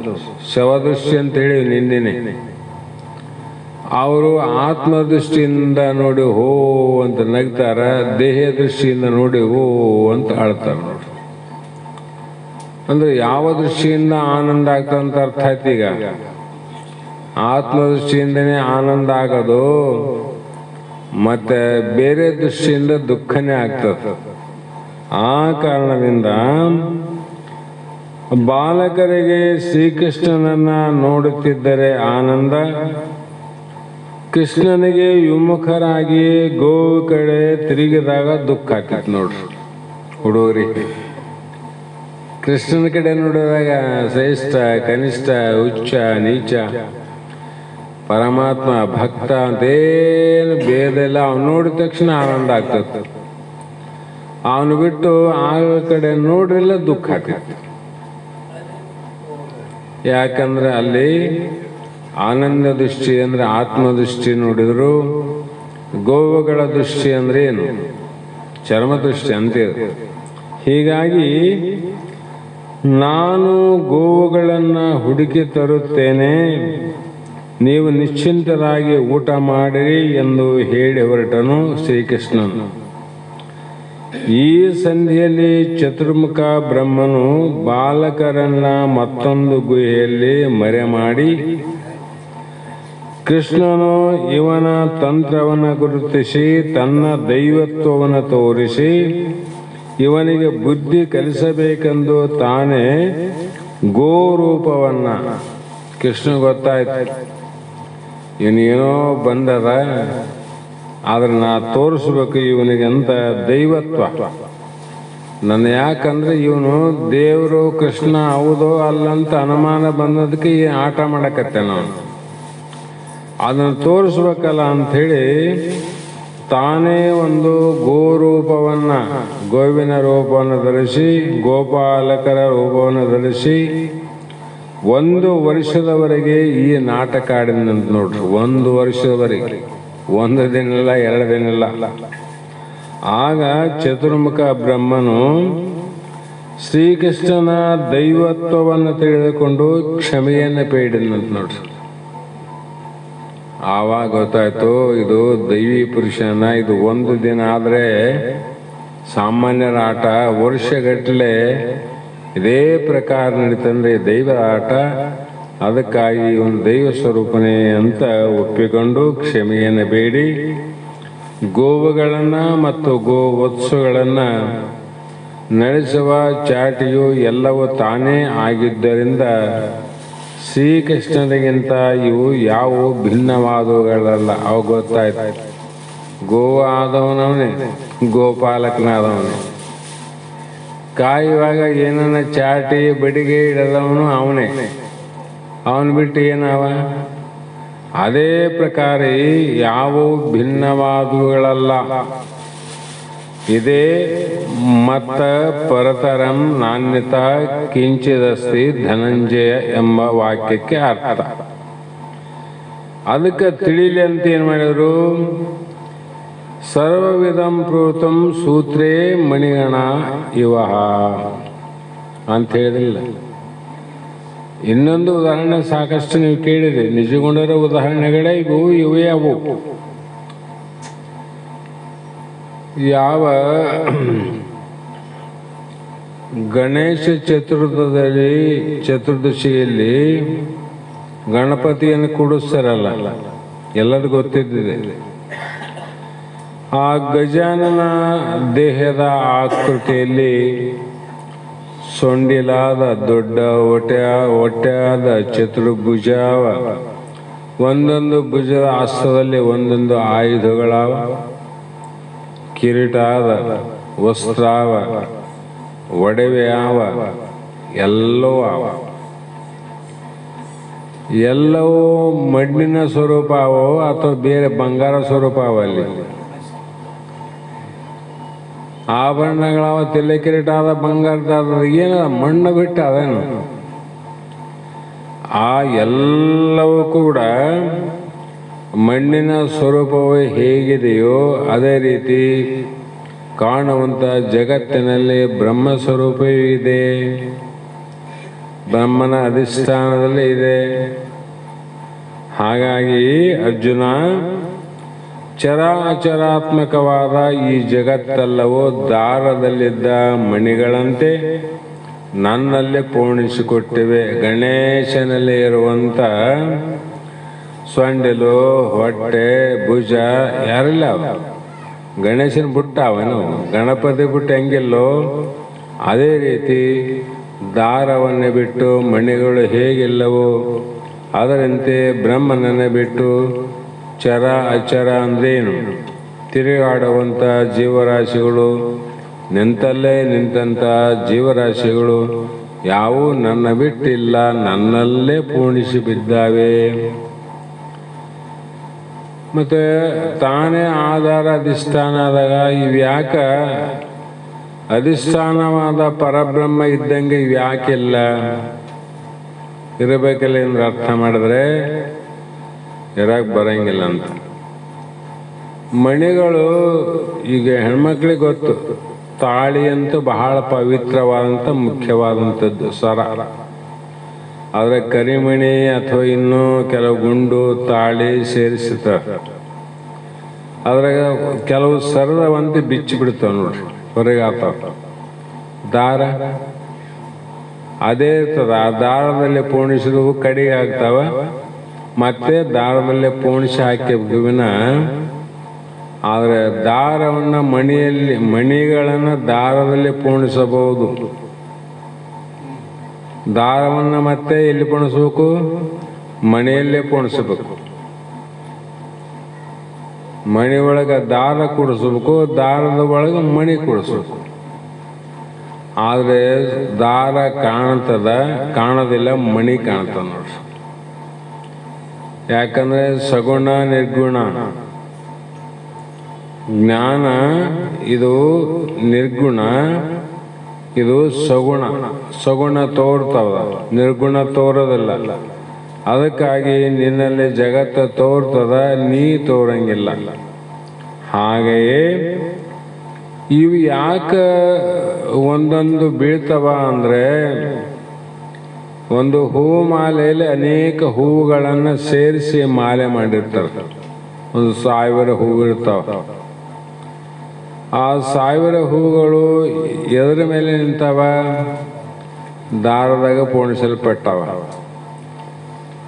ಶವದೃಷ್ಟಿ ಅಂತ ಹೇಳಿ ನಿನ್ನೆ. ಅವರು ಆತ್ಮದೃಷ್ಟಿಯಿಂದ ನೋಡಿ ಹೋ ಅಂತ ನಗ್ತಾರ, ದೇಹ ದೃಷ್ಟಿಯಿಂದ ನೋಡಿ ಹೋ ಅಂತ ಆಳ್ತಾರ. ನೋಡಿ ಅಂದ್ರೆ ಯಾವ ದೃಷ್ಟಿಯಿಂದ ಆನಂದ ಆಗ್ತದಂತ ಅರ್ಥ ಆಯ್ತು. ಈಗ ಆತ್ಮದೃಷ್ಟಿಯಿಂದನೇ ಆನಂದ ಆಗೋದು, ಮತ್ತೆ ಬೇರೆ ದೃಷ್ಟಿಯಿಂದ ದುಃಖನೇ ಆಗ್ತದೆ. ಆ ಕಾರಣದಿಂದ ಬಾಲಕರಿಗೆ ಶ್ರೀಕೃಷ್ಣನನ್ನ ನೋಡುತ್ತಿದ್ದರೆ ಆನಂದ, ಕೃಷ್ಣನಿಗೆ ವಿಮುಖರಾಗಿ ಗೋವು ಕಡೆ ತಿರುಗಿದಾಗ ದುಃಖ ಆಗ್ತೈತಿ. ನೋಡ್ರಿ ಹುಡುಗರಿಗೆ ಕೃಷ್ಣನ ಕಡೆ ನೋಡಿದಾಗ ಶ್ರೇಷ್ಠ, ಕನಿಷ್ಠ, ಉಚ್ಚ, ನೀಚ, ಪರಮಾತ್ಮ, ಭಕ್ತ ಅಂತೇನು ಭೇದ ಇಲ್ಲ. ಅವನು ನೋಡಿದ ತಕ್ಷಣ ಆನಂದ ಆಗ್ತದೆ. ಅವನು ಬಿಟ್ಟು ಆ ಕಡೆ ನೋಡ್ರಿಲ್ಲ ದುಃಖ ಆಗ್ತೈತಿ. ಯಾಕಂದ್ರೆ ಅಲ್ಲಿ ಆನಂದ ದೃಷ್ಟಿ ಅಂದ್ರೆ ಆತ್ಮದೃಷ್ಟಿ ನೋಡಿದ್ರು, ಗೋವುಗಳ ದೃಷ್ಟಿ ಅಂದ್ರೆ ಏನು, ಚರ್ಮ ದೃಷ್ಟಿ ಅಂತೀವಿ. ಹೀಗಾಗಿ ನಾನು ಗೋವುಗಳನ್ನು ಹುಡುಕಿ ತರುತ್ತೇನೆ, ನೀವು ನಿಶ್ಚಿಂತರಾಗಿ ಊಟ ಮಾಡಿರಿ ಎಂದು ಹೇಳಿ ಹೊರಟನು ಶ್ರೀಕೃಷ್ಣನು. ಈ ಸಂಧಿಯಲ್ಲಿ ಚತುರ್ಮುಖ ಬ್ರಹ್ಮನು ಬಾಲಕರನ್ನ ಮತ್ತೊಂದು ಗುಹೆಯಲ್ಲಿ ಮರೆ ಮಾಡಿ, ಕೃಷ್ಣನು ಇವನ ತಂತ್ರವನ್ನು ಗುರುತಿಸಿ ತನ್ನ ದೈವತ್ವವನ್ನು ತೋರಿಸಿ ಇವನಿಗೆ ಬುದ್ಧಿ ಕಲಿಸಬೇಕೆಂದು ತಾನೇ ಗೋರೂಪವನ್ನ, ಕೃಷ್ಣ ಗೊತ್ತಾಯ್ತು ಇವನೇನೋ ಬಂದದ, ಆದ್ರೆ ನಾ ತೋರಿಸ್ಬೇಕು ಇವನಿಗೆ ಅಂತ ದೈವತ್ವ ನನ್ನ. ಯಾಕಂದ್ರೆ ಇವನು ದೇವರು ಕೃಷ್ಣ ಹೌದೋ ಅಲ್ಲಂತ ಅನುಮಾನ ಬಂದದಕ್ಕೆ ಈ ಆಟ ಮಾಡಕತ್ತೆ. ನಾವು ಅದನ್ನು ತೋರಿಸ್ಬೇಕಲ್ಲ ಅಂಥೇಳಿ ತಾನೇ ಒಂದು ಗೋರೂಪವನ್ನ, ಗೋವಿನ ರೂಪವನ್ನು ಧರಿಸಿ, ಗೋಪಾಲಕರ ರೂಪವನ್ನು ಧರಿಸಿ 1 ವರ್ಷದವರೆಗೆ ಈ ನಾಟಕ ಆಡಿದಂತ. ನೋಡ್ರಿ, 1 ವರ್ಷದವರೆಗೆ, 1 ದಿನ ಇಲ್ಲ, 2 ದಿನ ಇಲ್ಲ. ಆಗ ಚತುರ್ಮುಖ ಬ್ರಹ್ಮನು ಶ್ರೀಕೃಷ್ಣನ ದೈವತ್ವವನ್ನು ತಿಳಿದುಕೊಂಡು ಕ್ಷಮೆಯನ್ನು ಬೇಡಿದಂತ. ನೋಡ್ರಿ, ಆವಾಗ ಗೊತ್ತಾಯ್ತು ಇದು ದೈವಿ ಪುರುಷನ. ಇದು 1 ದಿನ ಆದರೆ ಸಾಮಾನ್ಯರ ಆಟ, ವರ್ಷಗಟ್ಟಲೆ ಇದೇ ಪ್ರಕಾರ ನಡೀತಂದ್ರೆ ದೈವ ಆಟ. ಅದಕ್ಕಾಗಿ ಒಂದು ದೈವ ಸ್ವರೂಪನೇ ಅಂತ ಒಪ್ಪಿಕೊಂಡು ಕ್ಷಮೆಯನ್ನು ಬೇಡಿ ಗೋವುಗಳನ್ನು ಮತ್ತು ಗೋವತ್ಸಗಳನ್ನು ನಡೆಸುವ ಚಾಟಿಯು ಎಲ್ಲವೂ ತಾನೇ ಆಗಿದ್ದರಿಂದ ಶ್ರೀಕೃಷ್ಣನಿಗಿಂತ ಇವು ಯಾವುವು ಭಿನ್ನವಾದವುಗಳಲ್ಲ. ಅವು ಗೊತ್ತಾಯ್ತು. ಗೋವ ಆದವನವನೇ, ಗೋಪಾಲಕನಾದವನೇ. ಕಾಯುವಾಗ ಏನನ್ನ ಚಾಟಿ ಬಡಿಗೆ ಇಡದವನು ಅವನೇ. ಅವನು ಬಿಟ್ಟು ಏನವ? ಅದೇ ಪ್ರಕಾರ ಯಾವುವು ಭಿನ್ನವಾದವುಗಳಲ್ಲ. ಇದೇ ಮತ್ತ ಪರತರಂ ನಾಣ್ಯತ ಕಿಂಚಿದಸ್ತಿ ಧನಂಜಯ ಎಂಬ ವಾಕ್ಯಕ್ಕೆ ಅರ್ಥ. ಅದಕ್ಕೆ ತಿಳಿಲಿ ಅಂತ ಏನು ಮಾಡಿದ್ರು, ಸರ್ವವಿಧಂ ಪ್ರೋತಂ ಸೂತ್ರೇ ಮಣಿಗಣ ಇವಹ ಅಂತ ಹೇಳಿದಿಲ್ಲ. ಇನ್ನೊಂದು ಉದಾಹರಣೆ ಸಾಕಷ್ಟು ನೀವು ಕೇಳಿರಿ. ನಿಜಗೊಂಡರ ಉದಾಹರಣೆಗಳೇ ಇವೇ ಅವು. ಯಾವ ಗಣೇಶ ಚತುರ್ದಶಿಯಲ್ಲಿ ಗಣಪತಿಯನ್ನು ಕೂಡಿಸ್ತಾರಲ್ಲ, ಎಲ್ಲರಿಗೂ ಗೊತ್ತಿದ್ದಿದೆ. ಆ ಗಜಾನನ ದೇಹದ ಆಕೃತಿಯಲ್ಲಿ ಸೊಂಡಿಲಾದ ದೊಡ್ಡ ಹೊಟ್ಟೆಯಾದ ಚತುರ್ಭುಜಾವ, ಒಂದೊಂದು ಭುಜದ ಹಸ್ತದಲ್ಲಿ ಒಂದೊಂದು ಆಯುಧಗಳಾವ, ಕಿರೀಟಾದ, ವಸ್ತ್ರಾವ, ಒಡವೆಯಾವ, ಎಲ್ಲವೂ ಅವ. ಎಲ್ಲವೂ ಮಣ್ಣಿನ ಸ್ವರೂಪ ಅವೋ ಅಥವಾ ಬೇರೆ ಬಂಗಾರ ಸ್ವರೂಪ ಅವಲ್ಲಿ. ಆಭರಣಗಳಾವ, ತಲೆ ಕಿರೀಟ ಆದ, ಬಂಗಾರದ ಏನದ, ಮಣ್ಣು ಬಿಟ್ಟು ಅದೇನು. ಆ ಎಲ್ಲವೂ ಕೂಡ ಮಣ್ಣಿನ ಸ್ವರೂಪವೇ ಹೇಗಿದೆಯೋ ಅದೇ ರೀತಿ ಕಾಣುವಂಥ ಜಗತ್ತಿನಲ್ಲಿ ಬ್ರಹ್ಮ ಸ್ವರೂಪವೂ ಇದೆ. ಬ್ರಹ್ಮನ ಅಧಿಷ್ಠಾನದಲ್ಲಿ ಇದೆ. ಹಾಗಾಗಿ ಅರ್ಜುನ, ಚರಾಚರಾತ್ಮಕವಾದ ಈ ಜಗತ್ತೆಲ್ಲವೂ ದಾರದಲ್ಲಿದ್ದ ಮಣಿಗಳಂತೆ ನನ್ನಲ್ಲೇ ಪೂರ್ಣಿಸಿಕೊಟ್ಟಿವೆ. ಗಣೇಶನಲ್ಲಿ ಇರುವಂಥ ಸೊಂಡಿಲು, ಹೊಟ್ಟೆ, ಭುಜ ಯಾರಿಲ್ಲ. ಗಣೇಶನ ಬಿಟ್ಟ ಅವನು, ಗಣಪತಿ ಬಿಟ್ಟು ಹೆಂಗಿಲ್ಲೋ ಅದೇ ರೀತಿ ದಾರವನ್ನು ಬಿಟ್ಟು ಮಣಿಗಳು ಹೇಗಿಲ್ಲವೋ ಅದರಂತೆ ಬ್ರಹ್ಮನನ್ನು ಬಿಟ್ಟು ಚರ ಅಚರ ಅಂದ್ರೇನು, ತಿರುಗಾಡುವಂಥ ಜೀವರಾಶಿಗಳು, ನಿಂತಲ್ಲೇ ನಿಂತಂಥ ಜೀವರಾಶಿಗಳು ಯಾವೂ ನನ್ನ ಬಿಟ್ಟಿಲ್ಲ, ನನ್ನಲ್ಲೇ ಪೂರ್ಣಿಸಿ ಬಿದ್ದಾವೆ. ಮತ್ತು ತಾನೇ ಆಧಾರ ಅಧಿಷ್ಠಾನ ಆದಾಗ ಇವ್ಯಾಕ ಅಧಿಷ್ಠಾನವಾದ ಪರಬ್ರಹ್ಮ ಇದ್ದಂಗೆ ಇವ್ಯಾಕಿಲ್ಲ ಇರಬೇಕಲ್ಲ ಎಂದು ಅರ್ಥ ಮಾಡಿದ್ರೆ ಇರಕ್ಕೆ ಬರಂಗಿಲ್ಲ ಅಂತ. ಮಣಿಗಳು ಈಗ ಹೆಣ್ಮಕ್ಳಿಗೆ ಗೊತ್ತು, ತಾಳಿ ಅಂತೂ ಬಹಳ ಪವಿತ್ರವಾದಂಥ ಮುಖ್ಯವಾದಂಥದ್ದು ಸರ. ಆದರೆ ಕರಿಮಣಿ ಅಥವಾ ಇನ್ನೂ ಕೆಲವು ಗುಂಡು ತಾಳಿ ಸೇರಿಸುತ್ತಾರೆ. ಅದ್ರಾಗ ಕೆಲವು ಸರದವಂತೆ ಬಿಚ್ಚಿ ಬಿಡ್ತಾವೆ ನೋಡ್ರಿ, ಹೊರಗೆ ಆಗ್ತಾವ. ದಾರ ಅದೇ ಇರ್ತದ, ಆ ದಾರದಲ್ಲಿ ಪೂರ್ಣಿಸಿದವು ಕಡೆಗೆ ಆಗ್ತಾವ, ಮತ್ತೆ ದಾರದಲ್ಲೇ ಪೂರ್ಣಿಸಿ ಹಾಕಿವಿನ. ಆದರೆ ದಾರವನ್ನು ಮಣಿಗಳನ್ನು ದಾರದಲ್ಲಿ ಪೂರ್ಣಿಸಬಹುದು. ದಾರವನ್ನು ಮತ್ತೆ ಎಲ್ಲಿ ಪೂರ್ಣಿಸ್ಬೇಕು? ಮಣಿಯಲ್ಲೇ ಪೂರ್ಣಿಸಬೇಕು. ಮಣಿ ಒಳಗೆ ದಾರ ಕೂಡಿಸ್ಬೇಕು, ದಾರದ ಒಳಗೆ ಮಣಿ ಕೂಡಿಸ್ಬೇಕು. ಆದರೆ ದಾರ ಕಾಣೋದಿಲ್ಲ, ಮಣಿ ಕಾಣ್ತದ ನೋಡ್ರಿ. ಯಾಕಂದ್ರೆ ಸಗುಣ ನಿರ್ಗುಣ ಜ್ಞಾನ ಇದು ನಿರ್ಗುಣ, ಇದು ಸಗುಣ. ಸಗುಣ ತೋರ್ತವ, ನಿರ್ಗುಣ ತೋರೋದಿಲ್ಲ. ಅದಕ್ಕಾಗಿ ನಿನ್ನಲ್ಲಿ ಜಗತ್ತು ತೋರ್ತದ, ನೀ ತೋರಂಗಿಲ್ಲ. ಹಾಗೆಯೇ ಇವು ಯಾಕೆ ಒಂದೊಂದು ಬೀಳ್ತವ ಅಂದ್ರೆ, ಒಂದು ಹೂವು ಮಾಲೆಯಲ್ಲಿ ಅನೇಕ ಹೂವುಗಳನ್ನು ಸೇರಿಸಿ ಮಾಲೆ ಮಾಡಿರ್ತಾರೆ. ಒಂದು 1000 ಹೂವು ಇರ್ತಾವ. ಆ 1000 ಹೂಗಳು ಎದರ ಮೇಲೆ ನಿಂತಾವ? ದಾರದಾಗ ಪೂರ್ಣಿಸಲ್ಪಟ್ಟವ.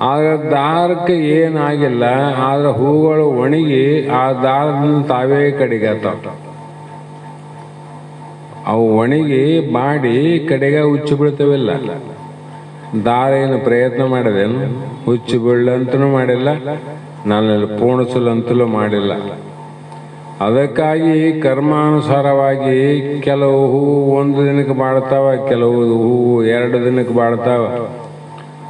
ಆದ್ರೆ ದಾರಕ್ಕೆ ಏನಾಗಿಲ್ಲ, ಆದ್ರೆ ಹೂಗಳು ಒಣಗಿ ಆ ದಾರದಿಂದ ತಾವೇ ಕಡೆಗತ್ತಾವ. ಅವು ಒಣಗಿ ಮಾಡಿ ಕಡೆಗೆ ಹುಚ್ಚು ಬೀಳ್ತವಿಲ್ಲ. ದಾರ ಏನು ಪ್ರಯತ್ನ ಮಾಡಿದೇನು? ಹುಚ್ಚು ಬೀಳಂತನೂ ಮಾಡಿಲ್ಲ, ನನ್ನಲ್ಲಿ ಪೂರ್ಣಿಸಲಂತಲೂ ಮಾಡಿಲ್ಲ. ಅದಕ್ಕಾಗಿ ಕರ್ಮಾನುಸಾರವಾಗಿ ಕೆಲವು ಹೂವು 1 ದಿನಕ್ಕೆ ಬಾಡ್ತಾವ, ಕೆಲವು ಹೂವು 2 ದಿನಕ್ಕೆ ಬಾಡ್ತಾವ.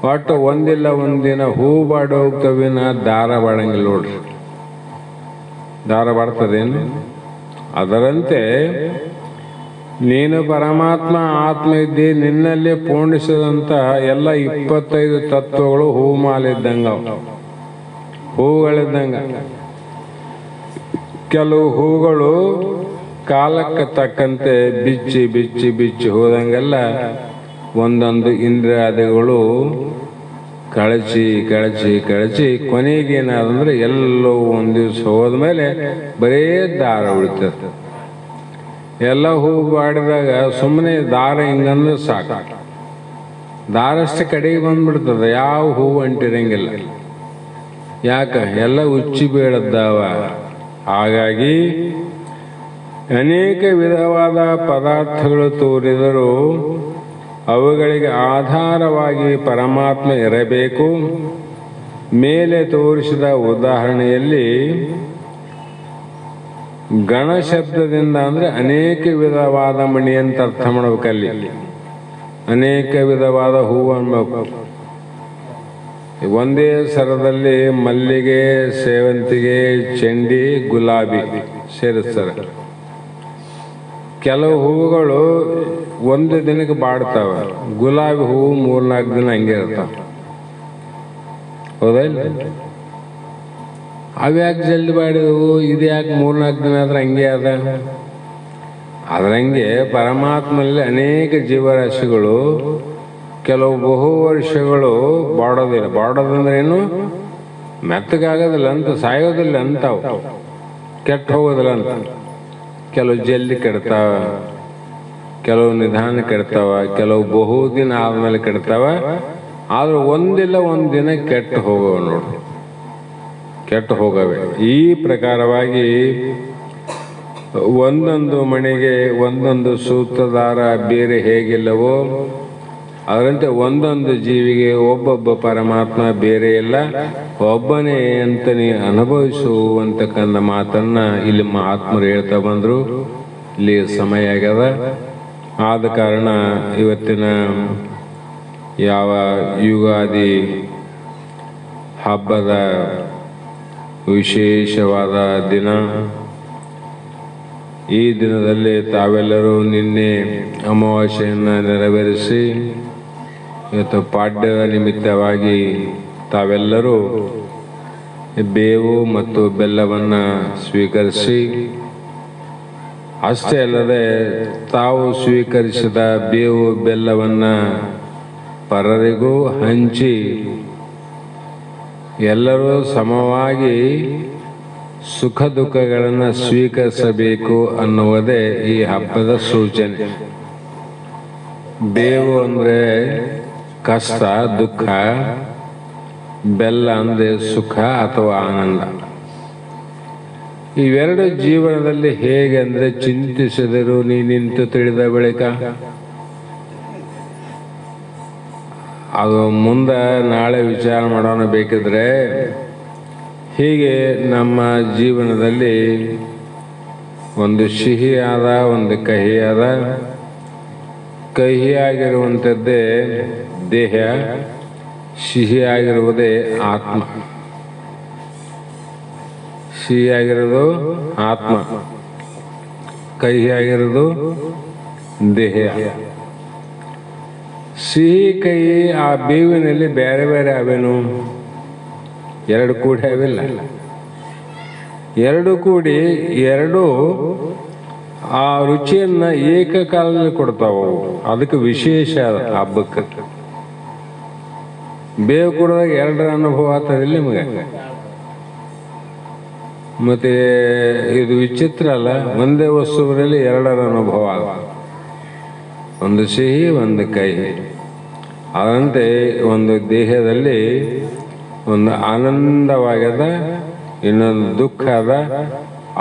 ಒಟ್ಟು ಒಂದಿಲ್ಲ ಒಂದಿನ ಹೂ ಬಾಡಿ ಹೋಗ್ತವಿನ ದಾರ ಬಾಡಂಗಿಲ್ಲ ನೋಡ್ರಿ. ದಾರ ಬಾಡ್ತದೇನು? ಅದರಂತೆ ನೀನು ಪರಮಾತ್ಮ ಆತ್ಮ ಇದ್ದಿ, ನಿನ್ನಲ್ಲಿ ಪೂರ್ಣಿಸಿದಂಥ ಎಲ್ಲ 25 ತತ್ವಗಳು ಹೂವು ಮಾಲಿದ್ದಂಗ, ಹೂವುಗಳಿದ್ದಂಗ. ಕೆಲವು ಹೂಗಳು ಕಾಲಕ್ಕೆ ತಕ್ಕಂತೆ ಬಿಚ್ಚಿ ಬಿಚ್ಚಿ ಬಿಚ್ಚಿ ಹೋದಂಗೆಲ್ಲ ಒಂದೊಂದು ಇಂದ್ರಿಯಾದಿಗಳು ಕಳಚಿ ಕಳಚಿ ಕಳಚಿ ಕೊನೆಗೇನಾದಂದ್ರೆ ಎಲ್ಲೋ ಒಂದು ದಿವಸ ಹೋದ್ಮೇಲೆ ಬರೇ ದಾರ ಉಳಿತದೆ. ಎಲ್ಲ ಹೂ ಬಾಡಿದಾಗ ಸುಮ್ಮನೆ ದಾರ ಹಿಂಗಂದ್ರೆ ಸಾಕು, ದಾರಷ್ಟು ಕಡೆಗೆ ಬಂದ್ಬಿಡ್ತದೆ, ಯಾವ ಹೂವು ಅಂಟಿರಂಗಿಲ್ಲ. ಯಾಕ? ಎಲ್ಲ ಉಚ್ಚಿ ಬೀಳದ್ದಾವ. ಹಾಗಾಗಿ ಅನೇಕ ವಿಧವಾದ ಪದಾರ್ಥಗಳು ತೋರಿದರೂ ಅವುಗಳಿಗೆ ಆಧಾರವಾಗಿ ಪರಮಾತ್ಮ ಇರಬೇಕು. ಮೇಲೆ ತೋರಿಸಿದ ಉದಾಹರಣೆಯಲ್ಲಿ ಗಣ ಶಬ್ದದಿಂದ ಅಂದ್ರೆ ಅನೇಕ ವಿಧವಾದ ಮಣಿ ಅಂತ ಅರ್ಥ ಮಾಡ್ಬೇಕಲ್ಲಿ. ಅನೇಕ ವಿಧವಾದ ಹೂವು ಅನ್ಬೇಕು. ಒಂದೇ ಸರದಲ್ಲಿ ಮಲ್ಲಿಗೆ, ಸೇವಂತಿಗೆ, ಚೆಂಡಿ, ಗುಲಾಬಿ ಸೇರಿಸ್ತಾರೆ. ಕೆಲವು ಹೂವುಗಳು 1 ದಿನಕ್ಕೆ ಬಾಡ್ತಾವ. ಗುಲಾಬಿ ಹೂವು 3-4 ದಿನ ಹಂಗೆ ಇರ್ತಾವ. ಹೌದಾ? ಅವ್ಯಾಕೆ ಜಲ್ದಿ ಬಾಡಿದವು? ಇದು ಯಾಕೆ 3-4 ದಿನ ಆದ್ರೆ ಹಂಗೆ ಅದ? ಅದರಂಗೆ ಪರಮಾತ್ಮನಲ್ಲಿ ಅನೇಕ ಜೀವರಾಶಿಗಳು ಕೆಲವು ಬಹು ವರ್ಷಗಳು ಬಾಡೋದಿಲ್ಲ. ಬಾಡೋದಂದ್ರೆ ಏನು, ಮೆತ್ತಗಾಗೋದಿಲ್ಲ ಅಂತ, ಸಾಯೋದಿಲ್ಲ ಅಂತಾವು, ಕೆಟ್ಟು ಹೋಗೋದಿಲ್ಲ ಅಂತ. ಕೆಲವು ಜಲ್ದಿ ಕೆಡ್ತಾವ, ಕೆಲವು ನಿಧಾನ ಕೆಡ್ತಾವ, ಕೆಲವು ಬಹು ದಿನ ಆದ್ಮೇಲೆ ಕೆಡ್ತಾವ. ಆದ್ರೆ ಒಂದಿಲ್ಲ ಒಂದಿನ ಕೆಟ್ಟು ಹೋಗವ ನೋಡ್ರಿ, ಕೆಟ್ಟು ಹೋಗವೆ. ಈ ಪ್ರಕಾರವಾಗಿ ಒಂದೊಂದು ಮನೆಗೆ ಒಂದೊಂದು ಸೂತ್ರಧಾರ ಬೇರೆ ಹೇಗಿಲ್ಲವೋ ಅದರಂತೆ ಒಂದೊಂದು ಜೀವಿಗೆ ಒಬ್ಬೊಬ್ಬ ಪರಮಾತ್ಮ ಬೇರೆ ಇಲ್ಲ, ಒಬ್ಬನೇ ಅಂತ ನೀ ಅನುಭವಿಸುವಂತಕ್ಕಂಥ ಮಾತನ್ನ ಇಲ್ಲಿ ಮಹಾತ್ಮರು ಹೇಳ್ತಾ ಬಂದ್ರು. ಇಲ್ಲಿ ಸಮಯ ಆಗ್ಯದ. ಆದ ಕಾರಣ ಇವತ್ತಿನ ಯಾವ ಯುಗಾದಿ ಹಬ್ಬದ ವಿಶೇಷವಾದ ದಿನ, ಈ ದಿನದಲ್ಲಿ ತಾವೆಲ್ಲರೂ ನಿನ್ನೆ ಅಮಾವಾಸ್ಯೆಯನ್ನು ನೆರವೇರಿಸಿ ಇವತ್ತು ಪಾಡ್ಯದ ನಿಮಿತ್ತವಾಗಿ ತಾವೆಲ್ಲರೂ ಬೇವು ಮತ್ತು ಬೆಲ್ಲವನ್ನು ಸ್ವೀಕರಿಸಿ, ಅಷ್ಟೇ ಅಲ್ಲದೆ ತಾವು ಸ್ವೀಕರಿಸಿದ ಬೇವು ಬೆಲ್ಲವನ್ನು ಪರರಿಗೂ ಹಂಚಿ ಎಲ್ಲರೂ ಸಮವಾಗಿ ಸುಖ ದುಃಖಗಳನ್ನು ಸ್ವೀಕರಿಸಬೇಕು ಅನ್ನುವುದೇ ಈ ಹಬ್ಬದ ಸೂಚನೆ. ಬೇವು ಅಂದರೆ ಕಷ್ಟ ದುಃಖ, ಬೆಲ್ಲ ಅಂದರೆ ಸುಖ ಅಥವಾ ಆನಂದ. ಇವೆರಡು ಜೀವನದಲ್ಲಿ ಹೇಗೆ ಅಂದರೆ ಚಿಂತಿಸಿದರು ನೀ ನಿಂತು ತಿಳಿದ ಬಳಿಕ, ಅದು ಮುಂದೆ ನಾಳೆ ವಿಚಾರ ಮಾಡೋಣ ಬೇಕಿದ್ರೆ. ಹೀಗೆ ನಮ್ಮ ಜೀವನದಲ್ಲಿ ಒಂದು ಸಿಹಿಯಾದ ಒಂದು ಕಹಿಯಾದ. ಕಹಿಯಾಗಿರುವಂಥದ್ದೇ ದೇಹ, ಸಿಹಿಯಾಗಿರುವುದೇ ಆತ್ಮ. ಸಿಹಿಯಾಗಿರೋದು ಆತ್ಮ, ಕಹಿಯಾಗಿರೋದು ದೇಹ. ಸಿಹಿ ಕಹಿ ಆ ಬೇವಿನಲ್ಲಿ ಬೇರೆ ಬೇರೆ ಅವೇನು, ಎರಡು ಕೂಡಿ ಅವಿಲ್ಲ. ಎರಡು ಕೂಡಿ ಎರಡು ಆ ರುಚಿಯನ್ನ ಏಕಕಾಲದಲ್ಲಿ ಕೊಡ್ತಾವ. ಅದಕ್ಕೆ ವಿಶೇಷ ಹಬ್ಬಕ್ಕೆ. ಬೇವು ಕುಡಿದಾಗ ಎರಡರ ಅನುಭವ ಆಗ್ತದಿಲ್ಲ ನಿಮಗೆ. ಮತ್ತೆ ಇದು ವಿಚಿತ್ರ ಅಲ್ಲ, ಒಂದೇ ವಸ್ತುವಿನಲ್ಲಿ ಎರಡರ ಅನುಭವ, ಒಂದು ಸಿಹಿ ಒಂದು ಕಹಿ. ಅದರಂತೆ ಒಂದು ದೇಹದಲ್ಲಿ ಒಂದು ಆನಂದವಾಗ್ಯದ, ಇನ್ನೊಂದು ದುಃಖ ಅದ.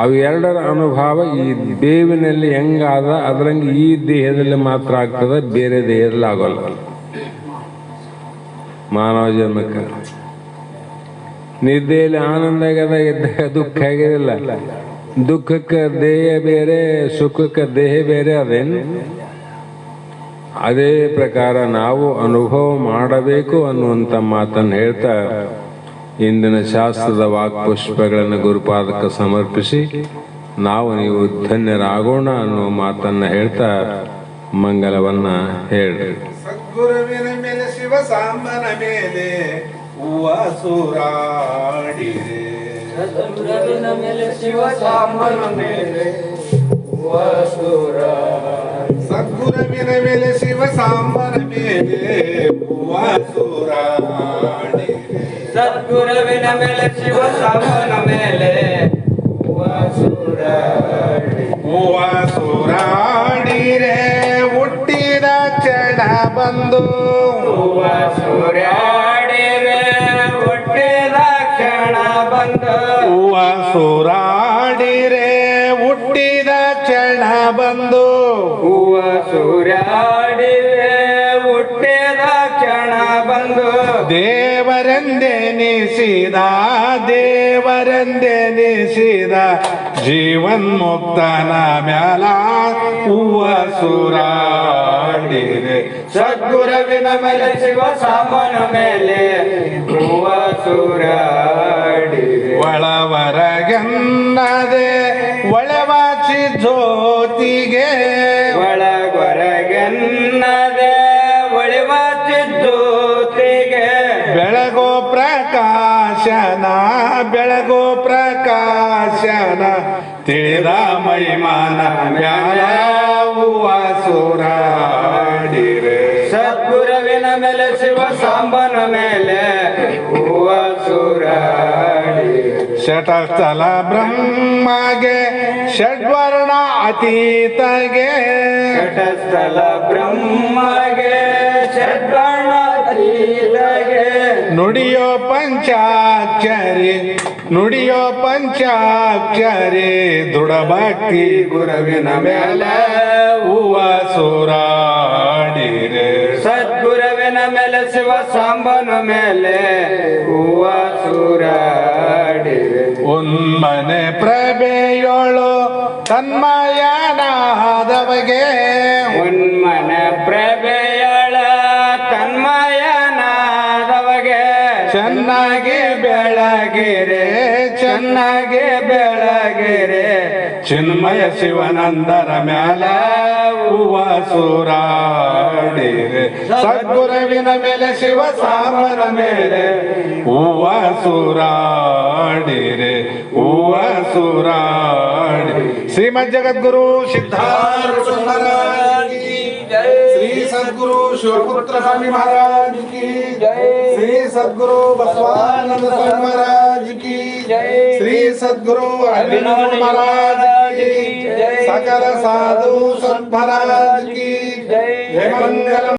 ಅವು ಎರಡರ ಅನುಭವ ಈ ಬೇವಿನಲ್ಲಿ ಹೆಂಗಾದ ಅದರಂಗೆ ಈ ದೇಹದಲ್ಲಿ ಮಾತ್ರ ಆಗ್ತದೆ, ಬೇರೆ ದೇಹದಲ್ಲಿ ಆಗೋಲ್ಲ. ಮಾನವ ಜನ್ಮಕ್ಕೆ ನಿದ್ದೆಯಲ್ಲಿ ಆನಂದ ಆಗ್ಯದ, ಇದ್ದಾಗ ದುಃಖ ಆಗಿರಲಿಲ್ಲ. ದುಃಖಕ್ಕೆ ದೇಹ ಬೇರೆ, ಸುಖಕ್ಕೆ ದೇಹ ಬೇರೆ ಅದೇನು. ಅದೇ ಪ್ರಕಾರ ನಾವು ಅನುಭವ ಮಾಡಬೇಕು ಅನ್ನುವಂಥ ಮಾತನ್ನು ಹೇಳ್ತಾ ಇಂದಿನ ಶಾಸ್ತ್ರದ ವಾಕ್ಪುಷ್ಪಗಳನ್ನು ಗುರುಪಾದಕ್ಕೆ ಸಮರ್ಪಿಸಿ ನಾವು ನೀವು ಧನ್ಯರಾಗೋಣ ಅನ್ನುವ ಮಾತನ್ನು ಹೇಳ್ತಾ ಮಂಗಲವನ್ನ ಹೇಳಿ. ಸದ್ಗುರುವಿನ ಮೇಲೆ ಶಿವ ಸಾಂಬನ ಮೇಲೆ ಹೂವ ಸೂರಾಡಿರೆ, ಸದ್ಗುರುವಿನ ಮೇಲೆ ಶಿವ ಸಾಂಬನ ಮೇಲೆ ಹೂವ ಸೂರಾಡಿರೆ, ಸದ್ಗುರುವಿನ ಮೇಲೆ ಶಿವ ಸಾಂಬನ ಮೇಲೆ ಹೂವ ಸೂರಾಡಿರೆ, ಸದ್ಗುರುವಿನ ಮೇಲೆ ಶಿವ ಸಾಂಬನ ಮೇಲೆ ಹೂವ ಸೂರಾಡಿರೆ, ಹೂವ ಸೂರಾಡಿರೆ ಹುಟ್ಟಿದ ಕ್ಷಣ ಬಂದು, ಹೂವ ಸೂರಾಡಿರೆ ಹುಟ್ಟಿದ ಕ್ಷಣ ಬಂದು, ಹೂವ ಸೂರಾಡಿರೆ ಹುಟ್ಟಿದ ಕ್ಷಣ ಬಂದು, ಹೂವ ಸೂರಾಡಿರೆ ಹುಟ್ಟಿದ ಕ್ಷಣ ಬಂದು, ದೇವರೆಂದೆನಿಸಿದ ದೇವರೆಂದೆನಿಸಿದ ಜೀವನ್ಮುಕ್ತನ ಮ್ಯಾಲ ಹೂವ ಸೂರಾಡಿರೆ, ಸದ್ಗುರುವಿನ ಮೇಲೆ ಶಿವ ಸಾಂಬನ ಮೇಲೆ ಹೂವ ಸೂರಾಡಿರೆ, ಒಳವರಗೆನ್ನದೆ ಒಳವಾಚಿ ಜ್ಯೋತಿಗೆ, ಒಳಗೊರಗೆನ್ನದೆ ಒಳವಾಚಿ ಜ್ಯೋತಿಗೆ, ಬೆಳಗೋ ಪ್ರಕಾಶನ ಬೆಳಗೋ ಪ್ರಕಾಶನ ತಿಳಿದ ಮಹಿಮಾನ ಮ್ಯಾಲ ಹೂವ ಸೂರಾಡಿರೆ, ಸದ್ಗುರುವೇ ಗುರುವಿನ ಮೇಲೆ ಶಿವ ಸಾಂಬನ ಮೇಲೆ ಹೂವ ಸೂರಾಡಿ ಶಟಸ್ಥಲ ಬ್ರಹ್ಮಗೆ ಷಡ್ವರ್ಣ ಅತೀತಗೆ ಘಟಸ್ಥಲ ಬ್ರಹ್ಮಗೆ ಷಡ್ವರ್ಣ ಅತೀತಗೆ ನುಡಿಯೋ ಪಂಚಾಕ್ಷರಿ ದೃಢ ಭಕ್ತಿ ಗುರುವಿನ ಮೇಲೆ ಹೂವ ಸೂರಾಡಿರೆ ಸದ್ಗುರುವಿನ ಮೇಲೆ ಶಿವ ಸಾಂಬನ ಮೇಲೆ ಹೂವ ಸೂರಾಡಿವೆ ಉನ್ಮನೆ ಪ್ರಭೆಯೋಳು ತನ್ಮಯನಾದವಗೆ ಉನ್ಮನ ಪ್ರಭೆಯಳ ತನ್ಮಯನಾದವಗೆ ಚೆನ್ನಾಗಿ ಬೆಳಗಿರೆ ಚಿನ್ಮಯ ಶಿವನಂದರ ಮ್ಯಾಲ ಹೂವ ಸೂರಾಡಿರೆ ಸದ್ಗುರುವಿನ ಮೇಲೆ ಶಿವ ಸಾಂಬನ ಮೇಲೆ ಹೂವ ಸೂರಾಡಿರೆ ಶ್ರೀಮದ್ ಜಗದ್ಗುರು ಸಿದ್ಧಾರ್ಥ ಮಹಾರಾಜ್ की जय श्री सद्गुरु शिवपुत्र स्वामी महाराज की जय श्री सद्गुरु बसवानंद स्वामी महाराज की जय श्री सद्गुरु अभिनव महाराज की जय सकल साधु संत महाराज की जय मंगल।